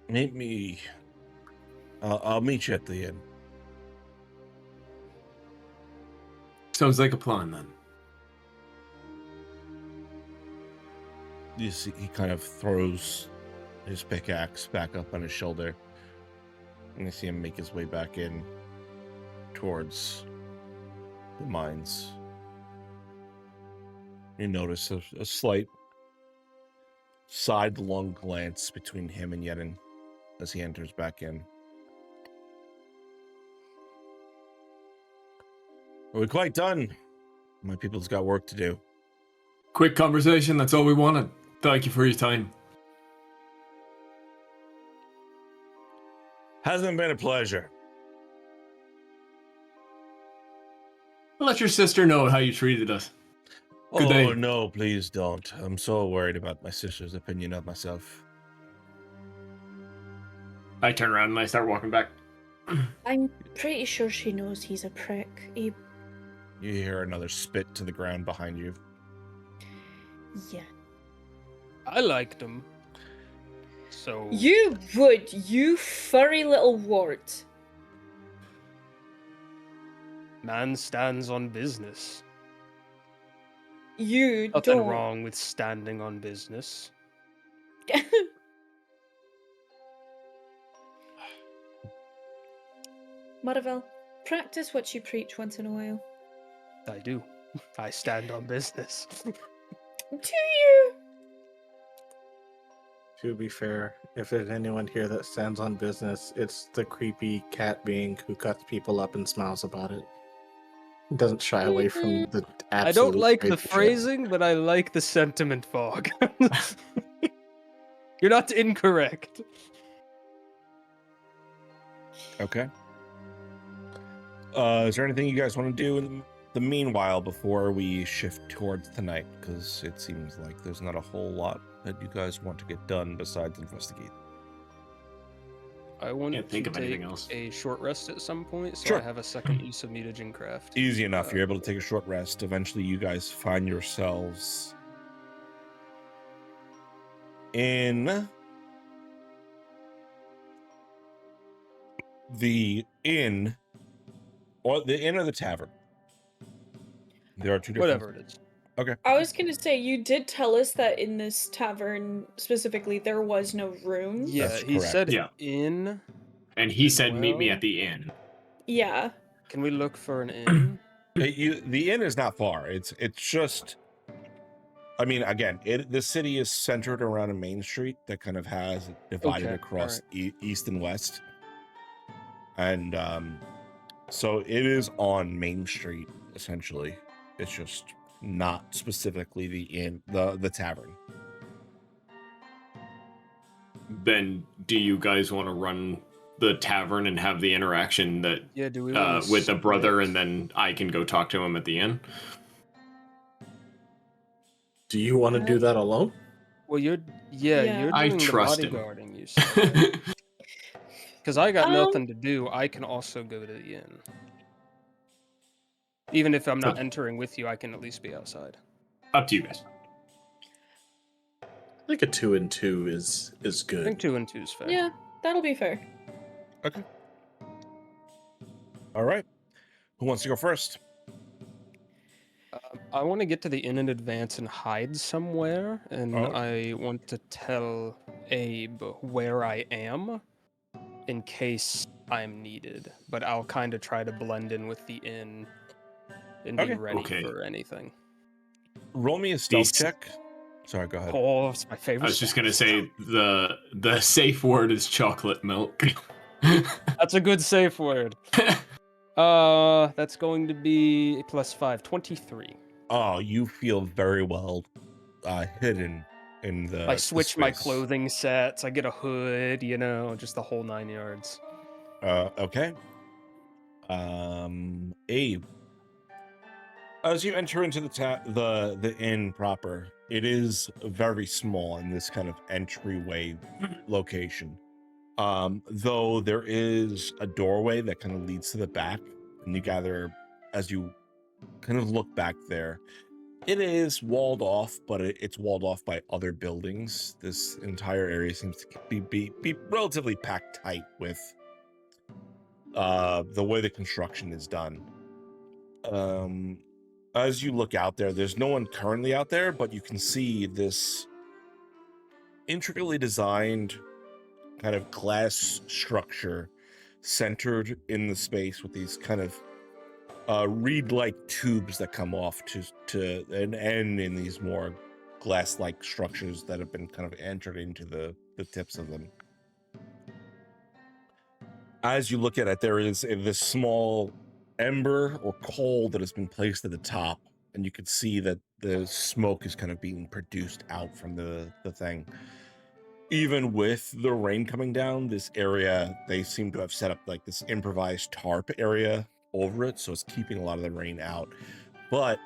Meet me. I'll meet you at the inn. Sounds like a plan then. You see, he kind of throws his pickaxe back up on his shoulder, and you see him make his way back in towards the mines. You notice a slight sidelong glance between him and Yedin as he enters back in. Are we quite done? My people's got work to do. Quick conversation, that's all we wanted. Thank you for your time. Hasn't been a pleasure. Let your sister know how you treated us. Good day. Oh, no, please don't. I'm so worried about my sister's opinion of myself. I turn around and I start walking back. I'm pretty sure she knows he's a prick. You hear another spit to the ground behind you. Yeah. I liked him. So You would, you furry little wart. man stands on business. You Nothing don't. wrong with standing on business. Maravel, practice what you preach once in a while. I do. I stand on business. Do you? To be fair, if there's anyone here that stands on business, it's the creepy cat being who cuts people up and smiles about it. Doesn't shy away from the absolute I don't like the crazy shit. phrasing, but I like the sentiment, Fog. You're not incorrect. Okay. Is there anything you guys want to do in the meanwhile before we shift towards tonight? Because it seems like there's not a whole lot that you guys want to get done besides investigate. I want Can't think to of anything take else. a short rest at some point, so Sure. I have a second use of mutagen craft. Easy enough. You're able to take a short rest. Eventually, you guys find yourselves in the inn, or the inn or the tavern. There are two different. Whatever it is. I was gonna say, you did tell us that in this tavern specifically there was no room. Yeah, That's he correct. said Yeah. inn. And he said, meet me Well- at the inn. Yeah. Can we look for an inn? The inn is not far. It's just. I mean, again, the city is centered around a main street that kind of has it divided Okay, across east and west, and so it is on Main Street essentially. It's just not specifically the inn, the tavern. Then do you guys want to run the tavern and have the interaction that Yeah, do we want with a brother, and then I can go talk to him at the inn? Do you want to do that alone? Well, you're Yeah. you're I doing the trust him. bodyguarding, you said. Because I got Um, nothing to do, I can also go to the inn. Even if I'm not So- entering with you, I can at least be outside. Up to you guys. I think a 2 and 2 is I good. think 2 and 2 is fair. Yeah, that'll be fair. Okay. All right. Who wants to go first? I want to get to the inn in advance and hide somewhere, and Oh. I want to tell Abe where I am in case I'm needed. But I'll kind of try to blend in with the inn and Okay. be ready Okay. for anything. Roll me a stealth These- check. Sorry, go ahead. Oh, it's my I favorite. was just gonna say the safe word is chocolate milk. That's a good safe word. That's going to be +5, 23. Oh, you feel very well hidden in the. I the switch my space. clothing sets. I get a hood, just the whole 9 yards. Okay. Abe. As you enter into the inn proper, it is very small in this kind of entryway location. Though there is a doorway that kind of leads to the back, and you gather as you kind of look back there, it is walled off, but it's walled off by other buildings. This entire area seems to be relatively packed tight with the way the construction is done. As you look out there, there's no one currently out there, but you can see this intricately designed kind of glass structure centered in the space with these kind of reed-like tubes that come off to an end in these more glass-like structures that have been kind of entered into the tips of them. As you look at it, there is this small ember or coal that has been placed at the top, and you can see that the smoke is kind of being produced out from the thing. Even with the rain coming down, this area, they seem to have set up like this improvised tarp area over it, so it's keeping a lot of the rain out. But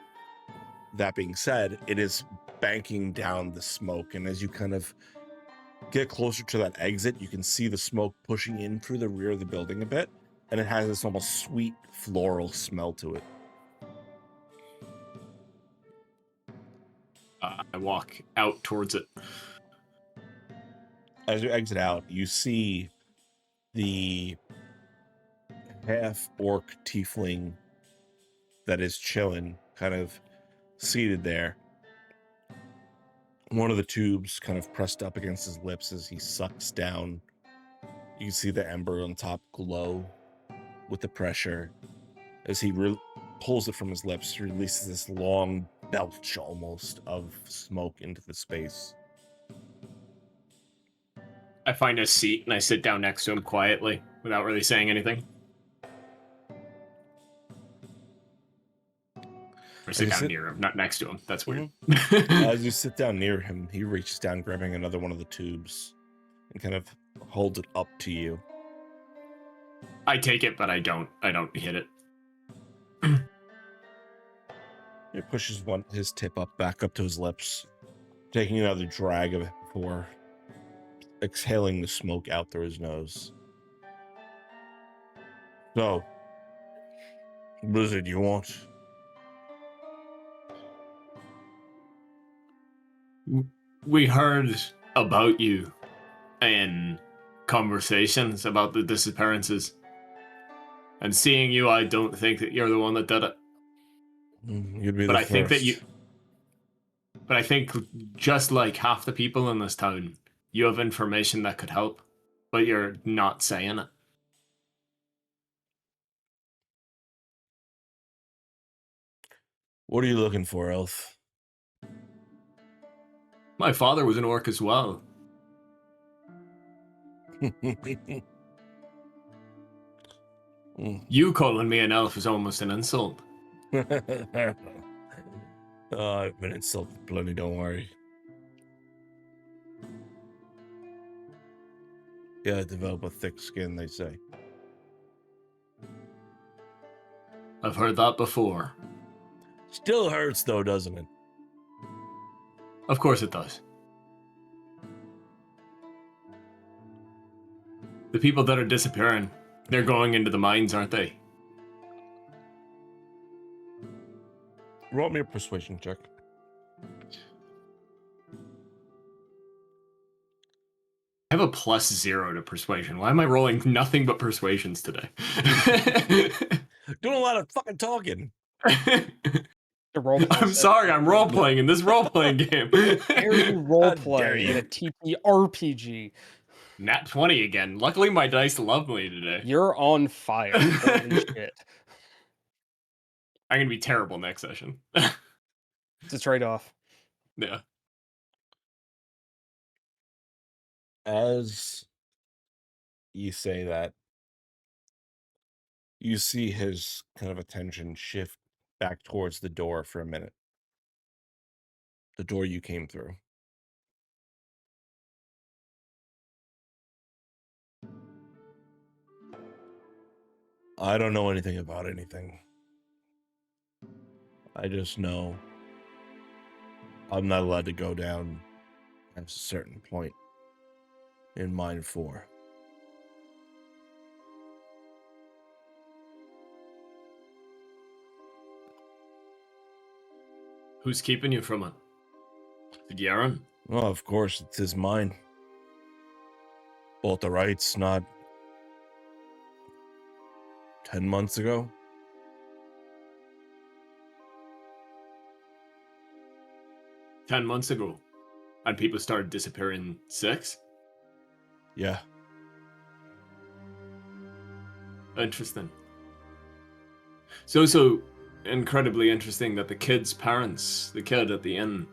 that being said, it is banking down the smoke, and as you kind of get closer to that exit, you can see the smoke pushing in through the rear of the building a bit, and it has this almost sweet floral smell to it. I walk out towards it. As you exit out, you see the half-orc tiefling that is Chillin kind of seated there. One of the tubes kind of pressed up against his lips as he sucks down. You can see the ember on top glow with the pressure. As he pulls it from his lips, he releases this long belch almost of smoke into the space. I find a seat and I sit down next to him quietly without really saying anything. Or sit down near him, not next to him. That's weird. As you sit down near him, he reaches down, grabbing another one of the tubes and kind of holds it up to you. I take it, but I don't hit it. He pushes his tip back up to his lips, taking another drag of it before exhaling the smoke out through his nose. So, what is it you want? We heard about you in conversations about the disappearances. And seeing you, I don't think that you're the one that did it. You'd be But the I first. think that you... But I think just like half the people in this town, you have information that could help, but you're not saying it. What are you looking for, Elf? My father was an orc as well. You calling me an elf is almost an insult. I've been insulted plenty, don't worry. Yeah, develop a thick skin, they say. I've heard that before. Still hurts though, doesn't it? Of course it does. The people that are disappearing, they're going into the mines, aren't they? Roll me a persuasion check. have a +0 to persuasion. Why am I rolling nothing but persuasions today? Doing a lot of fucking talking. The role play I'm set. sorry, I'm role playing in this role playing game. Dare you role How dare play in a you. TTRPG? Nat 20 again. Luckily, my dice love me today. You're on fire. Holy shit. I'm gonna be terrible next session. It's a trade-off. Yeah. As you say that, you see his kind of attention shift back towards the door for a minute. The door you came through. I don't know anything about anything. I just know I'm not allowed to go down at a certain point in Mine 4. Who's keeping you from it? Is it Yaren? Well, of course, it's his mine. Bought the rights not 10 months ago. $10 months ago. And people started disappearing 6? Yeah. Interesting. So incredibly interesting that the kid's parents, the kid at the inn,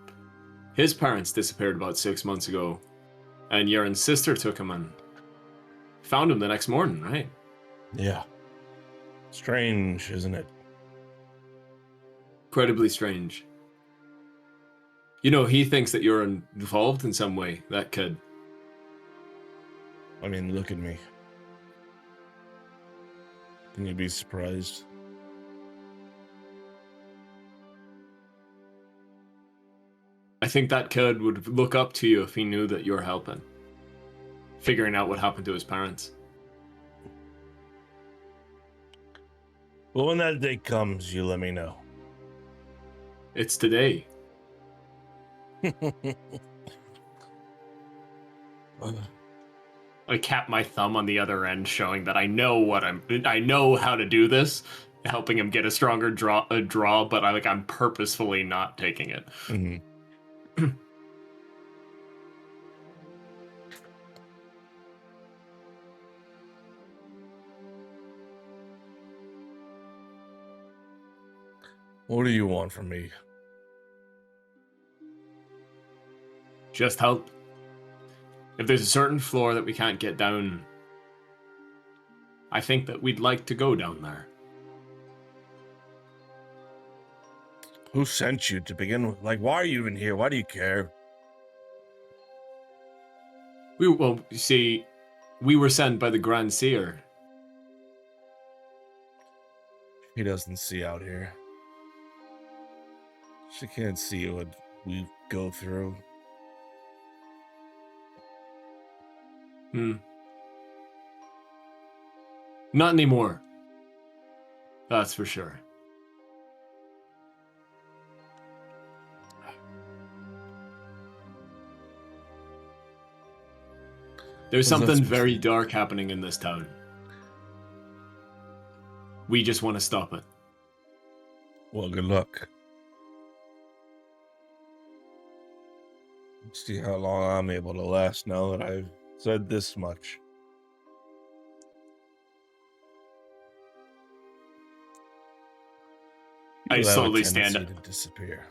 his parents disappeared about 6 months ago. And Yaren's sister took him and found him the next morning, right? Yeah. Strange, isn't it? Incredibly strange. You know, he thinks that you're involved in some way, that kid. I mean, look at me. Can you be surprised? I think that kid would look up to you if he knew that you're helping. Figuring out what happened to his parents. Well, when that day comes, you let me know. It's today. I cap my thumb on the other end, showing that I know how to do this, helping him get a stronger draw, but I'm purposefully not taking it. Mhm. What do you want from me? Just help. If there's a certain floor that we can't get down, I think that we'd like to go down there. Who sent you to begin with? Like, why are you even here? Why do you care? You see, we were sent by the Grand Seer. He doesn't see out here. She can't see what we go through. Not anymore. That's for sure. There's something very dark happening in this town. We just want to stop it. Well, good luck. Let's see how long I'm able to last now that I've said this much. I You have a slowly stand tendency up. to disappear.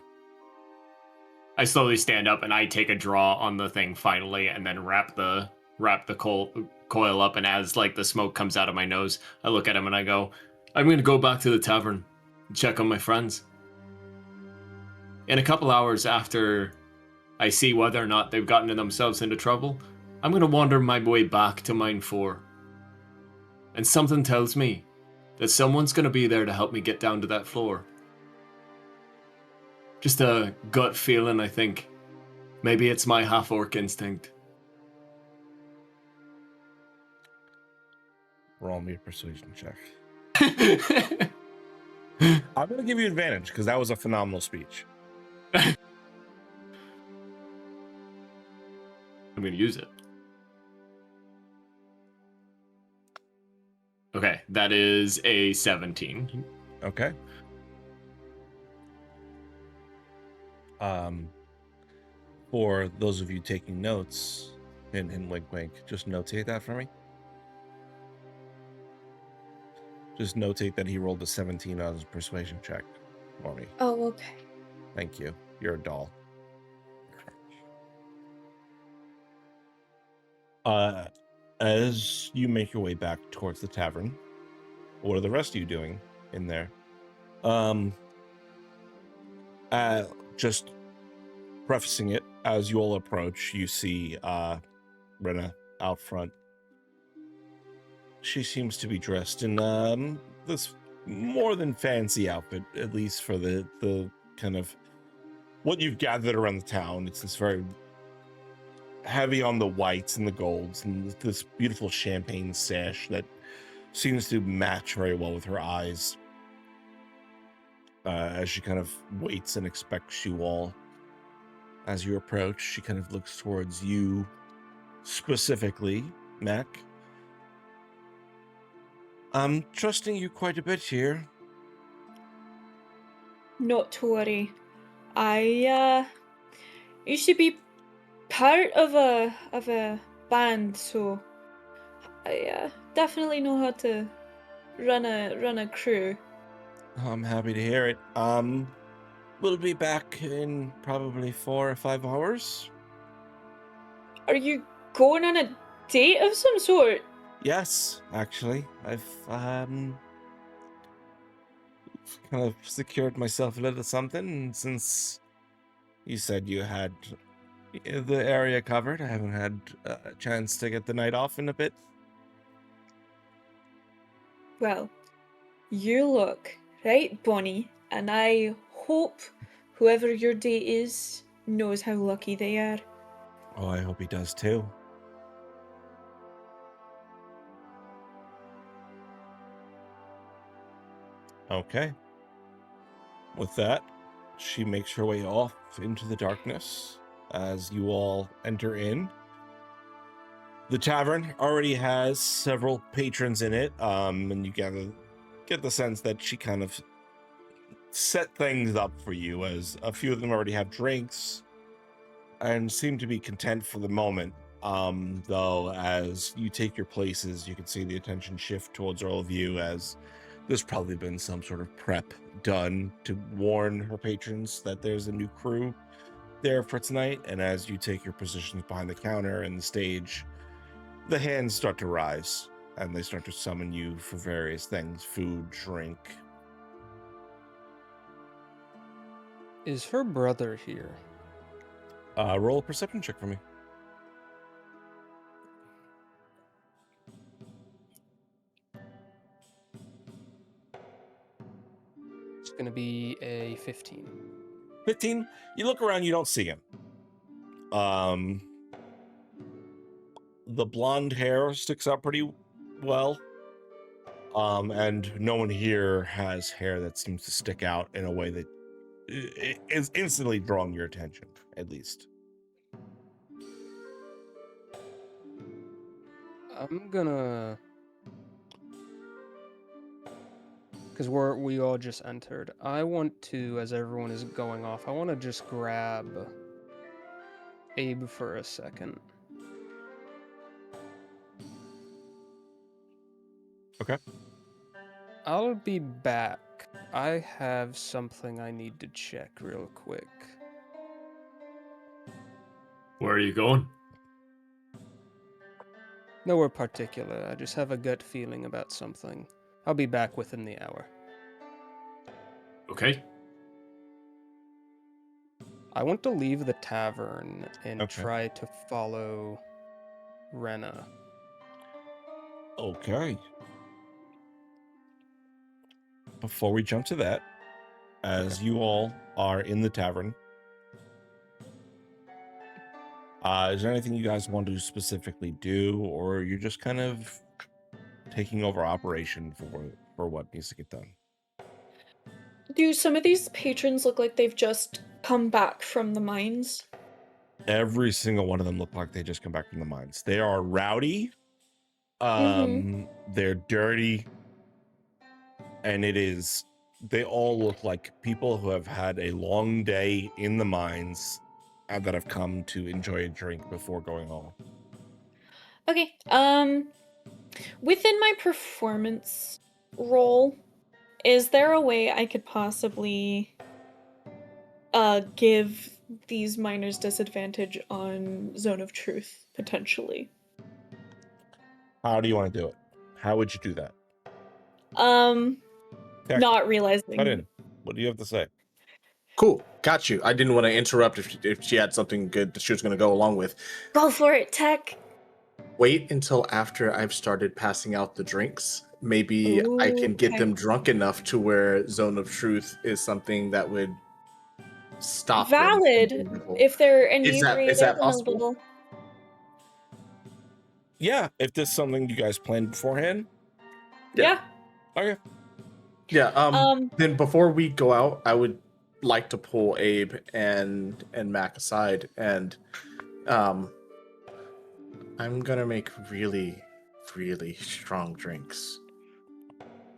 I slowly stand up and I take a draw on the thing finally, and then wrap the coil up. And as the smoke comes out of my nose, I look at him and I go, "I'm gonna go back to the tavern, and check on my friends. In a couple hours after I see whether or not they've gotten themselves into trouble, I'm gonna wander my way back to Mine 4. And something tells me that someone's gonna be there to help me get down to that floor. Just a gut feeling, I think. Maybe it's my half-orc instinct." Roll me a persuasion check. I'm going to give you advantage because that was a phenomenal speech. I'm gonna use it. that is a 17. Okay. For those of you taking notes, and wink wink, just notate that for me. Just notate that he rolled a 17 on his persuasion check for me. Oh, okay. Thank you. You're a doll. As you make your way back towards the tavern, what are the rest of you doing in there? Just prefacing it, as you all approach, you see Rena out front. She seems to be dressed in this more than fancy outfit, at least for the kind of what you've gathered around the town. It's this very heavy on the whites and the golds, and this beautiful champagne sash that seems to match very well with her eyes as she kind of waits and expects you all. As you approach, she kind of looks towards you specifically, Mac. I'm trusting you quite a bit here. Not to worry. I used to be part of a band, so I definitely know how to run a crew. I'm happy to hear it. We'll be back in probably 4 or 5 hours. Are you going on a date of some sort? Yes, actually, I've kind of secured myself a little something since you said you had the area covered. I haven't had a chance to get the night off in a bit. Well, you look right, Bonnie, and I hope whoever your date is knows how lucky they are. Oh, I hope he does too. Okay. With that, she makes her way off into the darkness as you all enter in. The tavern already has several patrons in it, and you get the sense that she kind of set things up for you, as a few of them already have drinks and seem to be content for the moment. Though as you take your places, you can see the attention shift towards all of you, as there's probably been some sort of prep done to warn her patrons that there's a new crew there for tonight. And as you take your positions behind the counter and the stage, the hands start to rise and they start to summon you for various things: food, drink. Is her brother here? Roll a perception check for me. It's gonna be a 15. 15. You look around, you don't see him. The blonde hair sticks out pretty well. And no one here has hair that seems to stick out in a way that is instantly drawing your attention, at least. I'm gonna, because we all just entered. I want to, as everyone is going off, I want to just grab Abe for a second. Okay. I'll be back. I have something I need to check real quick. Where are you going? Nowhere particular. I just have a gut feeling about something. I'll be back within the hour. Okay. I want to leave the tavern and Okay. try to follow Rena. Okay. Before we jump to that, as you all are in the tavern, is there anything you guys want to specifically do, or you're just kind of taking over operation for what needs to get done? Do some of these patrons look like they've just come back from the mines? Every single one of them look like they just come back from the mines. They are rowdy. They're dirty. and they all look like people who have had a long day in the mines and that have come to enjoy a drink before going home. Okay. Within my performance role, is there a way I could possibly give these miners disadvantage on Zone of Truth potentially? How do you want to do it? How would you do that? Heck, Not realizing. cut in. What do you have to say? Cool, got you. I didn't want to interrupt if she had something good that she was going to go along with. Go for it, Tech. Wait until after I've started passing out the drinks. Maybe I can get Okay. them drunk enough to where Zone of Truth is something that would stop them from Valid. being evil. If they're Is that inebriated and a possible? little. Yeah, if this is something you guys planned beforehand. Yeah. Okay. Yeah. Then before we go out, I would like to pull Abe and Mac aside, and I'm gonna make really, really strong drinks.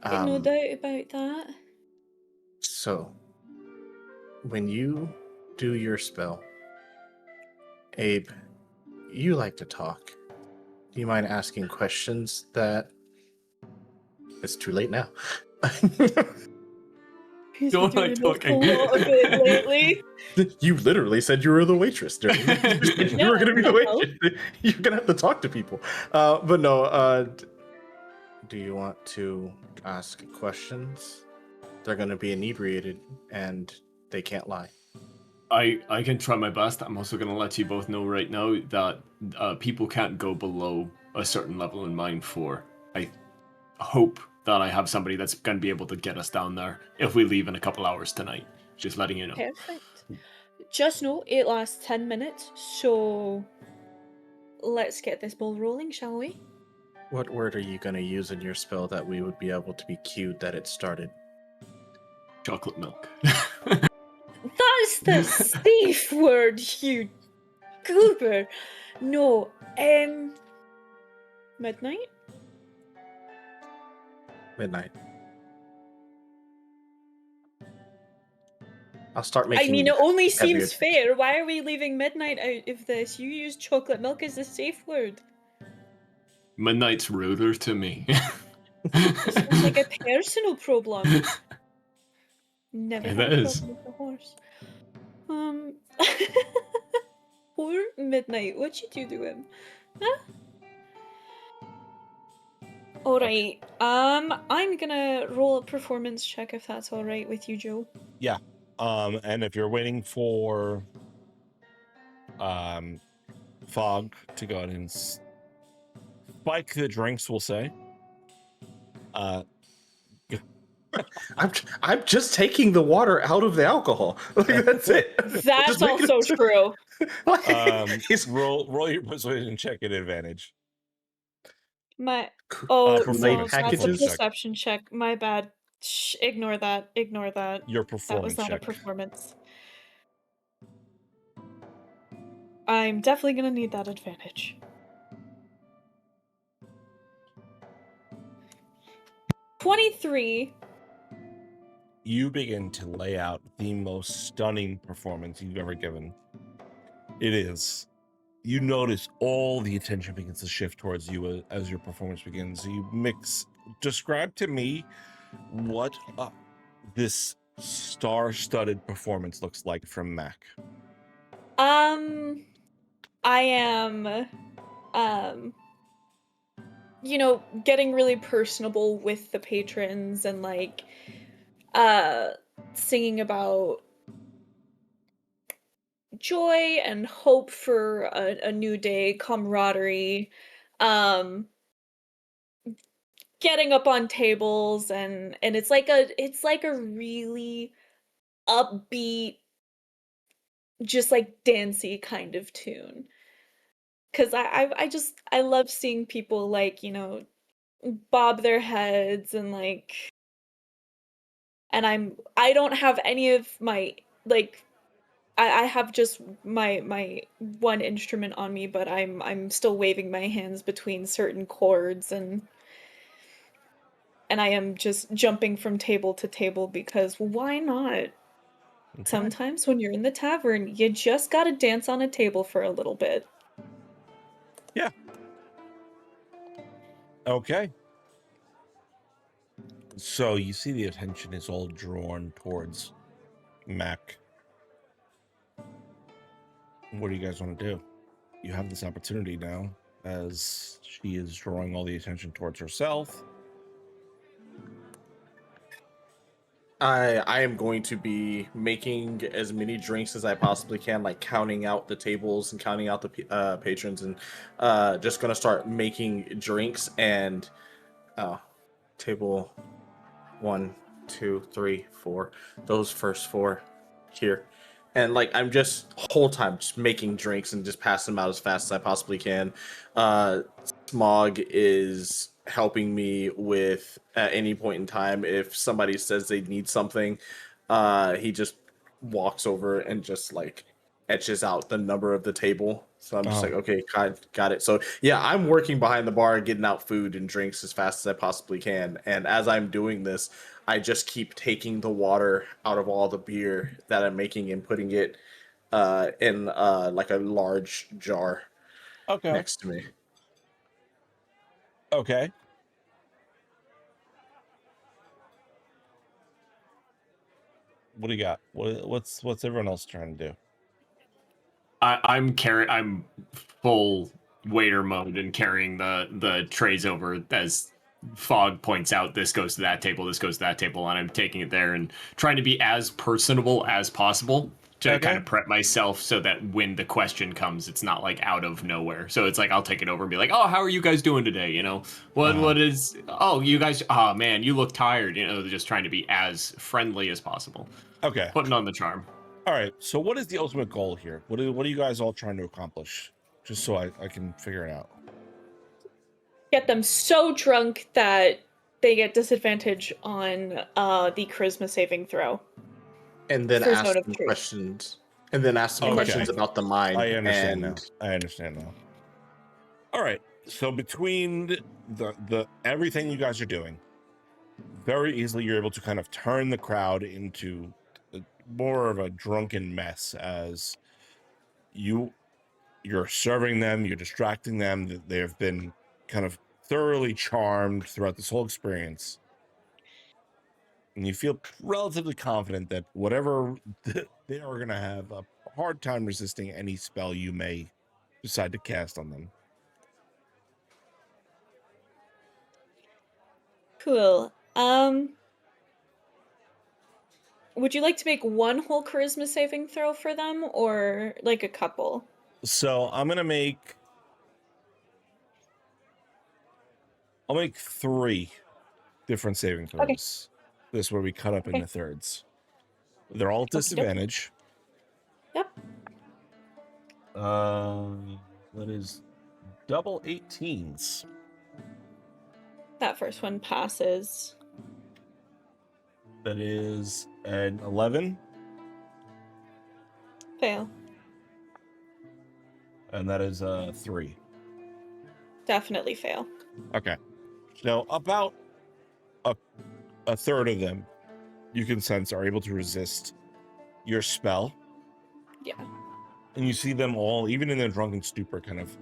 No doubt about that. So, when you do your spell, Abe, you like to talk. Do you mind asking questions that... It's too late now. He's Don't been like doing talking. a lot of it lately. You literally said you were the waitress. You were going to be the Yeah, waitress. You're going to have to talk to people. But no, do you want to ask questions? They're going to be inebriated and they can't lie. I can try my best. I'm also going to let you both know right now that people can't go below a certain level in Mine 4. I hope that I have somebody that's going to be able to get us down there if we leave in a couple hours tonight. Just letting you know. Perfect. Just know it lasts 10 minutes, so let's get this ball rolling, shall we? What word are you going to use in your spell that we would be able to be cued that it started? Chocolate milk. That's the safe word, you goober. No, midnight? Midnight. I'll start making... I mean, it only heavier seems fair. Why are we leaving midnight out of this? You used chocolate milk as the safe word. Midnight's ruder to me. It sounds like a personal problem. Never It had a is. problem with a horse. Poor Midnight, what'd you do to him? Huh? Alright, I'm gonna roll a performance check if that's alright with you, Joe. Yeah. And if you're waiting for Fog to go ahead and spike the drinks, we'll say. I'm just taking the water out of the alcohol. Like, that's it. That's Just making also it- true. He's- roll your persuasion check at advantage. My Kool-Aid no, that's a packages? perception check. My bad. Shh, ignore that. Ignore that. Your That performance was not check. a performance. I'm definitely gonna need that advantage. $23. You begin to lay out the most stunning performance you've ever given. It is. You notice all the attention begins to shift towards you as your performance begins. Describe to me what this star-studded performance looks like from Mac. I am, getting really personable with the patrons and like, singing about joy and hope for a new day, camaraderie, getting up on tables and it's like a really upbeat, just like dancey kind of tune. Cause I love seeing people like, bob their heads and like, and I don't have any of my like I have just my one instrument on me, but I'm still waving my hands between certain chords and and I am just jumping from table to table because why not? Okay. Sometimes when you're in the tavern, you just gotta dance on a table for a little bit. Yeah. Okay. So you see the attention is all drawn towards Mac. What do you guys want to do? You have this opportunity now as she is drawing all the attention towards herself. I am going to be making as many drinks as I possibly can, like counting out the tables and counting out the patrons, and just gonna start making drinks. And table 1, 2, 3, 4, those first 4 here, and like I'm just whole time just making drinks and just passing them out as fast as I possibly can. Smog is helping me with at any point in time if somebody says they need something. He just walks over and just like etches out the number of the table. So I'm just like, okay, got it. So yeah, I'm working behind the bar, getting out food and drinks as fast as I possibly can. And as I'm doing this, I just keep taking the water out of all the beer that I'm making and putting it in like a large jar Okay. next to me. Okay. What do you got? What's everyone else trying to do? I'm full waiter mode and carrying the trays over as Fog points out. This goes to that table. This goes to that table, and I'm taking it there and trying to be as personable as possible to Okay. kind of prep myself so that when the question comes, it's not like out of nowhere. So it's like I'll take it over and be like, "Oh, how are you guys doing today? You know, what is? Oh, you guys. Oh man, you look tired. You know, just trying to be as friendly as possible. Okay. Putting on the charm." All right. So what is the ultimate goal here? What are you guys all trying to accomplish? Just so I can figure it out. Get them so drunk that they get disadvantage on the charisma saving throw. And then There's ask no them truth. questions. And then ask them Okay. questions about the mine. I understand and now. I understand now. All right. So between the everything you guys are doing, very easily you're able to kind of turn the crowd into more of a drunken mess as you're serving them, you're distracting them. They have been kind of thoroughly charmed throughout this whole experience. And you feel relatively confident that whatever they are going to have a hard time resisting any spell you may decide to cast on them. Cool. Would you like to make one whole charisma saving throw for them, or like a couple? So I'll make 3 different saving throws. Okay. This is where we cut up into thirds. They're all at Okey dokey. disadvantage. Yep. That is double 18s. That first one passes. That is an 11, Fail. and that is a 3. Definitely fail. Okay. So about a third of them you can sense are able to resist your spell. Yeah. And you see them all, even in their drunken stupor, kind of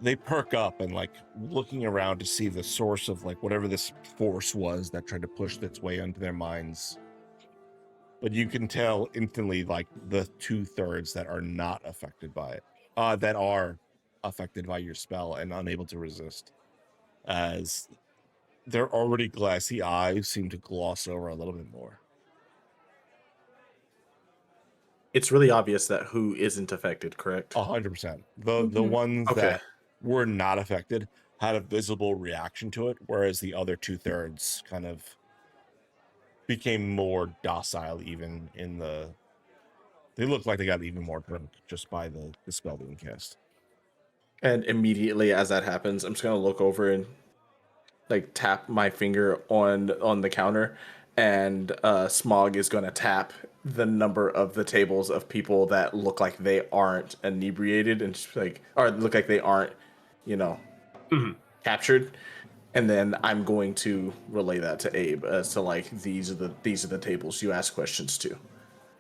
they perk up and like looking around to see the source of like whatever this force was that tried to push its way into their minds. But you can tell instantly like the 2/3 that are not affected by it, that are affected by your spell and unable to resist, as their already glassy eyes seem to gloss over a little bit more. it's really obvious that who isn't affected, correct? 100%. The Mhm. ones Okay. that were not affected had a visible reaction to it, whereas the other 2/3 kind of became more docile. Even in they look like they got even more drunk just by the spell being cast. And immediately as that happens, I'm just gonna look over and like tap my finger on the counter, and Smog is gonna tap the number of the tables of people that look like they aren't inebriated and just like, or look like they aren't, you know, captured, and then I'm going to relay that to Abe as to like these are the tables you ask questions to.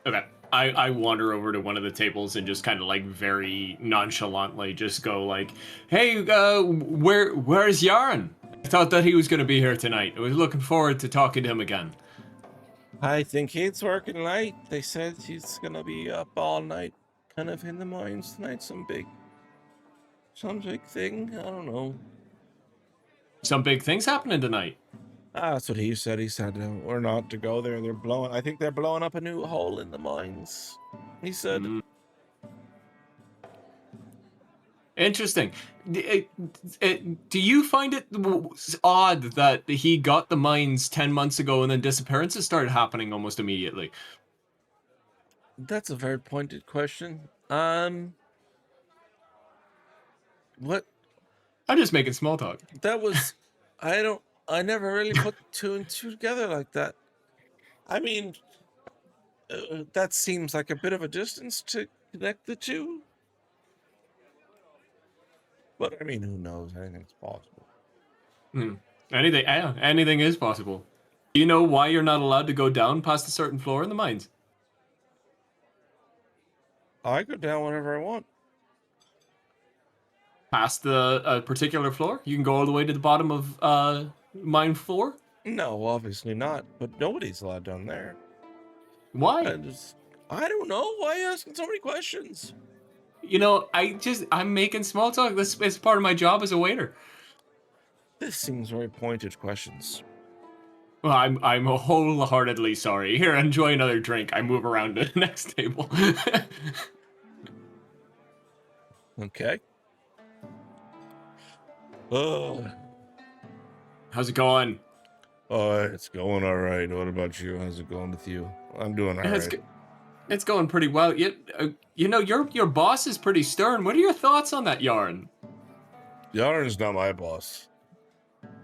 Okay. I wander over to one of the tables and just kind of like very nonchalantly just go like, "Hey, where's Yaron? I thought that he was going to be here tonight. I was looking forward to talking to him again." I think he's working late. They said he's gonna be up all night, kind of in the mines tonight. Some big thing. I don't know. Some big things happening tonight. That's what he said. He said we're not to go there. I think they're blowing up a new hole in the mines. He said. Mm. Interesting. Do you find it odd that he got the mines 10 months ago and then disappearances started happening almost immediately? That's a very pointed question. What? I'm just making small talk. That was, I never really put two and two together like that. I mean, that seems like a bit of a distance to connect the two. But I mean, who knows? Anything's possible. Anything is possible. Do you know why you're not allowed to go down past a certain floor in the mines? I go down whenever I want. Past the particular floor? You can go all the way to the bottom of mine floor? No, obviously not. But nobody's allowed down there. Why? I don't know. Why are you asking so many questions? You know, I'm making small talk. This is part of my job as a waiter. This seems very pointed questions. Well, I'm wholeheartedly sorry. Here, enjoy another drink. I move around to the next table. Okay. Oh, How's it going? it's going all right. What about you? How's it going with you? I'm doing all right. It's going pretty well. You know, your boss is pretty stern. What are your thoughts on that Yarn? Yarn's not my boss.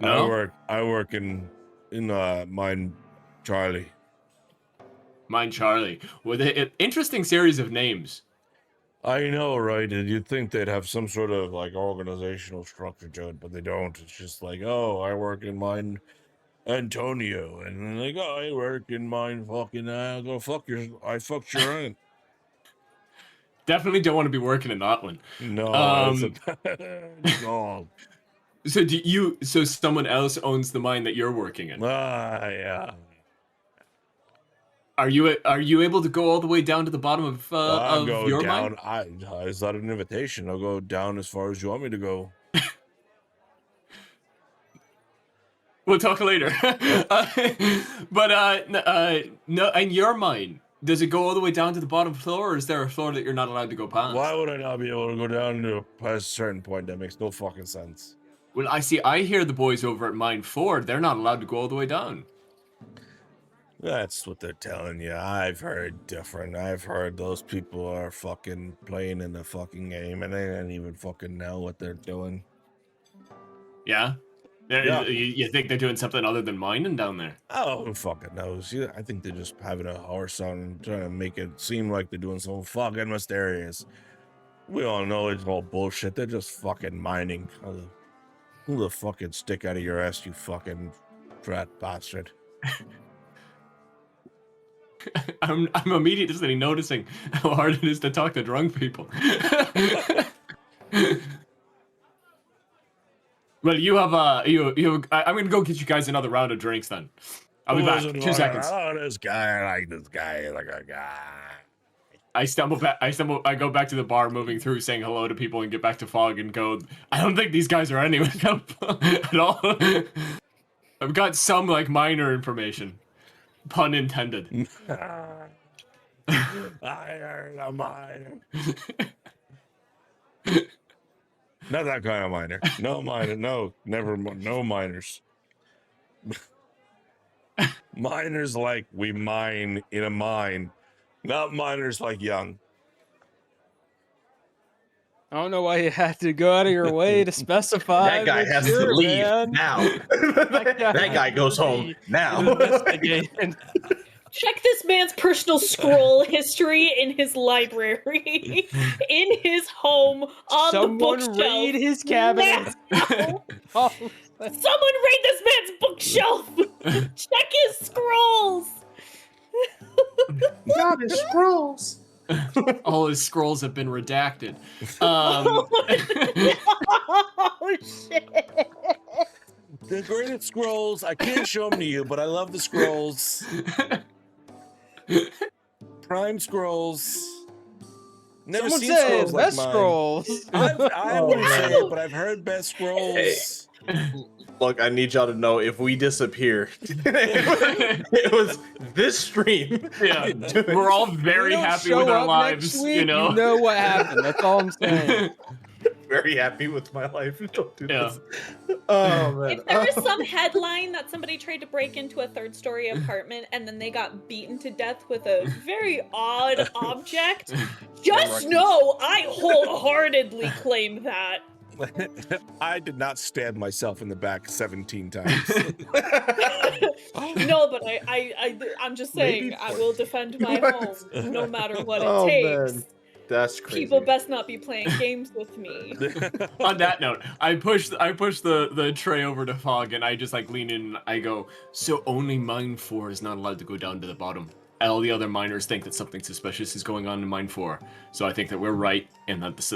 No? I work in mine Charlie. Mine Charlie. With an interesting series of names. I know, right? And you'd think they'd have some sort of like organizational structure to it, but they don't. It's just like, oh, I work in mine Antonio, and then like, oh, I work in mine fucking I fucked your aunt. Definitely don't want to be working in that one. No, it's no. So someone else owns the mine that you're working in. Yeah. Are you able to go all the way down to the bottom of your down. mine? Is that an invitation? I'll go down as far as you want me to go. We'll talk later. But no, and your mine, does it go all the way down to the bottom floor, or is there a floor that you're not allowed to go past? Why would I not be able to go down to past a certain point? That makes no fucking sense. Well, I hear the boys over at Mine 4, they're not allowed to go all the way down. That's what they're telling you. I've heard different. I've heard those people are fucking playing in the fucking game and they don't even fucking know what they're doing. Yeah? Yeah. You think they're doing something other than mining down there? Oh, who fucking knows? Yeah, I think they're just having a horse on and trying to make it seem like they're doing something fucking mysterious. We all know it's all bullshit. They're just fucking mining. Who the fucking stick out of your ass, you fucking rat bastard. I'm immediately noticing how hard it is to talk to drunk people. Well, you have I'm gonna go get you guys another round of drinks then. I'll be back. 2 seconds. Oh, this guy, I like this guy, like a guy. I go back to the bar, moving through, saying hello to people, and get back to Fog and go, I don't think these guys are anyone at all. I've got some like minor information. Pun intended. I heard a miner. Not that kind of miner. No miner. No, never. No miners. Miners like we mine in a mine. Not miners like young. I don't know why you had to go out of your way to specify. That guy has to leave now. That guy goes home now. Check this man's personal scroll history in his library, in his home, on the bookshelf. Someone raid his cabinet. Now. Oh, Someone raid this man's bookshelf. Check his scrolls. God, his scrolls. All his scrolls have been redacted. Oh shit! The greatest scrolls. I can't show them to you, but I love the scrolls. Prime scrolls. Never someone seen said scrolls like best mine. scrolls. I Oh, wouldn't say man. it, but I've heard best scrolls. Look, I need y'all to know if we disappear, it was this stream. Yeah, we're all very You don't happy show with our up lives, next week, you know. You know what happened. That's all I'm saying. Very happy with my life. Don't do Yeah. this. Oh man. If there was some headline that somebody tried to break into a third-story apartment and then they got beaten to death with a very odd object, just know I wholeheartely claim that. I did not stab myself in the back 17 times. No, but I'm just saying Maybe I will defend my What? home no matter what it Oh, takes. man. That's crazy. People best not be playing games with me. On that note, I push the tray over to Fog and I just like lean in and I go, so only mine 4 is not allowed to go down to the bottom. All the other miners think that something suspicious is going on in mine 4. So I think that we're right and that's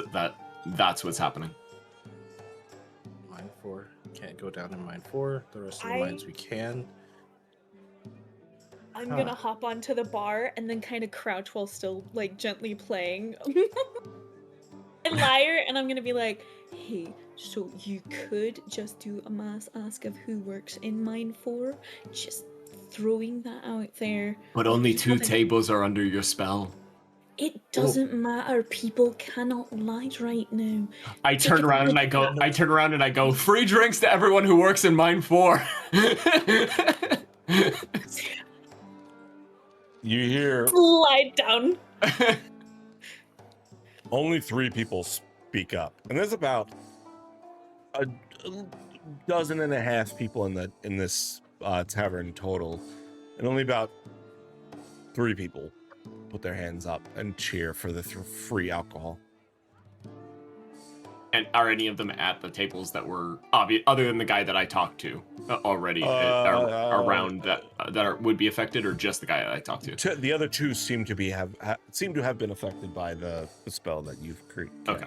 what's happening. Mine 4 can't go down in mine 4. The rest of the I- mines we can. I'm Huh. gonna hop onto the bar and then kind of crouch while still like gently playing a liar, and I'm gonna be like, hey, so you could just do a mass ask of who works in mine 4, just throwing that out there. But only 2 Haven't- tables are under your spell. It doesn't matter, people cannot lie right now. I turn around and I go, free drinks to everyone who works in mine 4. You hear Slide down. only 3 people speak up, and there's about a dozen and a half people in this tavern total, and only about 3 people put their hands up and cheer for the free alcohol. And are any of them at the tables that were obvious, other than the guy that I talked to already, around that would be affected, or just the guy that I talked to? The other 2 seem to have been affected by the spell that you've created. Okay.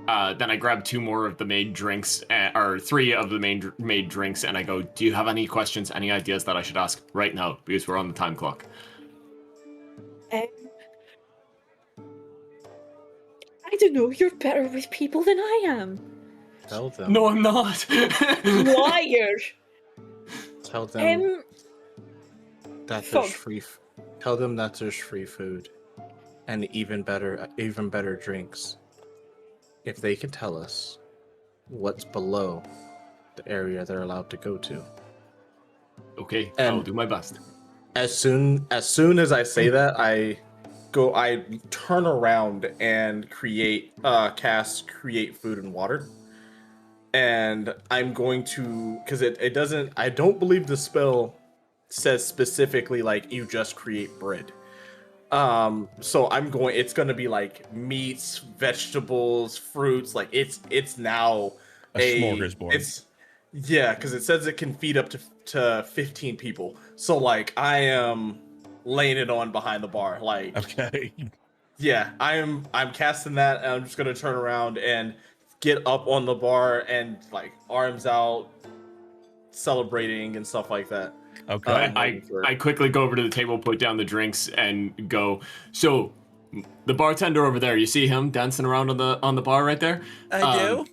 Then I grab 2 more of the made drinks, or 3 of the made drinks, and I go, do you have any questions, any ideas that I should ask right now? Because we're on the time clock. I don't know, you're better with people than I am. Tell them. No, I'm not. Liar. Tell them that Fog. there's free. Tell them that there's free food, and even better drinks. If they can tell us what's below the area they're allowed to go to. Okay, And- I'll do my best. As soon as I say that, I turn around and cast create food and water. And I'm going to, because it doesn't, I don't believe the spell says specifically like you just create bread. So it's going to be like meats, vegetables, fruits, like it's now A smorgasbord. Yeah, because it says it can feed up to 15 people. So like I am laying it on behind the bar. Like Okay. yeah, I'm casting that, and I'm just gonna turn around and get up on the bar and like arms out, celebrating and stuff like that. Okay. I quickly go over to the table, put down the drinks, and go, so the bartender over there, you see him dancing around on the bar right there? I do.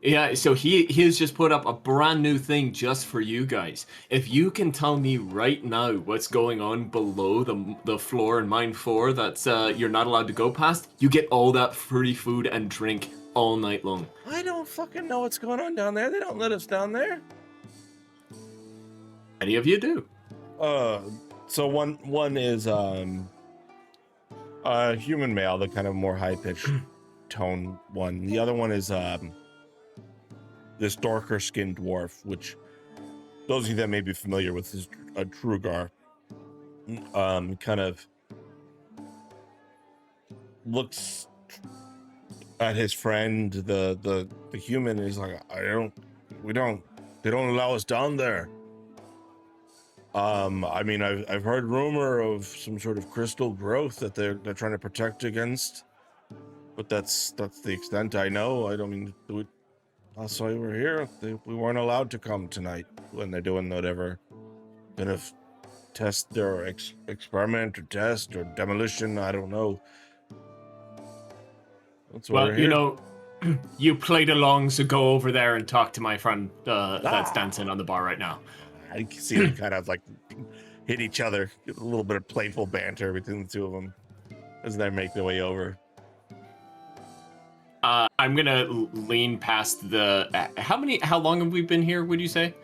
Yeah, so he has just put up a brand new thing just for you guys. If you can tell me right now what's going on below the floor in mine 4 that's you're not allowed to go past, you get all that free food and drink all night long. I don't fucking know what's going on down there. They don't let us down there. Any of you do? So one is human male, the kind of more high pitched tone one. The other one is this darker skinned dwarf, which those of you that may be familiar with is a Trugar. kind of looks at his friend, the human, and he's like, they don't allow us down there. I mean, I've heard rumor of some sort of crystal growth that they're trying to protect against, but that's the extent I know. I don't mean, last time we were here, we weren't allowed to come tonight when they're doing whatever kind of test or experiment or test or demolition. I don't know. That's why we're here. You played along, so go over there and talk to my friend that's dancing on the bar right now. I can see them kind of like hit each other, get a little bit of playful banter between the two of them as they make their way over. I'm gonna lean past the. How long have we been here? Would you say,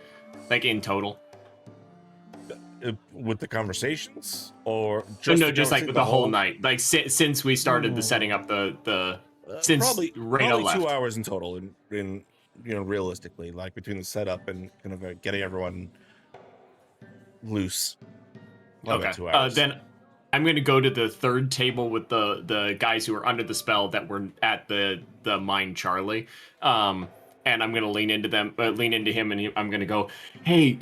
like in total? With the conversations, or just just like the whole night, like since we started the setting up the since probably Reyna left. 2 hours in total. In realistically, like between the setup and kind of getting everyone loose. Okay. 2 hours. Then I'm gonna go to the third table with the guys who were under the spell that were at the mine Charlie. And I'm gonna lean into him, and I'm gonna go, hey,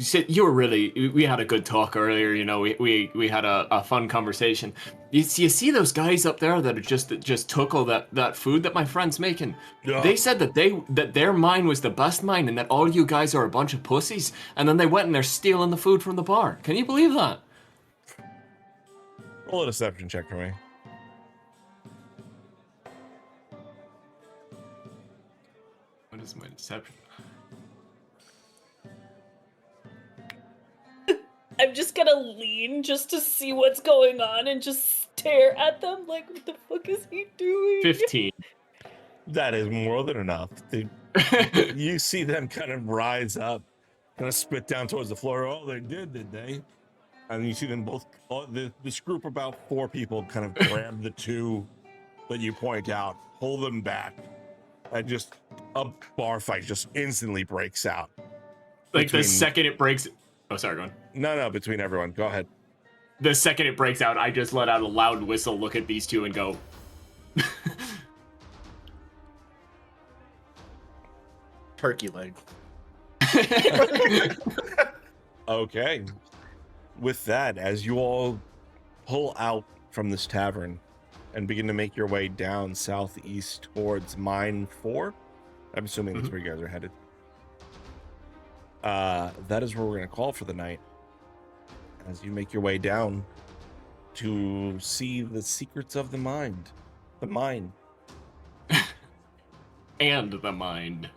we had a good talk earlier. We had a fun conversation. You see those guys up there that just took all that food that my friend's making? Yeah. They said that their mine was the best mine, and that all you guys are a bunch of pussies. And then they went and they're stealing the food from the bar. Can you believe that? Roll a deception check for me. What is my deception? I'm just gonna lean just to see what's going on and just stare at them like, what the fuck is he doing? 15. That is more than enough. You see them kind of rise up, kind of spit down towards the floor. Oh, they did they? And you see them both, this group, about 4 people, kind of grab the 2 that you point out, pull them back, and just a bar fight just instantly breaks out. Like the second it breaks. Oh, sorry, go on. No, between everyone. Go ahead. The second it breaks out, I just let out a loud whistle, look at these 2, and go. Turkey leg. Okay. With that, as you all pull out from this tavern and begin to make your way down southeast towards Mine 4, I'm assuming that's where you guys are headed. That is where we're going to call for the night. As you make your way down to see the secrets of the mind. The mine. And the mind.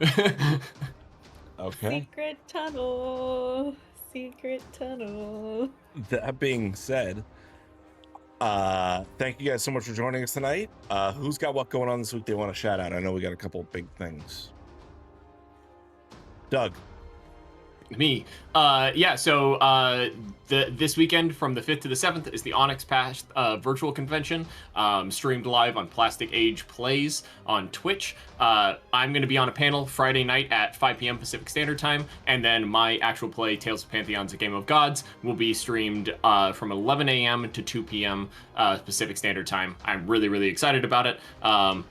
Okay. Secret tunnel. That being said, thank you guys so much for joining us tonight. Who's got what going on this week they want to shout out? I know we got a couple of big things. Doug. Me. So this weekend from the 5th to the 7th is the Onyx Path virtual convention, streamed live on Plastic Age Plays on Twitch. I'm going to be on a panel Friday night at 5 p.m. Pacific Standard Time, and then my actual play, Tales of Pantheons, A Game of Gods, will be streamed from 11 a.m. to 2 p.m. Pacific Standard Time. I'm really, really excited about it.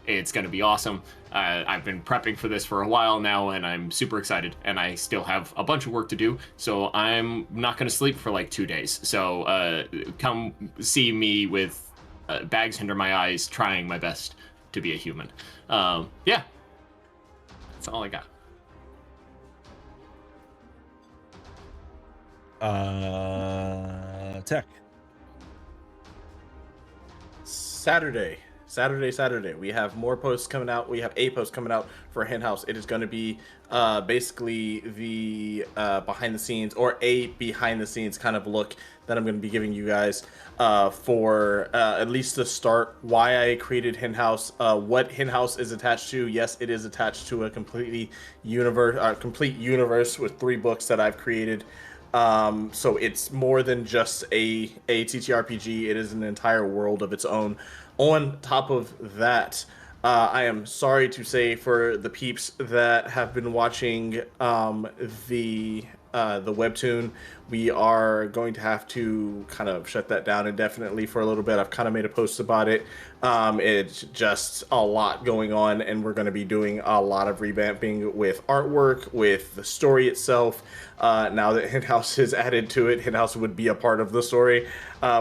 It's going to be awesome. I've been prepping for this for a while now, and I'm super excited, and I still have a bunch of work to do, so I'm not going to sleep for like 2 days. So come see me with bags under my eyes, trying my best to be a human. Yeah, that's all I got. Tech. Saturday. We have more posts coming out. We have a post coming out for Hen House. It is going to be basically the behind the scenes, or a behind the scenes kind of look that I'm going to be giving you guys for at least to start why I created Hen House, what Hen House is attached to. Yes, it is attached to a complete universe with 3 books that I've created. So it's more than just a TTRPG. It is an entire world of its own. On top of that, I am sorry to say for the peeps that have been watching the webtoon, we are going to have to kind of shut that down indefinitely for a little bit. I've kind of made a post about it. It's just a lot going on, and we're going to be doing a lot of revamping with artwork, with the story itself. Now that Henhouse is added to it, Henhouse would be a part of the story,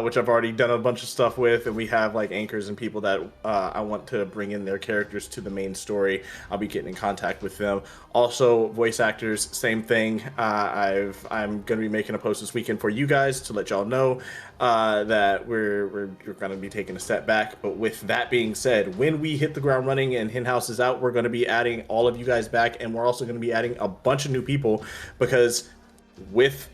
which I've already done a bunch of stuff with, and we have like anchors and people that I want to bring in their characters to the main story. I'll be getting in contact with them. Also, voice actors, same thing. I'm going to be making a post this weekend for you guys to let y'all know that we're going to be taking a step back. But with that being said, when we hit the ground running and Henhouse is out, we're going to be adding all of you guys back, and we're also going to be adding a bunch of new people, because with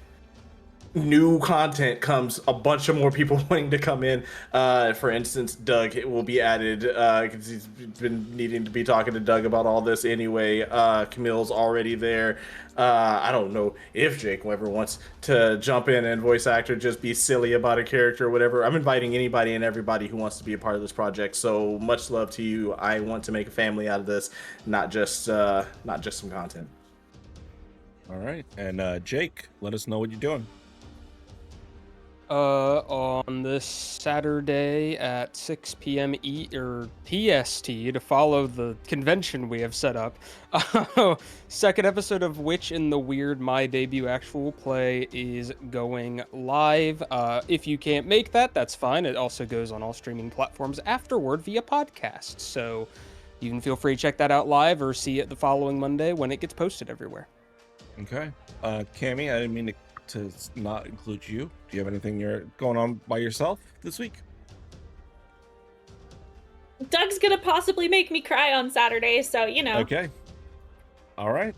new content comes a bunch of more people wanting to come in. For instance, Doug will be added because he's been needing to be talking to Doug about all this anyway. Camille's already there. I don't know if Jake ever wants to jump in and voice actor, just be silly about a character or whatever. I'm inviting anybody and everybody who wants to be a part of this project. So much love to you. I want to make a family out of this, not just some content. All right, and Jake, let us know what you're doing. On this Saturday at 6 p.m. PST, to follow the convention we have set up. Second episode of Witch in the Weird, my debut actual play, is going live. If you can't make that, that's fine. It also goes on all streaming platforms afterward via podcast. So you can feel free to check that out live or see it the following Monday when it gets posted everywhere. Okay. Cammy, I didn't mean to not include you. Do you have anything you're going on by yourself this week? Doug's gonna possibly make me cry on Saturday, so you know. Okay. All right.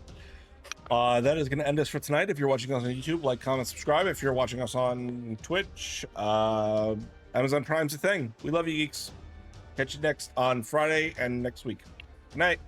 That is going to end us for tonight. If you're watching us on YouTube, like, comment, subscribe. If you're watching us on Twitch, Amazon Prime's a thing. We love you, geeks. Catch you next on Friday and next week. Good night.